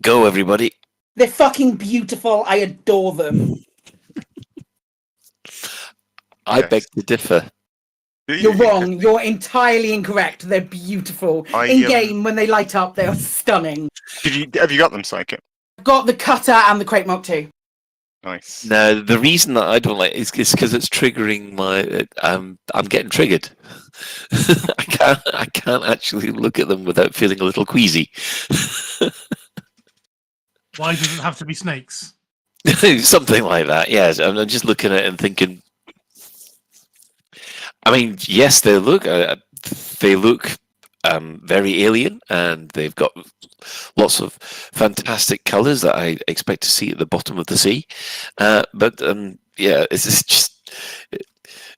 [SPEAKER 22] go everybody.
[SPEAKER 1] They're fucking beautiful. I adore them.
[SPEAKER 22] I beg to differ.
[SPEAKER 1] You're wrong. You're entirely incorrect. They're beautiful. In game, when they light up, they are stunning.
[SPEAKER 4] Have you got them, Psychic?
[SPEAKER 1] Got the Cutter and the Crate Mark II.
[SPEAKER 4] Nice.
[SPEAKER 22] Now, the reason that I don't like it is because it's triggering my. I'm getting triggered. I can't actually look at them without feeling a little queasy.
[SPEAKER 2] Why does it have to be snakes?
[SPEAKER 22] Something like that. Yes, I'm just looking at it and thinking. I mean, yes, they look very alien, and they've got lots of fantastic colours that I expect to see at the bottom of the sea. But yeah, it's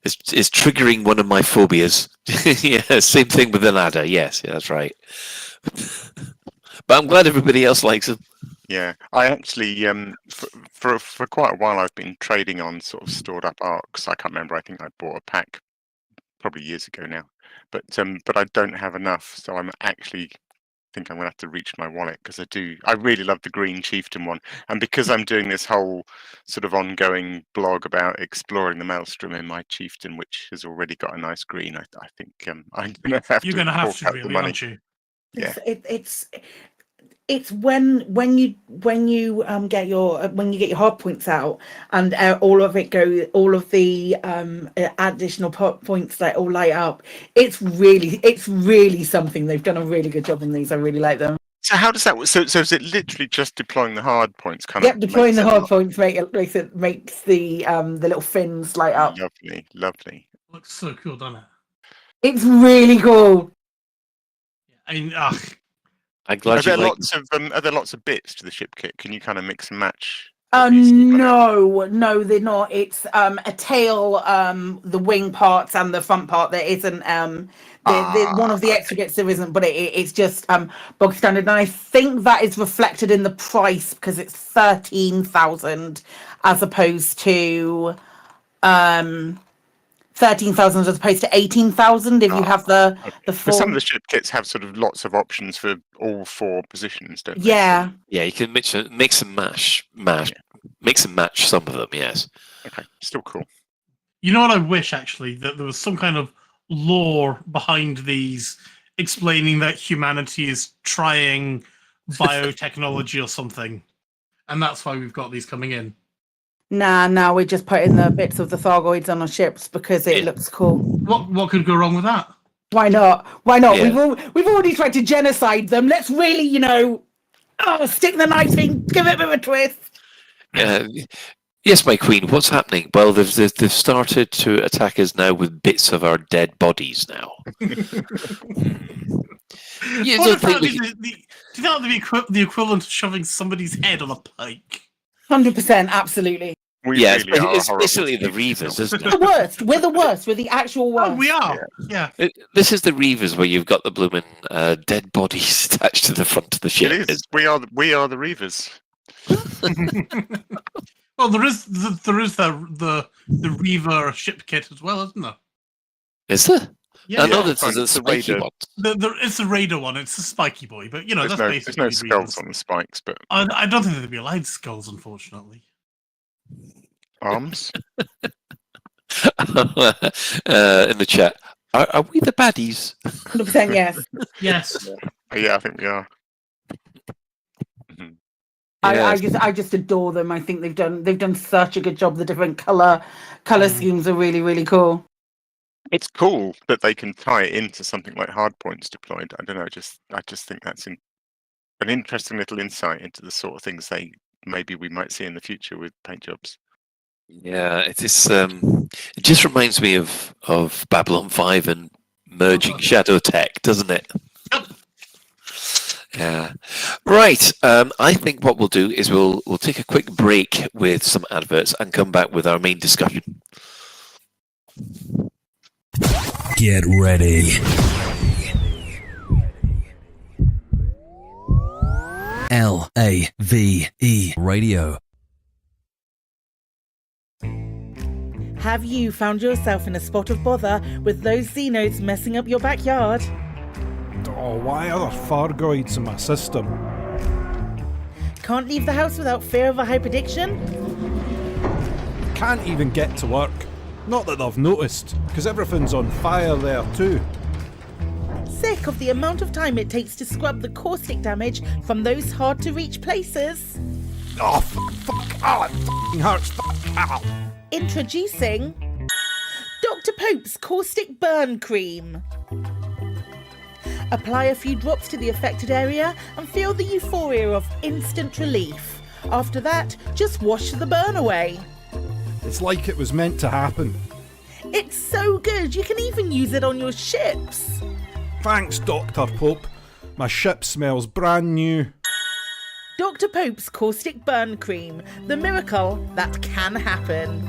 [SPEAKER 22] triggering one of my phobias. Yeah, same thing with the ladder. Yes, yeah, that's right. But I'm glad everybody else likes them.
[SPEAKER 4] Yeah, I actually for quite a while I've been trading on sort of stored up arcs. I can't remember. I think I bought a pack probably years ago now, but I don't have enough, so I'm actually think I'm gonna have to reach my wallet because I really love the green chieftain one, and because I'm doing this whole sort of ongoing blog about exploring the maelstrom in my chieftain, which has already got a nice green, I think I'm gonna have
[SPEAKER 2] You're
[SPEAKER 4] to
[SPEAKER 2] gonna have
[SPEAKER 4] fork
[SPEAKER 2] to
[SPEAKER 4] out the
[SPEAKER 2] really,
[SPEAKER 4] money.
[SPEAKER 2] aren't you?
[SPEAKER 4] Yeah.
[SPEAKER 1] It's when you get your hard points out and all of the additional points that all light up. It's really something. They've done a really good job on these. I really like them.
[SPEAKER 4] So how does that work? So is it literally just deploying the hard points?
[SPEAKER 1] Yep, deploying the hard points makes the little fins light up.
[SPEAKER 4] Lovely.
[SPEAKER 2] Looks so cool, doesn't it?
[SPEAKER 1] It's really cool.
[SPEAKER 2] I mean,
[SPEAKER 22] I'm glad you like.
[SPEAKER 4] Are there lots of bits to the ship kit? Can you kind of mix and match?
[SPEAKER 1] No, they're not. It's a tail, the wing parts and the front part. There isn't one of the extra bits there isn't, but it's just bog standard. And I think that is reflected in the price because it's 13,000 as opposed to 13,000 as opposed to 18,000 if you have the full.
[SPEAKER 4] Some of the ship kits have sort of lots of options for all four positions, don't they?
[SPEAKER 1] Yeah.
[SPEAKER 22] Yeah, you can mix and match some of them. Yes.
[SPEAKER 4] Okay, still cool.
[SPEAKER 2] You know what I wish actually that there was some kind of lore behind these, explaining that humanity is trying biotechnology or something, and that's why we've got these coming in.
[SPEAKER 1] Nah, we're just putting the bits of the Thargoids on our ships because it looks cool.
[SPEAKER 2] What could go wrong with that?
[SPEAKER 1] Why not?
[SPEAKER 22] Yeah.
[SPEAKER 1] We've already tried to genocide them. Let's really, stick the knife in, give it a bit of a twist.
[SPEAKER 22] Yes, my queen. What's happening? Well, they've started to attack us now with bits of our dead bodies now.
[SPEAKER 2] Do you think that would be the equivalent of shoving somebody's head on a pike?
[SPEAKER 1] 100%, absolutely.
[SPEAKER 22] It's basically the Reavers, isn't it?
[SPEAKER 1] The worst. We're the worst. We're the actual worst.
[SPEAKER 2] Oh, we are. Yeah.
[SPEAKER 22] This is the Reavers where you've got the blooming dead bodies attached to the front of the ship.
[SPEAKER 4] It is. We are the Reavers.
[SPEAKER 2] Well, there is the Reaver ship kit as well, isn't there?
[SPEAKER 22] Is there?
[SPEAKER 2] Yeah,
[SPEAKER 22] I know this is a spiky one.
[SPEAKER 2] It's the Raider one. It's the spiky boy, but that's basically.
[SPEAKER 4] There's no skulls on the spikes, but
[SPEAKER 2] I don't think there'd be allowed skulls, unfortunately.
[SPEAKER 4] Arms.
[SPEAKER 22] In the chat, are we the baddies?
[SPEAKER 1] 100% yes.
[SPEAKER 2] Yes.
[SPEAKER 4] Yeah, I think we are.
[SPEAKER 1] I just adore them. I think they've done such a good job. The different color schemes are really, really cool.
[SPEAKER 4] It's cool that they can tie it into something like hardpoints deployed. I don't know. I just think that's an interesting little insight into the sort of things maybe we might see in the future with paint jobs.
[SPEAKER 22] Yeah, it is. It just reminds me of Babylon 5 and merging shadow tech, doesn't it?
[SPEAKER 2] Yep.
[SPEAKER 22] Yeah. Right. I think what we'll do is we'll take a quick break with some adverts and come back with our main discussion.
[SPEAKER 5] Get ready. LAVE Radio.
[SPEAKER 1] Have you found yourself in a spot of bother with those Xenodes messing up your backyard?
[SPEAKER 6] Oh, why are there Fargoids in my system?
[SPEAKER 1] Can't leave the house without fear of a hyperdiction?
[SPEAKER 6] Can't even get to work. Not that they've noticed, because everything's on fire there too.
[SPEAKER 1] Sick of the amount of time it takes to scrub the caustic damage from those hard-to-reach places?
[SPEAKER 6] Oh, fuck, oh, it fucking hurts, ow.
[SPEAKER 1] Introducing Dr. Pope's Caustic Burn Cream. Apply a few drops to the affected area and feel the euphoria of instant relief. After that, just wash the burn away.
[SPEAKER 6] It's like it was meant to happen.
[SPEAKER 1] It's so good, you can even use it on your ships.
[SPEAKER 6] Thanks, Dr. Pope. My ship smells brand new.
[SPEAKER 1] Dr. Pope's Caustic Burn Cream, the miracle that can happen.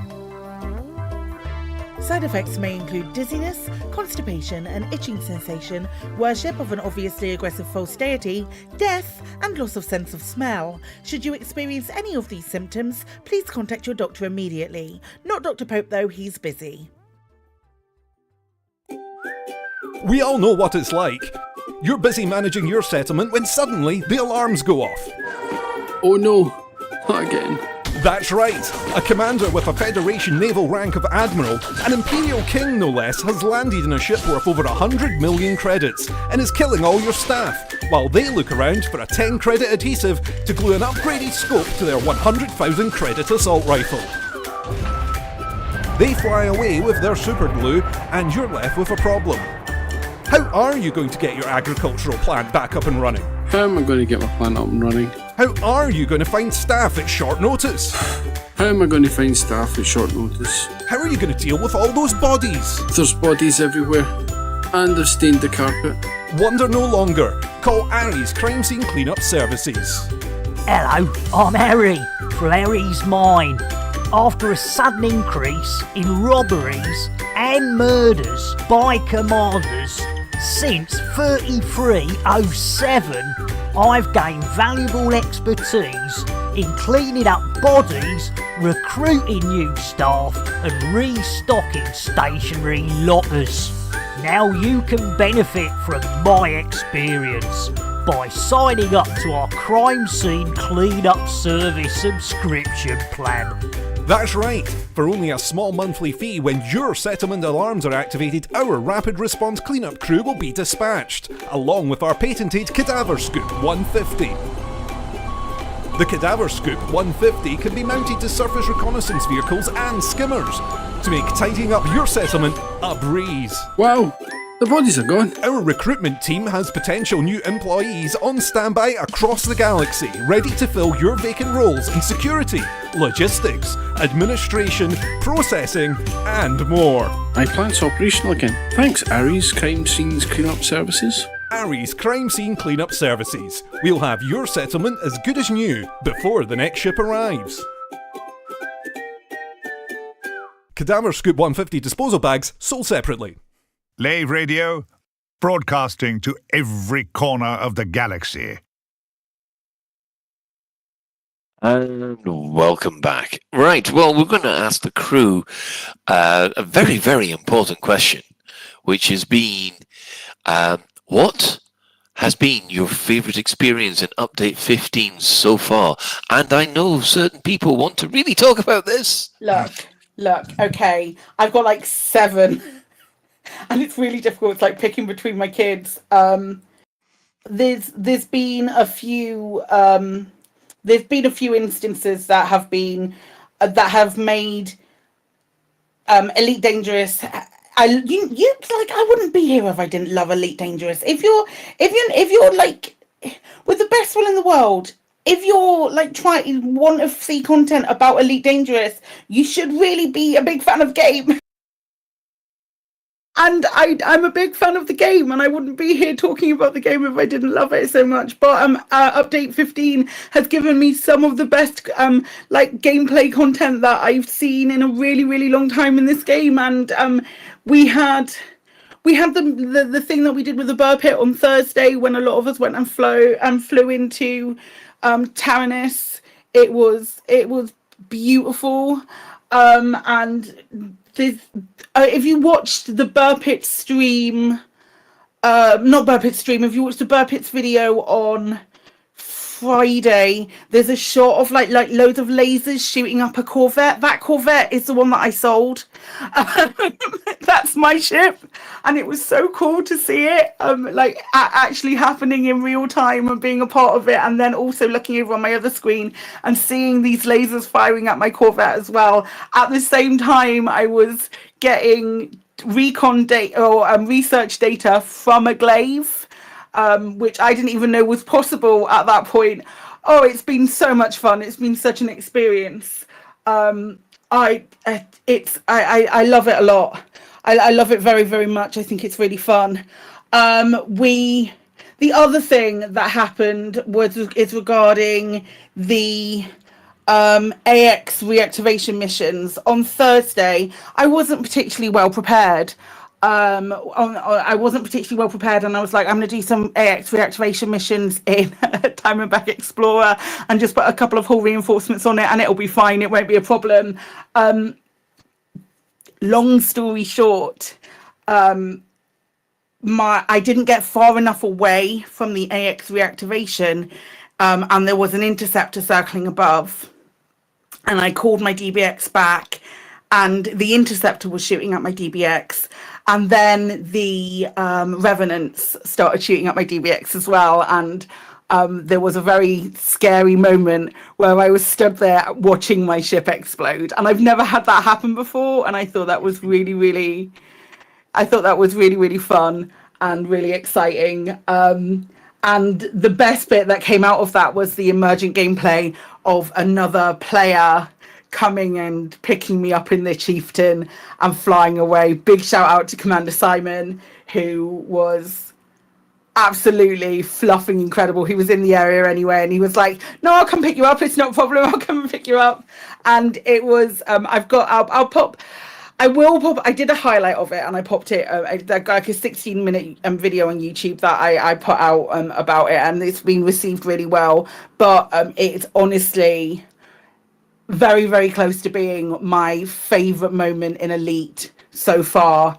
[SPEAKER 1] Side effects may include dizziness, constipation, an itching sensation, worship of an obviously aggressive false deity, death, and loss of sense of smell. Should you experience any of these symptoms, please contact your doctor immediately. Not Dr. Pope though, he's busy.
[SPEAKER 6] We all know what it's like. You're busy managing your settlement when suddenly the alarms go off.
[SPEAKER 11] Oh no, not again.
[SPEAKER 6] That's right. A commander with a Federation naval rank of Admiral, an Imperial King no less, has landed in a ship worth over 100 million credits and is killing all your staff, while they look around for a 10 credit adhesive to glue an upgraded scope to their 100,000 credit assault rifle. They fly away with their super glue and you're left with a problem. How are you going to get your agricultural plant back up and running?
[SPEAKER 11] How am I going to get my plant up and running?
[SPEAKER 6] How are you going to find staff at short notice?
[SPEAKER 11] How am I going to find staff at short notice?
[SPEAKER 6] How are you going to deal with all those bodies?
[SPEAKER 11] There's bodies everywhere, and they've stained the carpet.
[SPEAKER 6] Wonder no longer. Call Aries Crime Scene Cleanup Services.
[SPEAKER 7] Hello, I'm Harry, from Harry's Mine. After a sudden increase in robberies and murders by commanders since 3307, I've gained valuable expertise in cleaning up bodies, recruiting new staff and restocking stationary lockers. Now you can benefit from my experience by signing up to our Crime Scene Cleanup Service subscription plan.
[SPEAKER 6] That's right. For only a small monthly fee, when your settlement alarms are activated, our rapid response cleanup crew will be dispatched, along with our patented Cadaver Scoop 150. The Cadaver Scoop 150 can be mounted to surface reconnaissance vehicles and skimmers to make tidying up your settlement a breeze.
[SPEAKER 11] Wow, the bodies are gone.
[SPEAKER 6] Our recruitment team has potential new employees on standby across the galaxy, ready to fill your vacant roles in security, logistics, administration, processing, and more.
[SPEAKER 11] My plant's operational again. Thanks, Aries Crime Scenes Cleanup Services.
[SPEAKER 6] Aries Crime Scene Cleanup Services. We'll have your settlement as good as new before the next ship arrives. Cadaver Scoop 150 disposal bags sold separately.
[SPEAKER 9] Lave Radio, broadcasting to every corner of the galaxy.
[SPEAKER 22] And welcome back. Right, well, we're going to ask the crew a very, very important question, which has been, what has been your favourite experience in Update 15 so far? And I know certain people want to really talk about this.
[SPEAKER 1] Look, okay, I've got like 7. And it's really difficult. It's like picking between my kids. There's been a few instances that have made Elite Dangerous. I wouldn't be here if I didn't love Elite Dangerous. If you're like with the best will in the world, if you're like want to see content about Elite Dangerous, you should really be a big fan of game. And I'm a big fan of the game, and I wouldn't be here talking about the game if I didn't love it so much. But update 15 has given me some of the best like gameplay content that I've seen in a really, really long time in this game. And we had the thing that we did with the burr pit on Thursday when a lot of us went and flew into Taranis. It was beautiful, and if you watched the burr pit stream, not burr pit stream, if you watched the burr pits video on Friday, there's a shot of like loads of lasers shooting up a Corvette. That Corvette is the one that I sold. That's my ship, and it was so cool to see it like actually happening in real time and being a part of it, and then also looking over on my other screen and seeing these lasers firing at my Corvette as well. At the same time, I was getting recon data or research data from a glaive, which I didn't even know was possible at that point. Oh, it's been so much fun. It's been such an experience. I love it a lot. I love it very, very much. I think it's really fun. The other thing that happened is regarding the AX reactivation missions. On Thursday, I wasn't particularly well prepared. I wasn't particularly well prepared, and I was like, I'm going to do some AX reactivation missions in Diamondback Explorer and just put a couple of hull reinforcements on it, and it'll be fine. It won't be a problem. Long story short, I didn't get far enough away from the AX reactivation, and there was an interceptor circling above, and I called my DBX back, and the interceptor was shooting at my DBX, and then the revenants started shooting at my DBX as well, and there was a very scary moment where I was stood there watching my ship explode, and I've never had that happen before, and I thought that was really, really fun and really exciting. And the best bit that came out of that was the emergent gameplay of another player coming and picking me up in the Chieftain and flying away. Big shout out to Commander Simon, who was absolutely fluffing incredible. He was in the area anyway, and he was like, no, I'll come pick you up, it's not a problem, I'll come and pick you up. And it was I did a highlight of it, and I popped it like a 16-minute video on YouTube that I put out about it, and it's been received really well. But it's honestly very, very close to being my favorite moment in Elite so far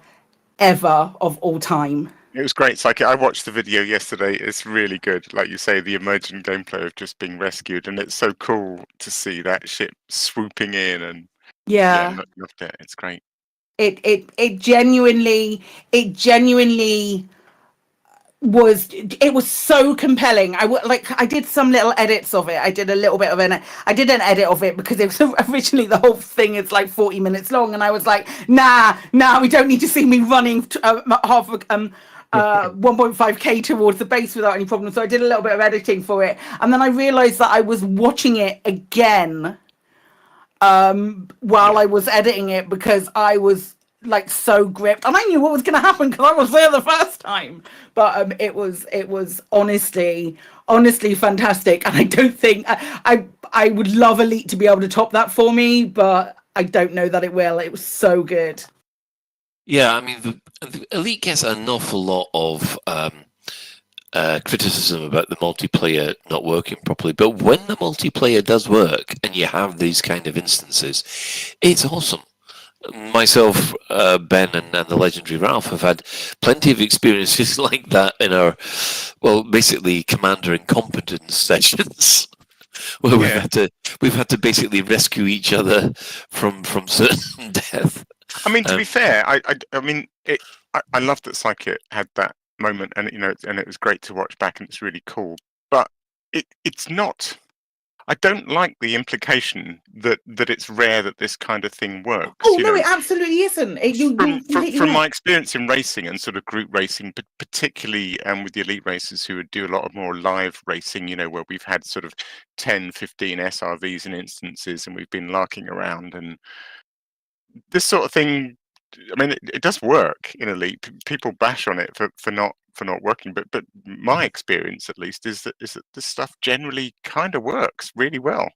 [SPEAKER 1] ever of all time.
[SPEAKER 4] It was great, Psyche. I watched the video yesterday. It's really good. Like you say, the emergent gameplay of just being rescued, and it's so cool to see that ship swooping in, and
[SPEAKER 1] yeah,
[SPEAKER 4] loved it. It's great.
[SPEAKER 1] It genuinely was so compelling. I did some little edits of it. I did an edit of it because it was originally, the whole thing is like 40 minutes long, and I was like, nah, we don't need to see me running 1.5k towards the base without any problem. So I did a little bit of editing for it, and then I realized that I was watching it again while I was editing it, because I was like so gripped, and I knew what was going to happen because I was there the first time. But it was honestly fantastic, and I don't think I would love Elite to be able to top that for me, but I don't know that it will. It was so good.
[SPEAKER 22] Yeah, I mean, the Elite gets an awful lot of criticism about the multiplayer not working properly, but when the multiplayer does work and you have these kind of instances, it's awesome. Myself, Ben, and the legendary Ralph have had plenty of experiences like that in our, basically commander incompetence sessions, where we've had to basically rescue each other from certain death.
[SPEAKER 4] I mean, to be fair, I love that Psyche had that moment, and and it was great to watch back, and it's really cool. But it's not. I don't like the implication that it's rare that this kind of thing works.
[SPEAKER 1] Oh no, it absolutely isn't.
[SPEAKER 4] From my experience in racing and sort of group racing, but particularly with the elite racers who would do a lot of more live racing, where we've had sort of 10, 15 SRVs in instances, and we've been larking around, and this sort of thing I mean, it does work in Elite. People bash on it for not working, but my experience, at least, is that this stuff generally kind of works really well.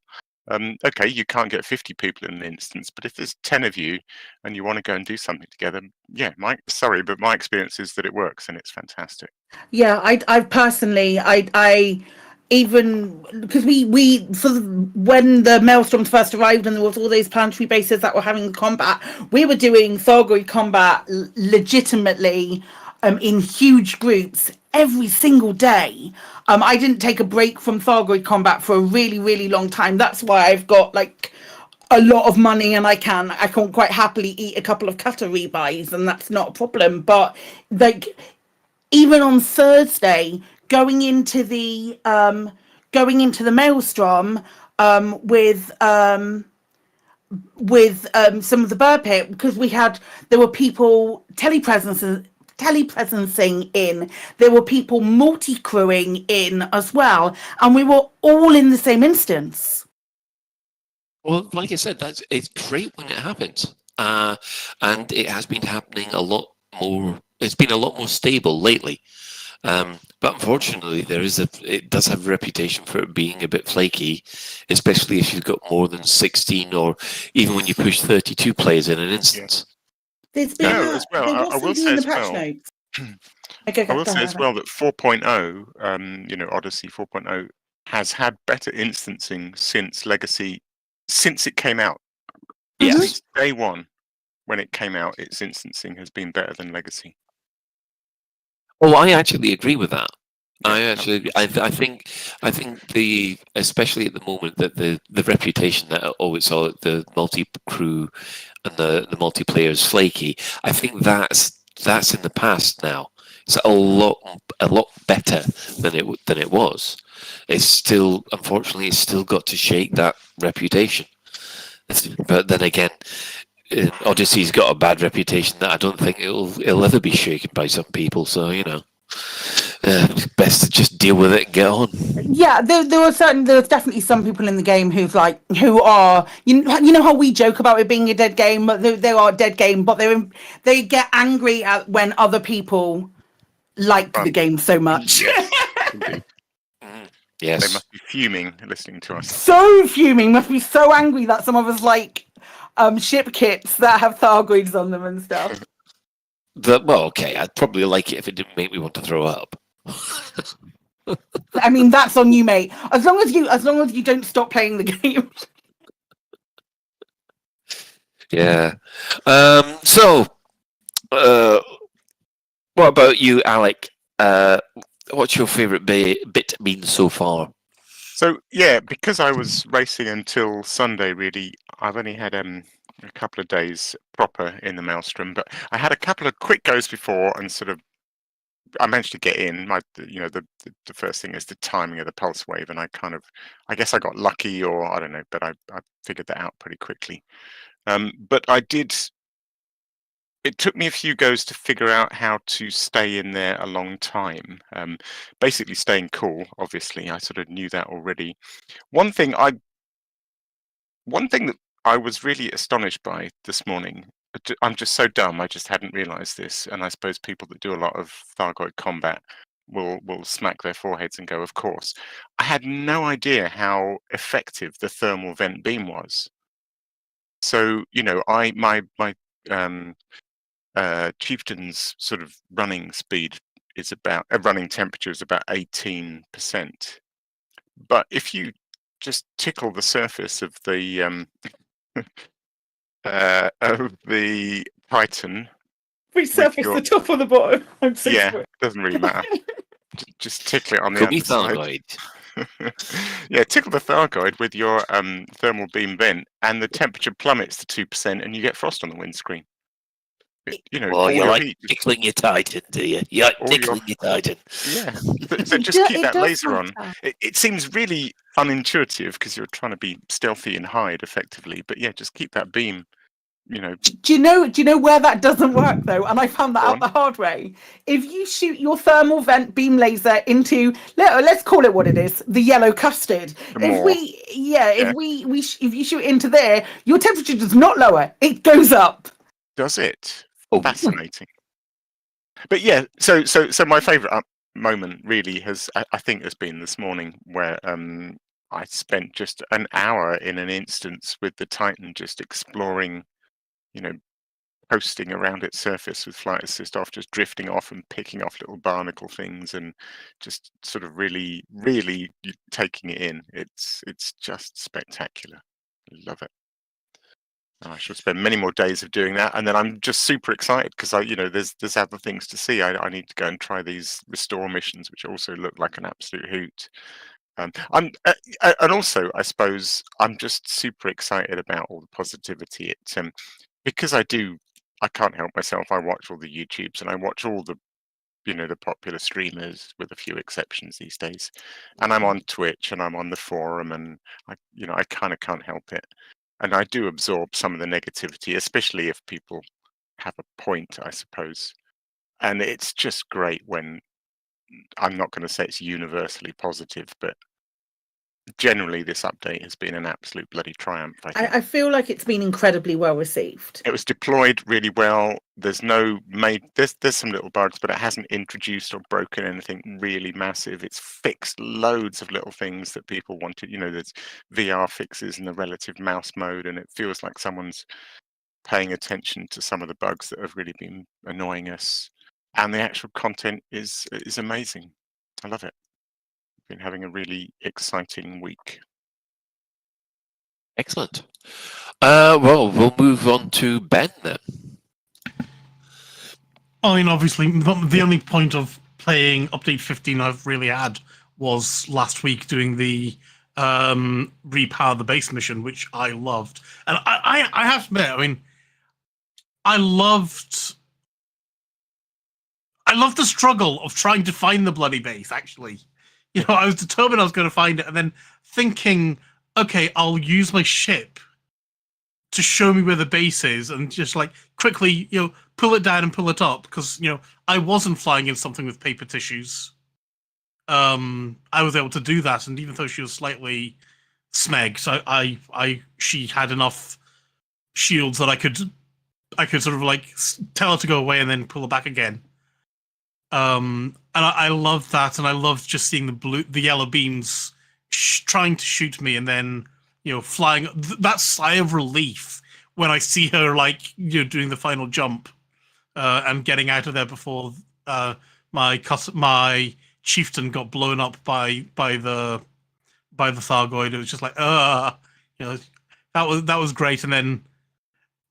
[SPEAKER 4] Okay, you can't get 50 people in an instance, but if there's 10 of you and you want to go and do something together, yeah, my experience is that it works and it's fantastic.
[SPEAKER 1] Yeah, I personally, I even because we when the Maelstroms first arrived and there was all those planetary bases that were having combat, we were doing Thargoid combat legitimately in huge groups every single day. I didn't take a break from Thargoid combat for a really, really long time. That's why I've got like a lot of money and I can quite happily eat a couple of cutter rebuys, and that's not a problem. But like even on Thursday, going into the Maelstrom with some of the bird pit, because there were people telepresencing in, there were people multi-crewing in as well, and we were all in the same instance.
[SPEAKER 22] Well, like I said, it's great when it happens, and it has been happening a lot more. It's been a lot more stable lately, but unfortunately, it does have a reputation for it being a bit flaky, especially if you've got more than 16 or even when you push 32 players in an instance.
[SPEAKER 1] There's been
[SPEAKER 4] as well. I will say as well.
[SPEAKER 1] Okay,
[SPEAKER 4] I will say as well that 4.0, Odyssey 4.0 has had better instancing since Legacy, since it came out.
[SPEAKER 22] Yes.
[SPEAKER 4] Since day one, when it came out, its instancing has been better than Legacy.
[SPEAKER 22] Oh, I actually agree with that. I think especially at the moment that the reputation that it's all the multi-crew and the multiplayer is flaky. I think that's in the past now. It's a lot better than it was. It's still, unfortunately, it's still got to shake that reputation. But then again, Odyssey's got a bad reputation that I don't think it'll ever be shaken by some people. So best to just deal with it and get on.
[SPEAKER 1] Yeah, there was definitely some people in the game who are you know how we joke about it being a dead game, but they are a dead game, but they get angry at when other people like the game so much.
[SPEAKER 22] Yes.
[SPEAKER 4] They must be fuming listening to us.
[SPEAKER 1] So fuming, must be so angry that some of us like ship kits that have Thargoids on them and stuff.
[SPEAKER 22] Okay, I'd probably like it if it didn't make me want to throw up.
[SPEAKER 1] I mean, that's on you, mate. As long as you don't stop playing the game.
[SPEAKER 22] Yeah. What about you, Alec? What's your favourite bit been so far?
[SPEAKER 4] So yeah, because I was racing until Sunday, really, I've only had a couple of days proper in the Maelstrom, but I had a couple of quick goes before, and sort of I managed to get in. The first thing is the timing of the pulse wave, and I guess I got lucky, or I don't know, but I figured that out pretty quickly. But I did. It took me a few goes to figure out how to stay in there a long time. Basically, staying cool. Obviously, I sort of knew that already. One thing that I was really astonished by this morning. I'm just so dumb. I just hadn't realised this, and I suppose people that do a lot of Thargoid combat will smack their foreheads and go, "Of course." I had no idea how effective the thermal vent beam was. So my chieftain's sort of running speed is about running temperature is about 18%. But if you just tickle the surface of the Titan,
[SPEAKER 1] which surface, the top or the bottom? I'm so sorry.
[SPEAKER 4] It doesn't really matter. Just tickle it on the underside. Yeah, tickle the Thargoid with your thermal beam vent, and the temperature plummets to 2%, and you get frost on the windscreen.
[SPEAKER 22] Well, you like tickling your Titan, do you? You like tickling your Titan.
[SPEAKER 4] Yeah. So just keep that laser on. It seems really unintuitive because you're trying to be stealthy and hide effectively, but yeah, just keep that beam.
[SPEAKER 1] Do you know where that doesn't work though? And I found that out the hard way. If you shoot your thermal vent beam laser into, let's call it what it is, the yellow custard. If you shoot into there, your temperature does not lower; it goes up.
[SPEAKER 4] Does it?
[SPEAKER 22] Oh.
[SPEAKER 4] Fascinating. But yeah, so my favourite moment really I think has been this morning, where I spent just an hour in an instance with the Titan, just exploring, coasting around its surface with flight assist off, just drifting off and picking off little barnacle things, and just sort of really, really taking it in. It's just spectacular. I love it. I shall spend many more days of doing that, and then I'm just super excited because there's other things to see. I need to go and try these restore missions, which also look like an absolute hoot. And also, I suppose I'm just super excited about all the positivity. Because I can't help myself. I watch all the YouTubes and I watch all the the popular streamers, with a few exceptions these days. And I'm on Twitch and I'm on the forum, and I kind of can't help it. And I do absorb some of the negativity, especially if people have a point, I suppose. And it's just great when, I'm not going to say it's universally positive, but generally this update has been an absolute bloody triumph.
[SPEAKER 1] I feel like it's been incredibly well received.
[SPEAKER 4] It was deployed really well. There's there's some little bugs, but it hasn't introduced or broken anything really massive. It's fixed loads of little things that people wanted. There's VR fixes and the relative mouse mode, and it feels like someone's paying attention to some of the bugs that have really been annoying us. And the actual content is amazing. I love it. Been having a really exciting week.
[SPEAKER 22] Excellent. Well, we'll move on to Ben then.
[SPEAKER 2] I mean, obviously, the only point of playing Update 15 I've really had was last week doing the repower the base mission, which I loved. And I have to admit, I mean, I loved the struggle of trying to find the bloody base, actually. I was determined I was going to find it, and then thinking, okay, I'll use my ship to show me where the base is, and just quickly, pull it down and pull it up, because I wasn't flying in something with paper tissues. I was able to do that, and even though she was slightly smeg, so she had enough shields that I could sort of tell her to go away and then pull her back again. And I loved that, and I loved just seeing the yellow beams trying to shoot me, and then flying. That sigh of relief when I see her doing the final jump and getting out of there before my chieftain got blown up by the Thargoid. It was just that was great. And then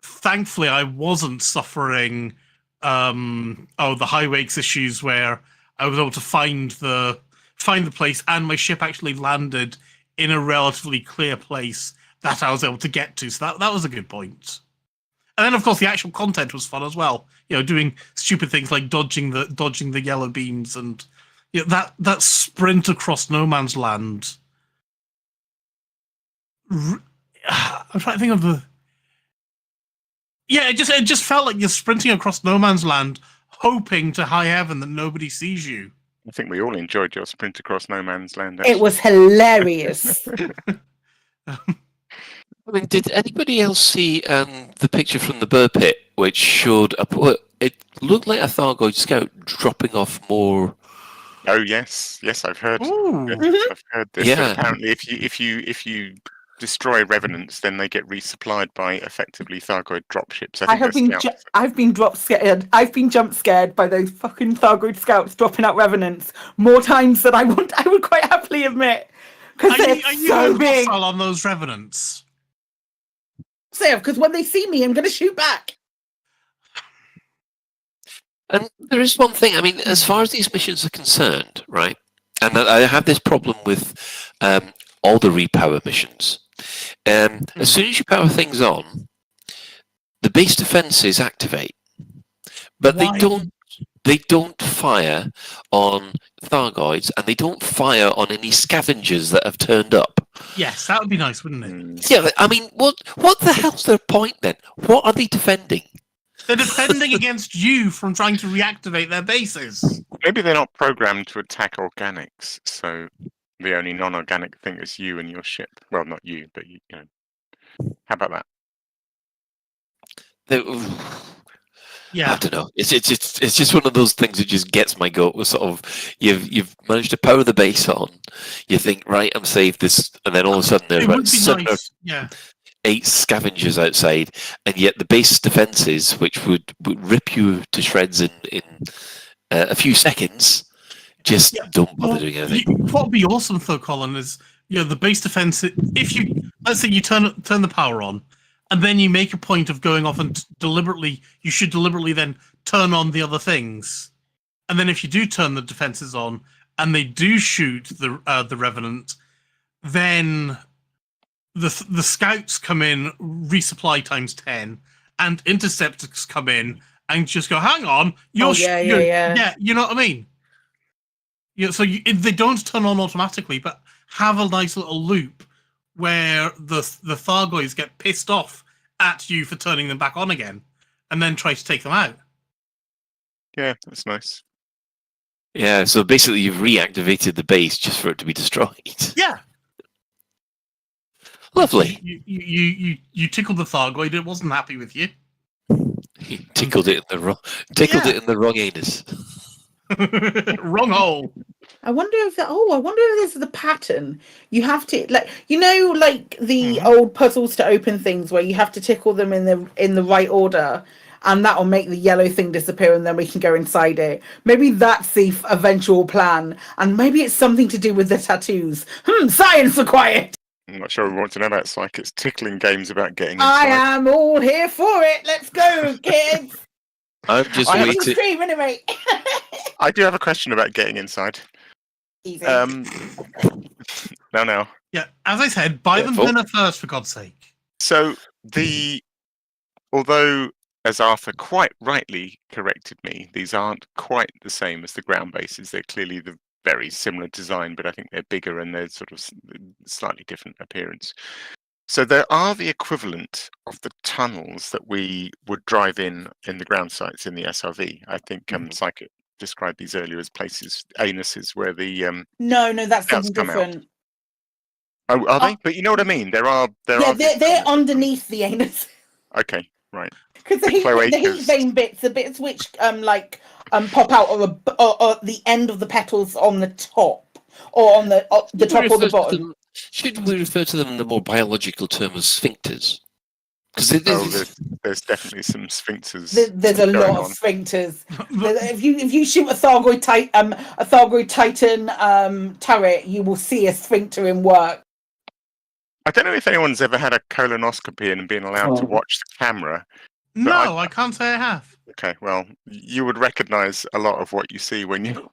[SPEAKER 2] thankfully I wasn't suffering the high wakes issues, where I was able to find the place, and my ship actually landed in a relatively clear place that I was able to get to. So that was a good point. And then of course the actual content was fun as well. Doing stupid things like dodging the yellow beams, and that sprint across no man's land. I'm trying to think of the. Yeah, it just felt like you're sprinting across no man's land, hoping to high heaven that nobody sees you.
[SPEAKER 4] I think we all enjoyed your sprint across no man's land.
[SPEAKER 1] It was hilarious.
[SPEAKER 22] I mean, did anybody else see the picture from the burr pit, which showed it looked like a Thargoid scout dropping off more?
[SPEAKER 4] Oh yes, I've heard. I've heard this.
[SPEAKER 22] Yeah.
[SPEAKER 4] Apparently, if you destroy revenants, then they get resupplied by effectively Thargoid dropships.
[SPEAKER 1] I've been jump scared by those fucking Thargoid scouts dropping out revenants more times than I would quite happily admit, because they're so big
[SPEAKER 2] on those revenants.
[SPEAKER 1] So, because when they see me, I'm going to shoot back.
[SPEAKER 22] And there is one thing. I mean, as far as these missions are concerned, right? And I have this problem with all the repower missions. As soon as you power things on, the base defenses activate, but they don't fire on Thargoids, and they don't fire on any scavengers that have turned up.
[SPEAKER 2] Yes, that would be nice, wouldn't it?
[SPEAKER 22] Yeah, I mean, what the hell's their point then? What are they defending?
[SPEAKER 2] They're defending against you from trying to reactivate their bases.
[SPEAKER 4] Maybe they're not programmed to attack organics, so the only non-organic thing is you and your ship. Well, not you, but you know. How about that?
[SPEAKER 2] Yeah.
[SPEAKER 22] I don't know. It's just one of those things that just gets my goat. Sort of, you've managed to power the base on. You think, right, I'm safe. This, and then all of a sudden there's
[SPEAKER 2] It would
[SPEAKER 22] about
[SPEAKER 2] be
[SPEAKER 22] 7
[SPEAKER 2] nice.
[SPEAKER 22] or
[SPEAKER 2] Yeah.
[SPEAKER 22] 8 scavengers outside, and yet the base defenses, which would rip you to shreds in a few seconds, just don't bother doing anything.
[SPEAKER 2] What would be awesome though, Colin, is the base defense. If you, let's say you turn the power on, and then you make a point of going off and you should deliberately then turn on the other things, and then if you do turn the defenses on and they do shoot the Revenant, then the scouts come in, resupply times 10, and interceptors come in and just go, hang on, yeah, you know what I mean? So they don't turn on automatically, but have a nice little loop where the Thargoids get pissed off at you for turning them back on again, and then try to take them out.
[SPEAKER 4] Yeah, that's nice.
[SPEAKER 22] Yeah, so basically you've reactivated the base just for it to be destroyed.
[SPEAKER 2] Yeah.
[SPEAKER 22] Lovely.
[SPEAKER 2] You tickled the Thargoid, it wasn't happy with you.
[SPEAKER 22] You tickled it in the wrong anus.
[SPEAKER 2] Wrong hole.
[SPEAKER 1] I wonder if this is the pattern. You have to like the old puzzles to open things where you have to tickle them in the right order, and that will make the yellow thing disappear, and then we can go inside it. Maybe that's the eventual plan, and maybe it's something to do with the tattoos. Science required.
[SPEAKER 4] I'm not sure we want to know that, Psych. It's tickling games about getting inside.
[SPEAKER 1] I am all here for it. Let's go, kids.
[SPEAKER 22] I'm just waiting.
[SPEAKER 1] Stream, anyway.
[SPEAKER 4] I do have a question about getting inside.
[SPEAKER 1] Easy.
[SPEAKER 4] No.
[SPEAKER 2] Yeah, as I said, buy them dinner first, for God's sake.
[SPEAKER 4] So although, as Arthur quite rightly corrected me, these aren't quite the same as the ground bases. They're clearly the very similar design, but I think they're bigger and they're sort of slightly different appearance. So there are the equivalent of the tunnels that we would drive in the ground sites in the SRV. I think Psychic described these earlier as places, anuses, where the
[SPEAKER 1] No, that's something
[SPEAKER 4] come out.
[SPEAKER 1] different.
[SPEAKER 4] Oh, are they? But you know what I mean. They're
[SPEAKER 1] underneath the anus.
[SPEAKER 4] Okay, right.
[SPEAKER 1] Because the heat vein bits, the bits which pop out, or the end of the petals on the top, or on the top or the bottom.
[SPEAKER 22] Should we refer to them in the more biological term as sphincters? Because
[SPEAKER 4] there's definitely some sphincters.
[SPEAKER 1] There's a lot of sphincters. If you shoot a Thargoid Titan turret, you will see a sphincter in work.
[SPEAKER 4] I don't know if anyone's ever had a colonoscopy and been allowed to watch the camera.
[SPEAKER 2] No, I can't say I have.
[SPEAKER 4] Okay, well, you would recognise a lot of what you see when you're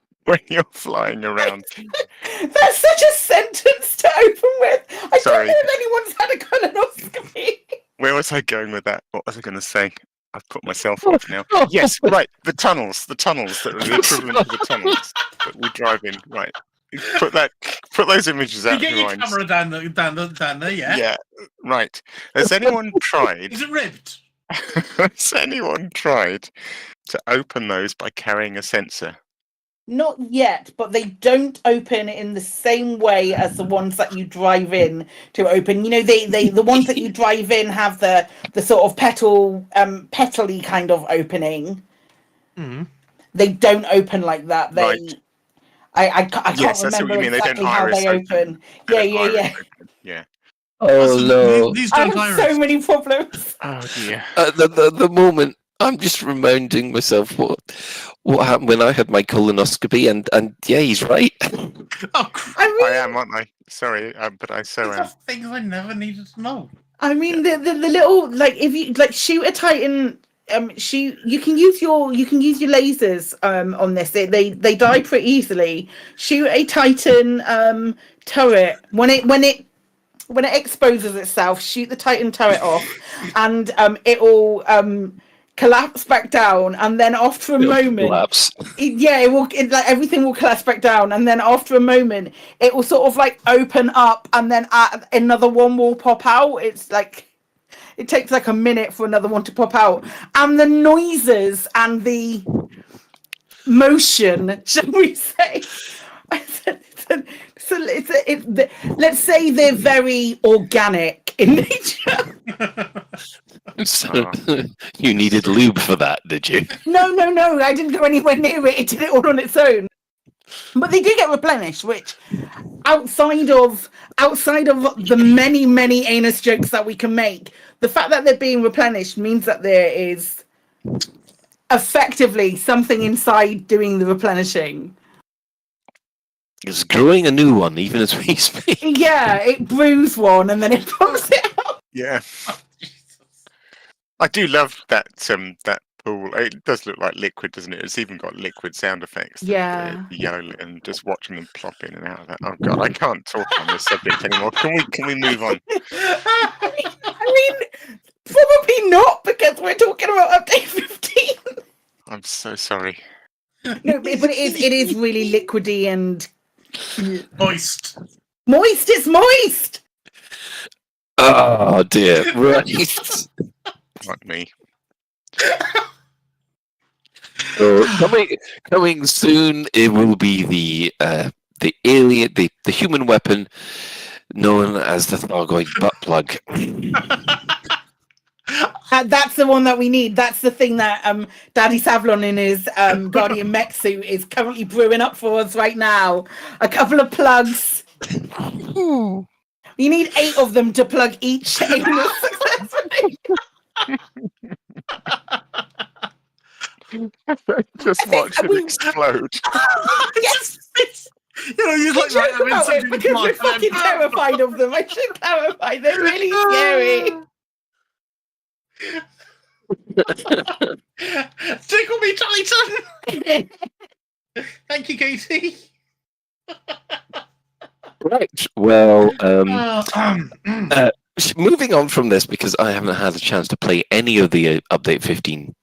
[SPEAKER 4] flying around.
[SPEAKER 1] That's such a sentence to open with. I
[SPEAKER 4] Sorry.
[SPEAKER 1] don't know if anyone's had a colonoscopy.
[SPEAKER 4] Where was I going with that? What was I going to say? I've put myself off now. Yes, right. The tunnels that are the equivalent of the tunnels that we drive in. Right. Put those images out.
[SPEAKER 2] You get your camera down there, yeah.
[SPEAKER 4] Yeah, right. Has anyone tried?
[SPEAKER 2] Is it ribbed?
[SPEAKER 4] Has anyone tried to open those by carrying a sensor?
[SPEAKER 1] Not yet, but they don't open in the same way as the ones that you drive in to open. You know, the ones that you drive in have the sort of petally kind of opening.
[SPEAKER 2] Mm-hmm.
[SPEAKER 1] They don't open like that. They,
[SPEAKER 4] right.
[SPEAKER 1] I can't remember exactly how they open.
[SPEAKER 4] Yeah.
[SPEAKER 22] Oh no!
[SPEAKER 1] I have so many problems.
[SPEAKER 4] Oh dear.
[SPEAKER 22] At the moment, I'm just reminding myself what happened when I had my colonoscopy, and yeah, he's right.
[SPEAKER 4] I am, aren't I? Sorry, but I so am.
[SPEAKER 2] Things I never needed to know.
[SPEAKER 1] I mean, the little, like, if you shoot a Titan, you can use your lasers on this. They die pretty easily. Shoot a Titan turret when it exposes itself. Shoot the Titan turret off, and it will collapse back down, and then after a moment, everything will collapse back down, and then after a moment, it will sort of like open up, and then another one will pop out. It's like it takes like a minute for another one to pop out, and the noises and the motion, shall we say? So let's say they're very organic in nature.
[SPEAKER 22] So, you needed lube for that, did you?
[SPEAKER 1] No, I didn't go anywhere near it. It did it all on its own. But they do get replenished, which outside of the many anus jokes that we can make, the fact that they're being replenished means that there is effectively something inside doing the replenishing.
[SPEAKER 22] It's growing a new one, even as we speak.
[SPEAKER 1] Yeah, it brews one and then it pumps it out.
[SPEAKER 4] Yeah. I do love that that pool. It does look like liquid, doesn't it? It's even got liquid sound effects.
[SPEAKER 1] Yeah.
[SPEAKER 4] The yellow, and just watching them plop in and out of that. Oh god, I can't talk on this subject anymore. Can we move on?
[SPEAKER 1] I mean, probably not, because we're talking about update 15.
[SPEAKER 4] I'm so sorry.
[SPEAKER 1] No, but it is really liquidy and
[SPEAKER 2] moist.
[SPEAKER 1] It's moist.
[SPEAKER 22] Oh dear! Right.
[SPEAKER 4] Like me.
[SPEAKER 22] So coming soon, it will be the alien, the human weapon known as the Thargoid butt plug.
[SPEAKER 1] That's the one that we need. That's the thing that Daddy Savlon in his Guardian mech suit is currently brewing up for us right now. A couple of plugs. You need 8 of them to plug each anus successfully.
[SPEAKER 4] Just watch it explode.
[SPEAKER 1] Yes.
[SPEAKER 2] You know, you like
[SPEAKER 1] joke about it because we're fucking terrified of them. I should clarify. They're really scary.
[SPEAKER 2] Tickle me, Titan! Thank you, Katie.
[SPEAKER 22] Right. Well, moving on from this, because I haven't had a chance to play any of the Update 15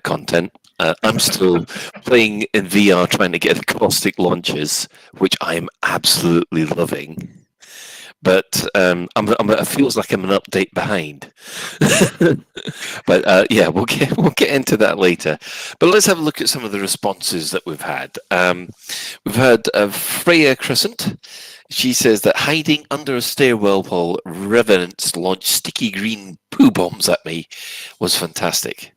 [SPEAKER 22] content. I'm still playing in VR, trying to get the caustic launches, which I'm absolutely loving. But it feels like I'm an update behind. But yeah, we'll get into that later. But let's have a look at some of the responses that we've had. We've had Freya Crescent. She says that hiding under a stairwell while revenants launched sticky green poo bombs at me was fantastic.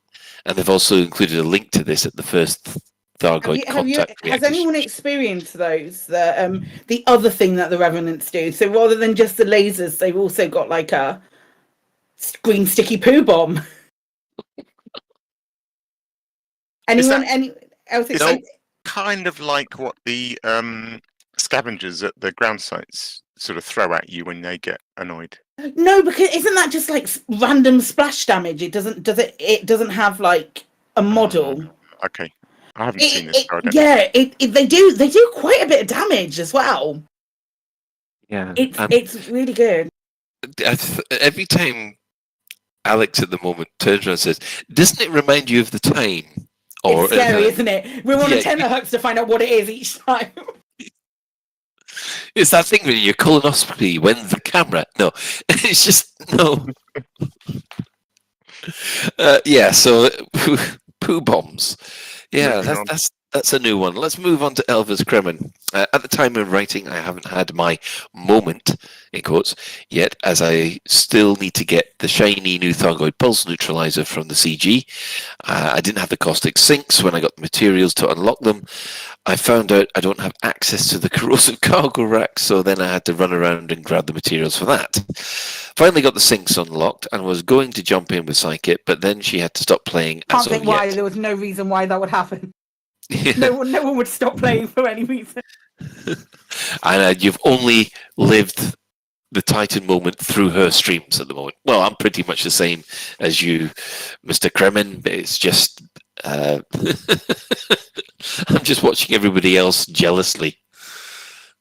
[SPEAKER 22] And they've also included a link to this at the first Thargoid contact reactors.
[SPEAKER 1] Has anyone experienced those? The other thing that the Revenants do. So rather than just the lasers, they've also got like a green sticky poo bomb. Anyone? Any else?
[SPEAKER 4] Is that kind of like what the scavengers at the ground sites sort of throw at you when they get annoyed?
[SPEAKER 1] No, because isn't that just like random splash damage? It doesn't have like a model.
[SPEAKER 4] Okay. I haven't seen this.
[SPEAKER 1] They do quite a bit of damage as well.
[SPEAKER 22] Yeah,
[SPEAKER 1] it's really good.
[SPEAKER 22] Every time Alex at the moment turns around and says, "Doesn't it remind you of the time?" Or
[SPEAKER 1] it's scary, isn't it? We're on a tenterhooks to find out what it is each time.
[SPEAKER 22] It's that thing with your colonoscopy when the camera. No, it's just no. Yeah, so poo bombs. Yeah, that's a new one. Let's move on to Elvis Kremen. At the time of writing, I haven't had my moment, in quotes, yet, as I still need to get the shiny new Thargoid pulse neutralizer from the CG. I didn't have the caustic sinks when I got the materials to unlock them. I found out I don't have access to the corrosive cargo rack, so then I had to run around and grab the materials for that. Finally got the sinks unlocked and was going to jump in with Psykit, but then she had to stop playing.
[SPEAKER 1] Can't think why. There was no reason why that would happen. Yeah. No one would stop playing for any reason.
[SPEAKER 22] And you've only lived the Titan moment through her streams at the moment. Well, I'm pretty much the same as you, Mr. Kremen. It's just I'm just watching everybody else jealously.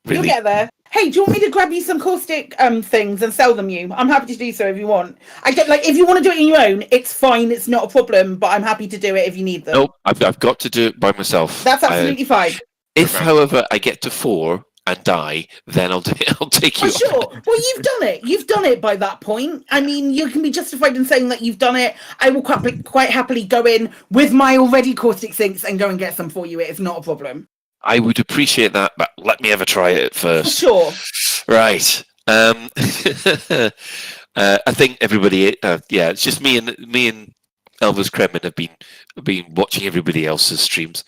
[SPEAKER 22] Really.
[SPEAKER 1] You'll get there. Hey, do you want me to grab you some caustic things and sell them you? I'm happy to do so if you want. I get if you want to do it on your own, it's fine. It's not a problem. But I'm happy to do it if you need them.
[SPEAKER 22] Nope, I've got to do it by myself.
[SPEAKER 1] That's absolutely fine.
[SPEAKER 22] If, however, I get to 4 and die, then I'll take you.
[SPEAKER 1] Oh, sure. Well, you've done it. You've done it by that point. I mean, you can be justified in saying that you've done it. I will quite happily go in with my already caustic sinks and go and get some for you. It is not a problem.
[SPEAKER 22] I would appreciate that, but let me ever try it first.
[SPEAKER 1] Sure.
[SPEAKER 22] Right. I think everybody, it's just me and Elvis Kremen have been watching everybody else's streams.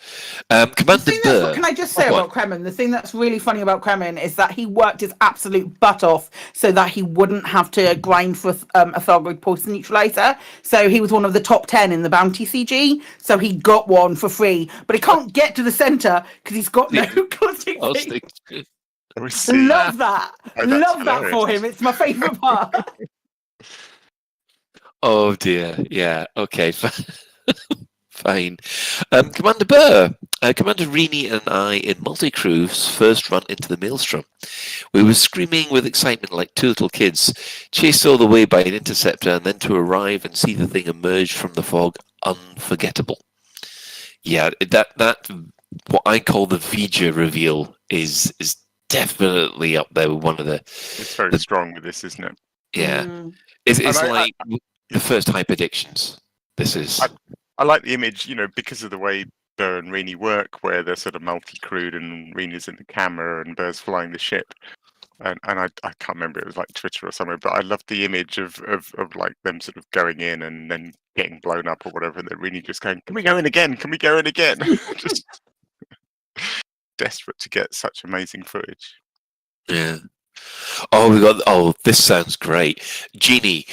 [SPEAKER 22] Commander Burr.
[SPEAKER 1] Can I just say about Kremen? The thing that's really funny about Kremen is that he worked his absolute butt off so that he wouldn't have to grind for a Thargoid poison neutralizer. So he was one of the top 10 in the bounty CG. So he got one for free, but he can't get to the center because he's got no costing fee. Love that. Love that for him. It's my favourite part.
[SPEAKER 22] Oh dear. Yeah. Okay. Fine. Commander Burr, Commander Rini and I in multi-crew's first run into the Maelstrom. We were screaming with excitement like two little kids, chased all the way by an interceptor, and then to arrive and see the thing emerge from the fog, unforgettable. Yeah, that what I call the Vija reveal is definitely up there with one of the.
[SPEAKER 4] It's very strong with this, isn't it?
[SPEAKER 22] Yeah, it's like the first high predictions. This is.
[SPEAKER 4] I like the image, because of the way Burr and Rini work, where they're sort of multi-crewed and Rini's in the camera and Burr's flying the ship. And I can't remember, it was like Twitter or somewhere, but I love the image of like them sort of going in and then getting blown up or whatever, and then Rini just going, "Can we go in again? Can we go in again?" Just desperate to get such amazing footage.
[SPEAKER 22] Yeah. This sounds great. Jeannie,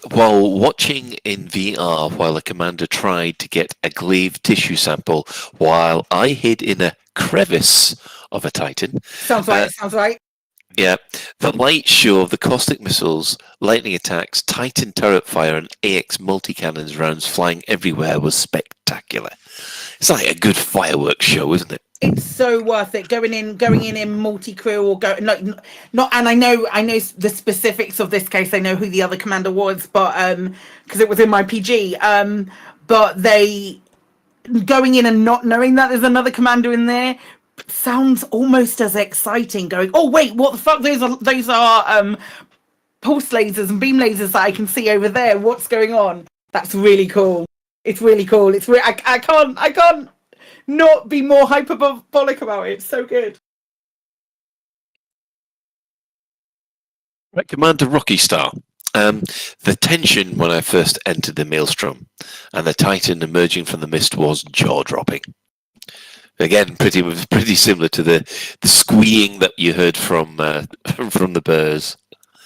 [SPEAKER 22] while watching in VR while a commander tried to get a glaive tissue sample while I hid in a crevice of a Titan.
[SPEAKER 1] Sounds right.
[SPEAKER 22] Yeah. The light show of the caustic missiles, lightning attacks, Titan turret fire, and AX multi-cannons rounds flying everywhere was spectacular. It's like a good fireworks show, isn't it?
[SPEAKER 1] It's so worth it going in multi-crew or not. And I know the specifics of this case. I know who the other commander was, but because it was in my PG. But they going in and not knowing that there's another commander in there sounds almost as exciting. Going, oh wait, what the fuck? Those are pulse lasers and beam lasers that I can see over there. What's going on? That's really cool. It's really cool. It's I can't not be more hyperbolic about it. It's so good.
[SPEAKER 22] Right, Commander Rocky Star. The tension when I first entered the Maelstrom and the Titan emerging from the mist was jaw-dropping. Again, pretty similar to the squeeing that you heard from the Burrs.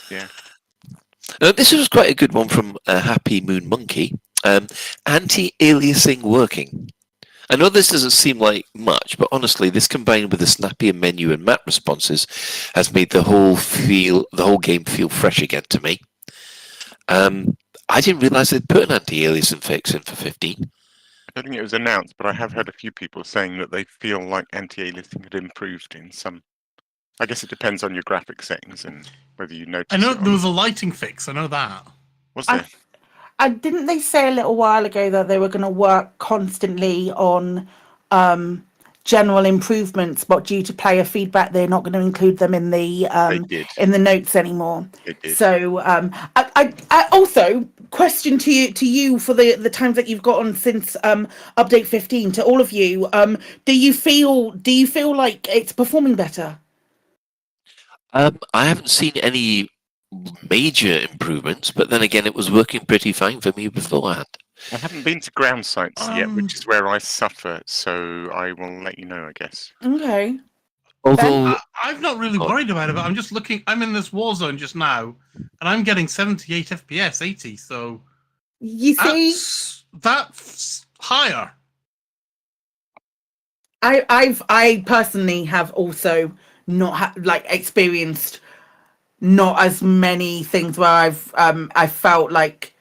[SPEAKER 4] Yeah.
[SPEAKER 22] This was quite a good one from Happy Moon Monkey. Anti-aliasing working. I know this doesn't seem like much, but honestly, this combined with the snappier menu and map responses has made the whole game feel fresh again to me. I didn't realise they'd put an anti-aliasing fix in for 15.
[SPEAKER 4] I don't think it was announced, but I have heard a few people saying that they feel like anti-aliasing had improved in some. I guess it depends on your graphic settings and whether you notice.
[SPEAKER 2] I know there was a lighting fix. I know that.
[SPEAKER 4] Was there?
[SPEAKER 1] Didn't they say a little while ago that they were going to work constantly on general improvements, but due to player feedback, they're not going to include them in the notes anymore. So I also question to you for the times that you've gotten since update 15 to all of you. Do you feel like it's performing better?
[SPEAKER 22] I haven't seen any major improvements, but then again, it was working pretty fine for me beforehand.
[SPEAKER 4] I haven't been to ground sites yet, which is where I suffer, so I will let you know, I guess.
[SPEAKER 1] Okay.
[SPEAKER 22] Although
[SPEAKER 2] I'm not really worried about it, but I'm just looking. I'm in this war zone just now, and I'm getting 78 FPS, 80. So
[SPEAKER 1] you see,
[SPEAKER 2] that's higher.
[SPEAKER 1] I personally have also not experienced not as many things where I've felt like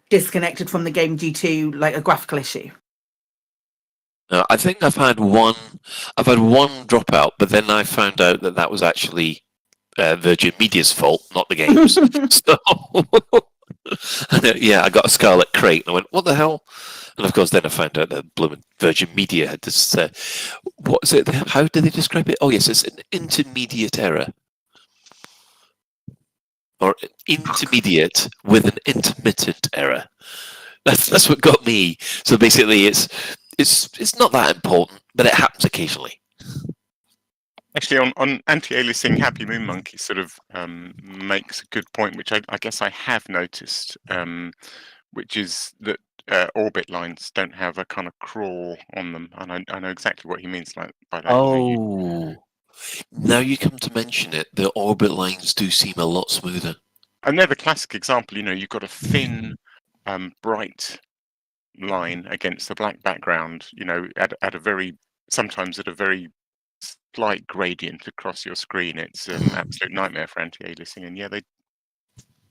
[SPEAKER 1] disconnected from the game due to like a graphical issue.
[SPEAKER 22] I think I've had one dropout, but then I found out that was actually Virgin Media's fault, not the game's. So yeah, I got a Scarlet Crate and I went, what the hell? And of course then I found out that blooming Virgin Media had this what is it, how do they describe it? Oh yes, it's an intermediate error. Or intermediate with an intermittent error. That's what got me. So basically, it's not that important, but it happens occasionally.
[SPEAKER 4] Actually, on anti-aliasing, Happy Moon Monkey sort of makes a good point, which I guess I have noticed, which is that orbit lines don't have a kind of crawl on them, and I know exactly what he means by that.
[SPEAKER 22] Oh, now you come to mention it, the orbit lines do seem a lot smoother.
[SPEAKER 4] And they're the classic example. You've got a thin, bright line against a black background. At a very sometimes at a very slight gradient across your screen. It's an absolute nightmare for anti-aliasing. And yeah,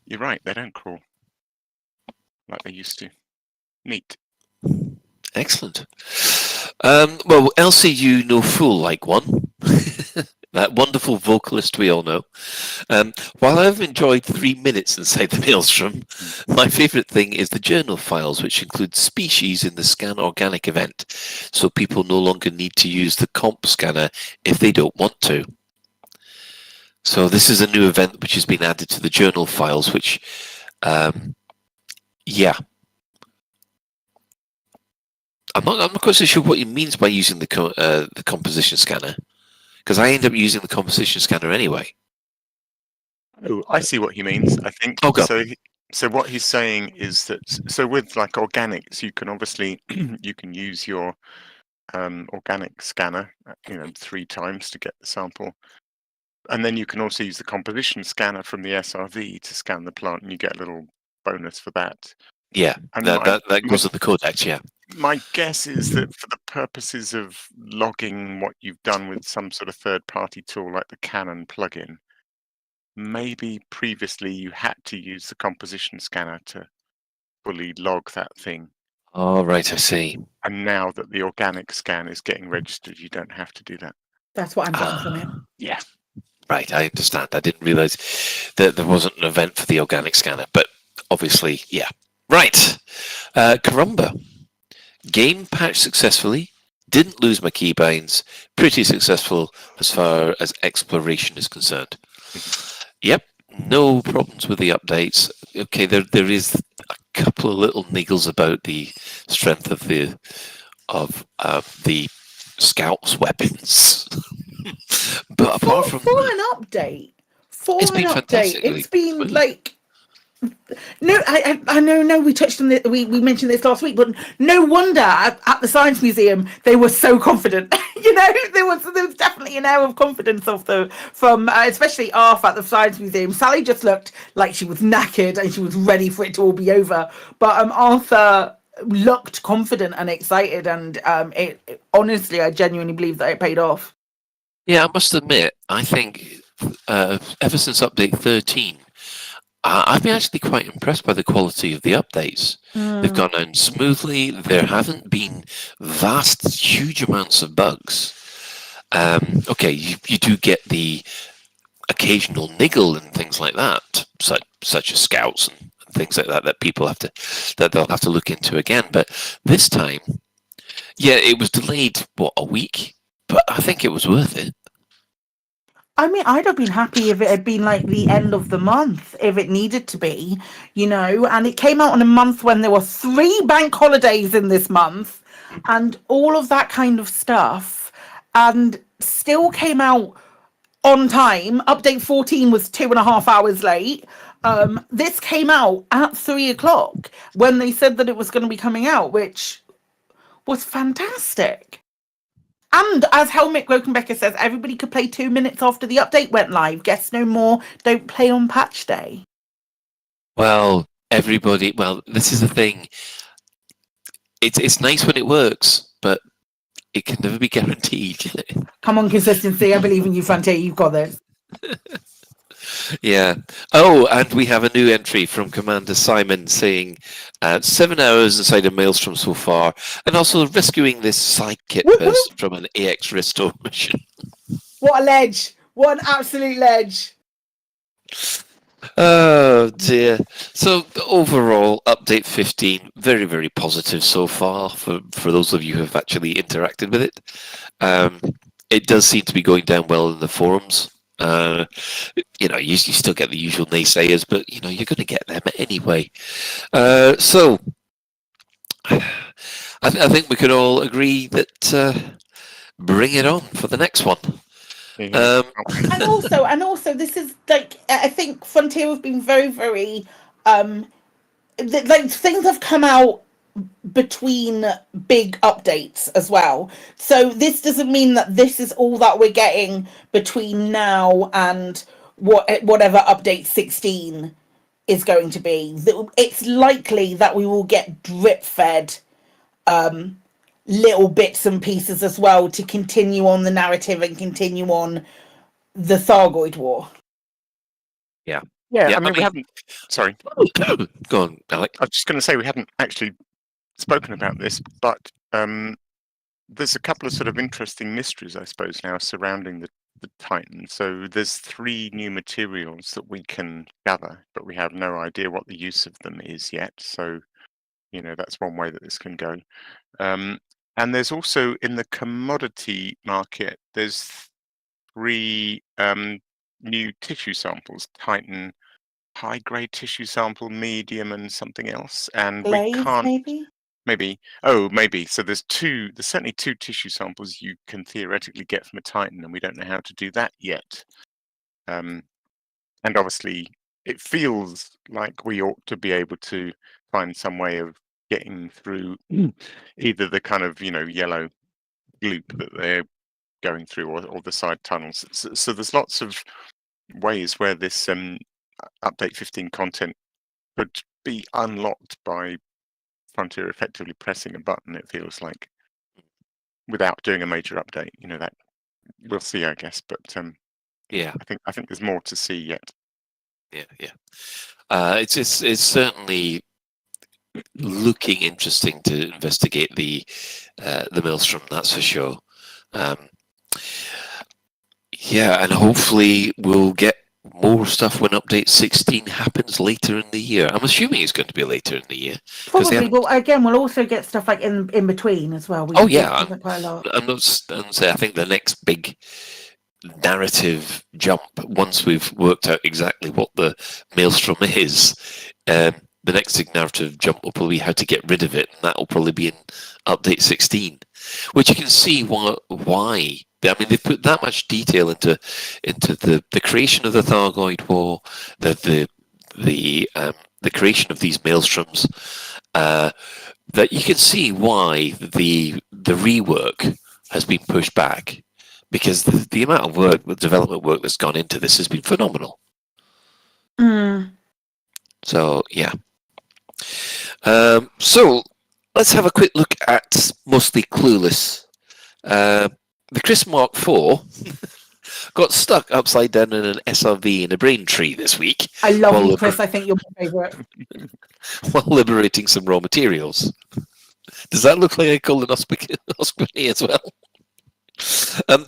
[SPEAKER 4] you're right. They don't crawl like they used to. Neat.
[SPEAKER 22] Excellent. Well, LCU No Fool like one. That wonderful vocalist we all know. While I've enjoyed 3 minutes inside the Maelstrom, my favourite thing is the journal files, which include species in the Scan Organic event, so people no longer need to use the comp scanner if they don't want to. So this is a new event which has been added to the journal files, which, yeah. I'm not quite so sure what he means by using the composition scanner, because I end up using the composition scanner anyway.
[SPEAKER 4] Oh, I see what he means. I think so. What he's saying is that with like organics, you can obviously you can use your organic scanner, 3 times to get the sample, and then you can also use the composition scanner from the SRV to scan the plant, and you get a little bonus for that.
[SPEAKER 22] Yeah,
[SPEAKER 4] and
[SPEAKER 22] that goes with the codex. Yeah.
[SPEAKER 4] My guess is that for the purposes of logging what you've done with some sort of third-party tool like the Canon plugin, maybe previously you had to use the composition scanner to fully log that thing.
[SPEAKER 22] Oh, right, I see.
[SPEAKER 4] And now that the organic scan is getting registered, you don't have to do that.
[SPEAKER 1] That's what I'm getting from it.
[SPEAKER 22] Yeah. Right, I understand. I didn't realise that there wasn't an event for the organic scanner, but obviously, yeah. Right. Karumba. Game patched successfully. Didn't lose my keybinds. Pretty successful as far as exploration is concerned. Yep. No problems with the updates. Okay, there is a couple of little niggles about the strength of the scouts' weapons. But apart from
[SPEAKER 1] for an update, it's been like. No, I know we touched on it. We mentioned this last week, but no wonder at the Science Museum they were so confident. There was definitely an air of confidence from especially Arf at the Science Museum. Sally just looked like she was knackered and she was ready for it to all be over. But Arthur looked confident and excited, and it honestly, I genuinely believe that it paid off.
[SPEAKER 22] Yeah, I must admit, I think ever since update 13. I've been actually quite impressed by the quality of the updates. They've gone down smoothly. There haven't been huge amounts of bugs. Okay, you do get the occasional niggle and things like that, such as scouts and things like that people they'll have to look into again. But this time, yeah, it was delayed a week, but I think it was worth it.
[SPEAKER 1] I mean, I'd have been happy if it had been like the end of the month, if it needed to be, and it came out on a month when there were 3 bank holidays in this month and all of that kind of stuff, and still came out on time. Update 14 was 2.5 hours late. This came out at 3:00 when they said that it was going to be coming out, which was fantastic. And as Helmut Glokenbecker says, everybody could play 2 minutes after the update went live. Guess no more. Don't play on patch day.
[SPEAKER 22] Well, this is the thing. It's nice when it works, but it can never be guaranteed.
[SPEAKER 1] Come on, consistency. I believe in you, Frontier. You've got this.
[SPEAKER 22] Yeah. Oh, and we have a new entry from Commander Simon saying 7 hours inside a Maelstrom so far, and also rescuing this psychic person from an AX restore mission.
[SPEAKER 1] What a ledge! What an absolute ledge!
[SPEAKER 22] Oh dear. So overall, update 15, very, very positive so far for those of you who have actually interacted with it. It does seem to be going down well in the forums. You still get the usual naysayers, but you're going to get them anyway. So I think we can all agree that bring it on for the next one.
[SPEAKER 1] and also, this is like, I think Frontier have been very, very like, things have come out between big updates as well. So this doesn't mean that this is all that we're getting between now and whatever update 16 is going to be. It's likely that we will get drip fed little bits and pieces as well to continue on the narrative and continue on the Thargoid War.
[SPEAKER 22] Yeah.
[SPEAKER 4] Yeah, I mean, we haven't. Sorry.
[SPEAKER 22] Go on, Alec.
[SPEAKER 4] I was just going to say we hadn't actually spoken about this, but there's a couple of sort of interesting mysteries, I suppose, now surrounding the Titan. So there's 3 new materials that we can gather, but we have no idea what the use of them is yet. So, you know, that's one way that this can go. And there's also, in the commodity market, there's 3 new tissue samples: Titan high-grade tissue sample, medium, and something else. And
[SPEAKER 1] Lave,
[SPEAKER 4] we can't.
[SPEAKER 1] maybe.
[SPEAKER 4] Maybe. So there's certainly 2 tissue samples you can theoretically get from a Titan, and we don't know how to do that yet. And obviously, it feels like we ought to be able to find some way of getting through either the kind of, yellow loop that they're going through, or the side tunnels. So there's lots of ways where this update 15 content could be unlocked by Frontier effectively pressing a button, it feels like, without doing a major update. That we'll see, I guess. But
[SPEAKER 22] yeah,
[SPEAKER 4] I think there's more to see yet.
[SPEAKER 22] Yeah. It's certainly looking interesting to investigate the Maelstrom, that's for sure. Yeah, and hopefully we'll get more stuff when update 16 happens later in the year. I'm assuming it's going to be later in the year.
[SPEAKER 1] Probably. Well, again, we'll also get stuff like in between as well.
[SPEAKER 22] Oh yeah,
[SPEAKER 1] quite a lot.
[SPEAKER 22] I'm not say I think the next big narrative jump, once we've worked out exactly what the Maelstrom is, the next big narrative jump will probably be how to get rid of it, and that will probably be in update 16, which you can see why. I mean, they put that much detail into the creation of the Thargoid War, the creation of these Maelstroms, that you can see why the rework has been pushed back, because the amount of work, the development work that's gone into this has been phenomenal. So yeah. So let's have a quick look at mostly Clueless. The Chris Mark IV got stuck upside down in an SRV in a brain tree this week.
[SPEAKER 1] I love you, Chris. I think you're my favourite.
[SPEAKER 22] While liberating some raw materials. Does that look like a colonoscopy as well?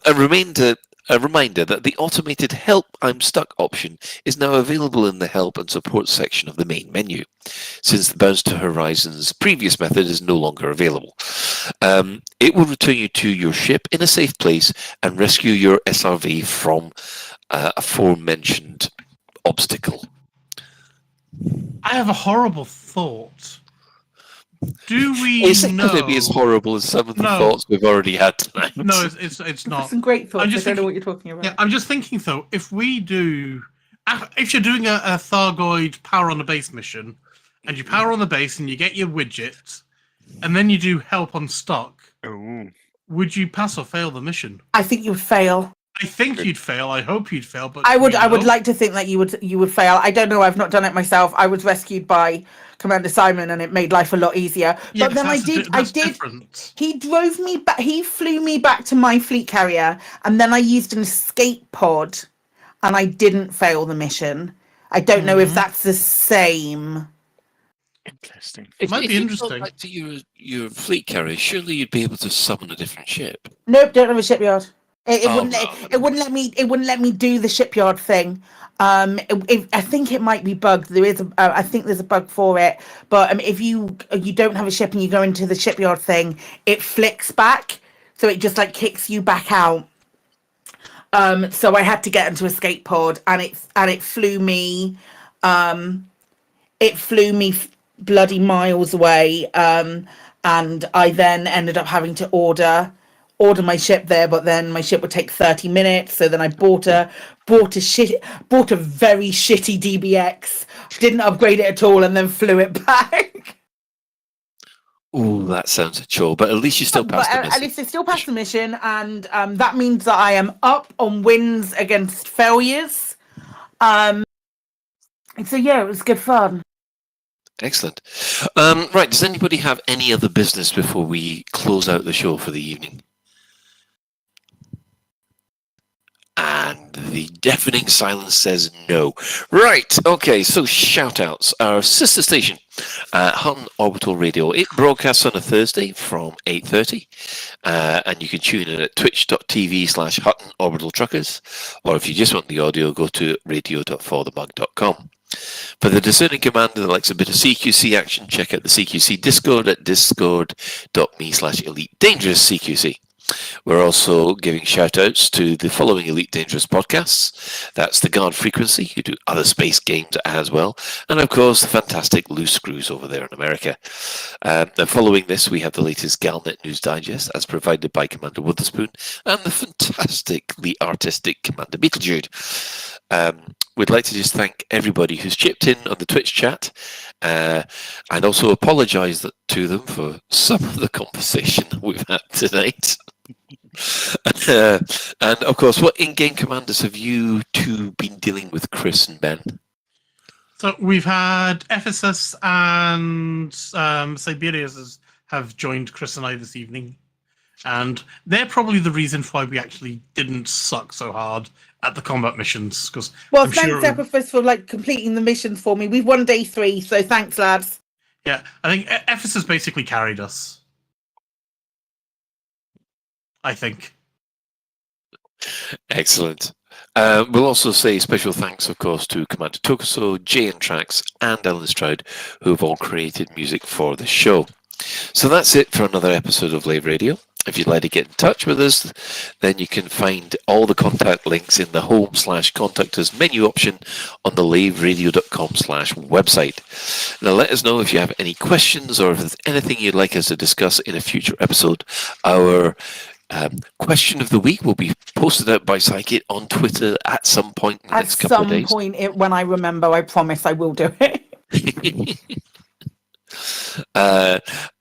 [SPEAKER 22] A reminder that the automated Help I'm Stuck option is now available in the Help and Support section of the main menu, since the Bounce to Horizon's previous method is no longer available. It will return you to your ship in a safe place and rescue your SRV from aforementioned obstacle.
[SPEAKER 2] I have a horrible thought. Do we
[SPEAKER 22] Is it
[SPEAKER 2] know?
[SPEAKER 22] going to be as horrible as some of the thoughts we've already had tonight?
[SPEAKER 2] No, it's not.
[SPEAKER 1] Some great thoughts.
[SPEAKER 2] I
[SPEAKER 1] don't know what you're talking about.
[SPEAKER 2] Yeah, I'm just thinking though, if you're doing a Thargoid power on the base mission, and you power on the base and you get your widget, and then you do Help on Stock, would you pass or fail the mission?
[SPEAKER 1] I think you would fail.
[SPEAKER 2] I think you'd fail. I hope you'd fail. But
[SPEAKER 1] I would like to think that you would fail. I don't know. I've not done it myself. I was rescued by Commander Simon, and it made life a lot easier.
[SPEAKER 2] Yeah,
[SPEAKER 1] but then I did.
[SPEAKER 2] Different.
[SPEAKER 1] He drove me back. He flew me back to my fleet carrier, and then I used an escape pod, and I didn't fail the mission. I don't know if that's the same.
[SPEAKER 4] Interesting.
[SPEAKER 2] It might be interesting.
[SPEAKER 22] If you go back to your fleet carrier, surely you'd be able to summon a different ship.
[SPEAKER 1] Nope, don't have a shipyard. It wouldn't let me do the shipyard thing. I think it might be bugged. There is I think there's a bug for it. But if you don't have a ship and you go into the shipyard thing, it flicks back, so it just like kicks you back out. So I had to get into escape pod, and it flew me. It flew me bloody miles away. And I then ended up having to order order my ship there, but then my ship would take 30 minutes. So then I bought a very shitty DBX, didn't upgrade it at all, and then flew it back.
[SPEAKER 22] Ooh, that sounds a chore, but at least you still passed the mission.
[SPEAKER 1] At least I still passed the mission, and that means that I am up on wins against failures. So yeah, it was good fun.
[SPEAKER 22] Excellent. Right, does anybody have any other business before we close out the show for the evening? And the deafening silence says no. Right, okay, so Shoutouts, our sister station, Hutton Orbital Radio. It broadcasts on a Thursday from 8:30, and you can tune in at twitch.tv/Hutton Orbital Truckers, or if you just want the audio, go to radio.forthemug.com. For the discerning commander that likes a bit of CQC action, check out the CQC Discord at discord.me/Elite Dangerous CQC. We're also giving shout-outs to the following Elite Dangerous podcasts. That's the Guard Frequency, who do other space games as well. And, of course, the fantastic Loose Screws over there in America. And following this, we have the latest Galnet News Digest, as provided by Commander Witherspoon, and the fantastically artistic Commander Beetlejude. We'd like to just thank everybody who's chipped in on the Twitch chat, and also apologise to them for some of the conversation that we've had tonight. And of course, what in-game commanders have you two been dealing with, Chris and Ben?
[SPEAKER 2] So we've had Ephesus and Siberius have joined Chris and I this evening, and they're probably the reason why we actually didn't suck so hard at the combat missions. Because
[SPEAKER 1] thanks, Ephesus, for completing the missions for me. We've won day 3, so thanks, lads.
[SPEAKER 2] Yeah, I think Ephesus basically carried us. I think.
[SPEAKER 22] Excellent. We'll also say special thanks, of course, to Commander Tokuso, Jay and Trax, and Ellen Stroud, who have all created music for the show. So that's it for another episode of Lave Radio. If you'd like to get in touch with us, then you can find all the contact links in the home/contact us menu option on the laveradio.com/website. Now let us know if you have any questions or if there's anything you'd like us to discuss in a future episode. Our question of the week will be posted out by Psychic on Twitter at some point in the next couple of days.
[SPEAKER 1] At some point, when I remember, I promise I will do it.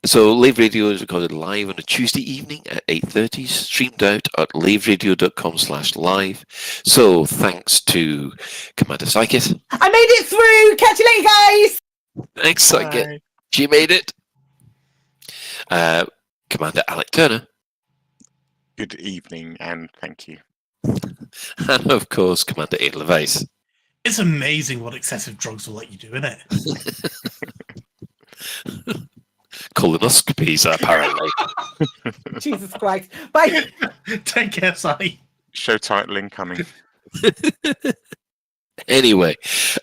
[SPEAKER 22] So Lave Radio is recorded live on a Tuesday evening at 8:30, streamed out at laveradio.com/live. So thanks to Commander Psychic.
[SPEAKER 1] I made it through! Catch you later, guys!
[SPEAKER 22] Thanks, Psychic. She made it. Commander Alec Turner.
[SPEAKER 4] Good evening, and thank you.
[SPEAKER 22] And of course, Commander Ada LeVice.
[SPEAKER 2] It's amazing what excessive drugs will let you do, isn't it?
[SPEAKER 22] Colonoscopies, apparently.
[SPEAKER 1] Jesus Christ. Bye.
[SPEAKER 2] Take care, Sally.
[SPEAKER 4] Show title incoming.
[SPEAKER 22] Anyway,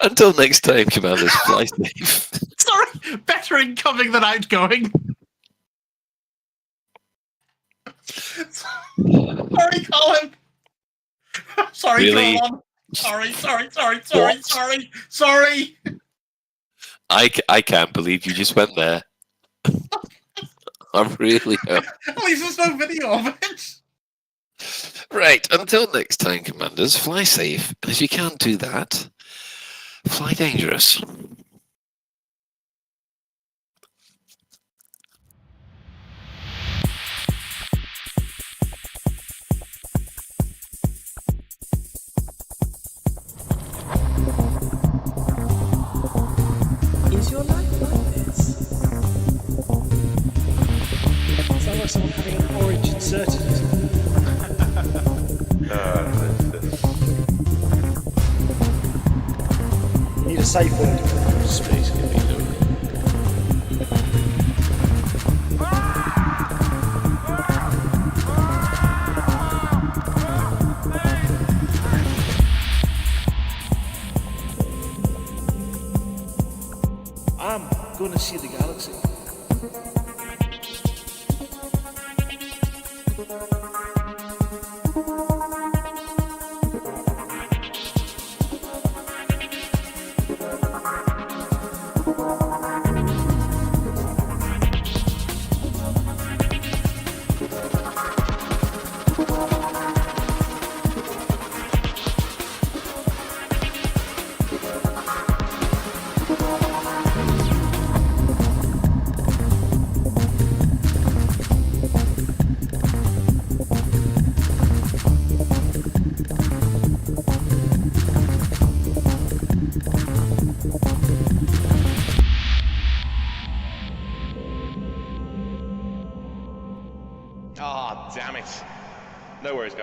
[SPEAKER 22] until next time, Commanders, fly safe.
[SPEAKER 2] Sorry, better incoming than outgoing. Sorry, Colin. Sorry,
[SPEAKER 22] Really?
[SPEAKER 2] Colin. Sorry.
[SPEAKER 22] I can't believe you just went there. I really hope.
[SPEAKER 2] At least there's no video of it.
[SPEAKER 22] Right, until next time, Commanders, fly safe. And if you can't do that, fly dangerous.
[SPEAKER 8] Is your life like this? Sounds like someone having an orange inserted. Need a safe word.
[SPEAKER 11] Space can be lonely.
[SPEAKER 8] I'm gonna see the galaxy.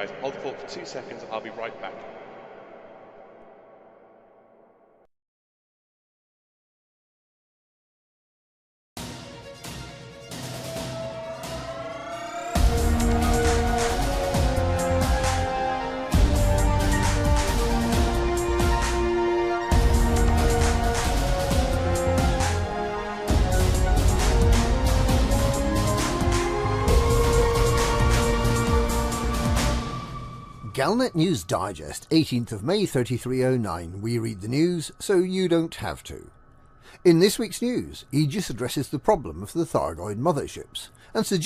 [SPEAKER 10] guys. Hold the fort for 2 seconds. I'll be right back.
[SPEAKER 13] Galnet News Digest, 18th of May 3309. We read the news so you don't have to. In this week's news, Aegis addresses the problem of the Thargoid motherships and suggests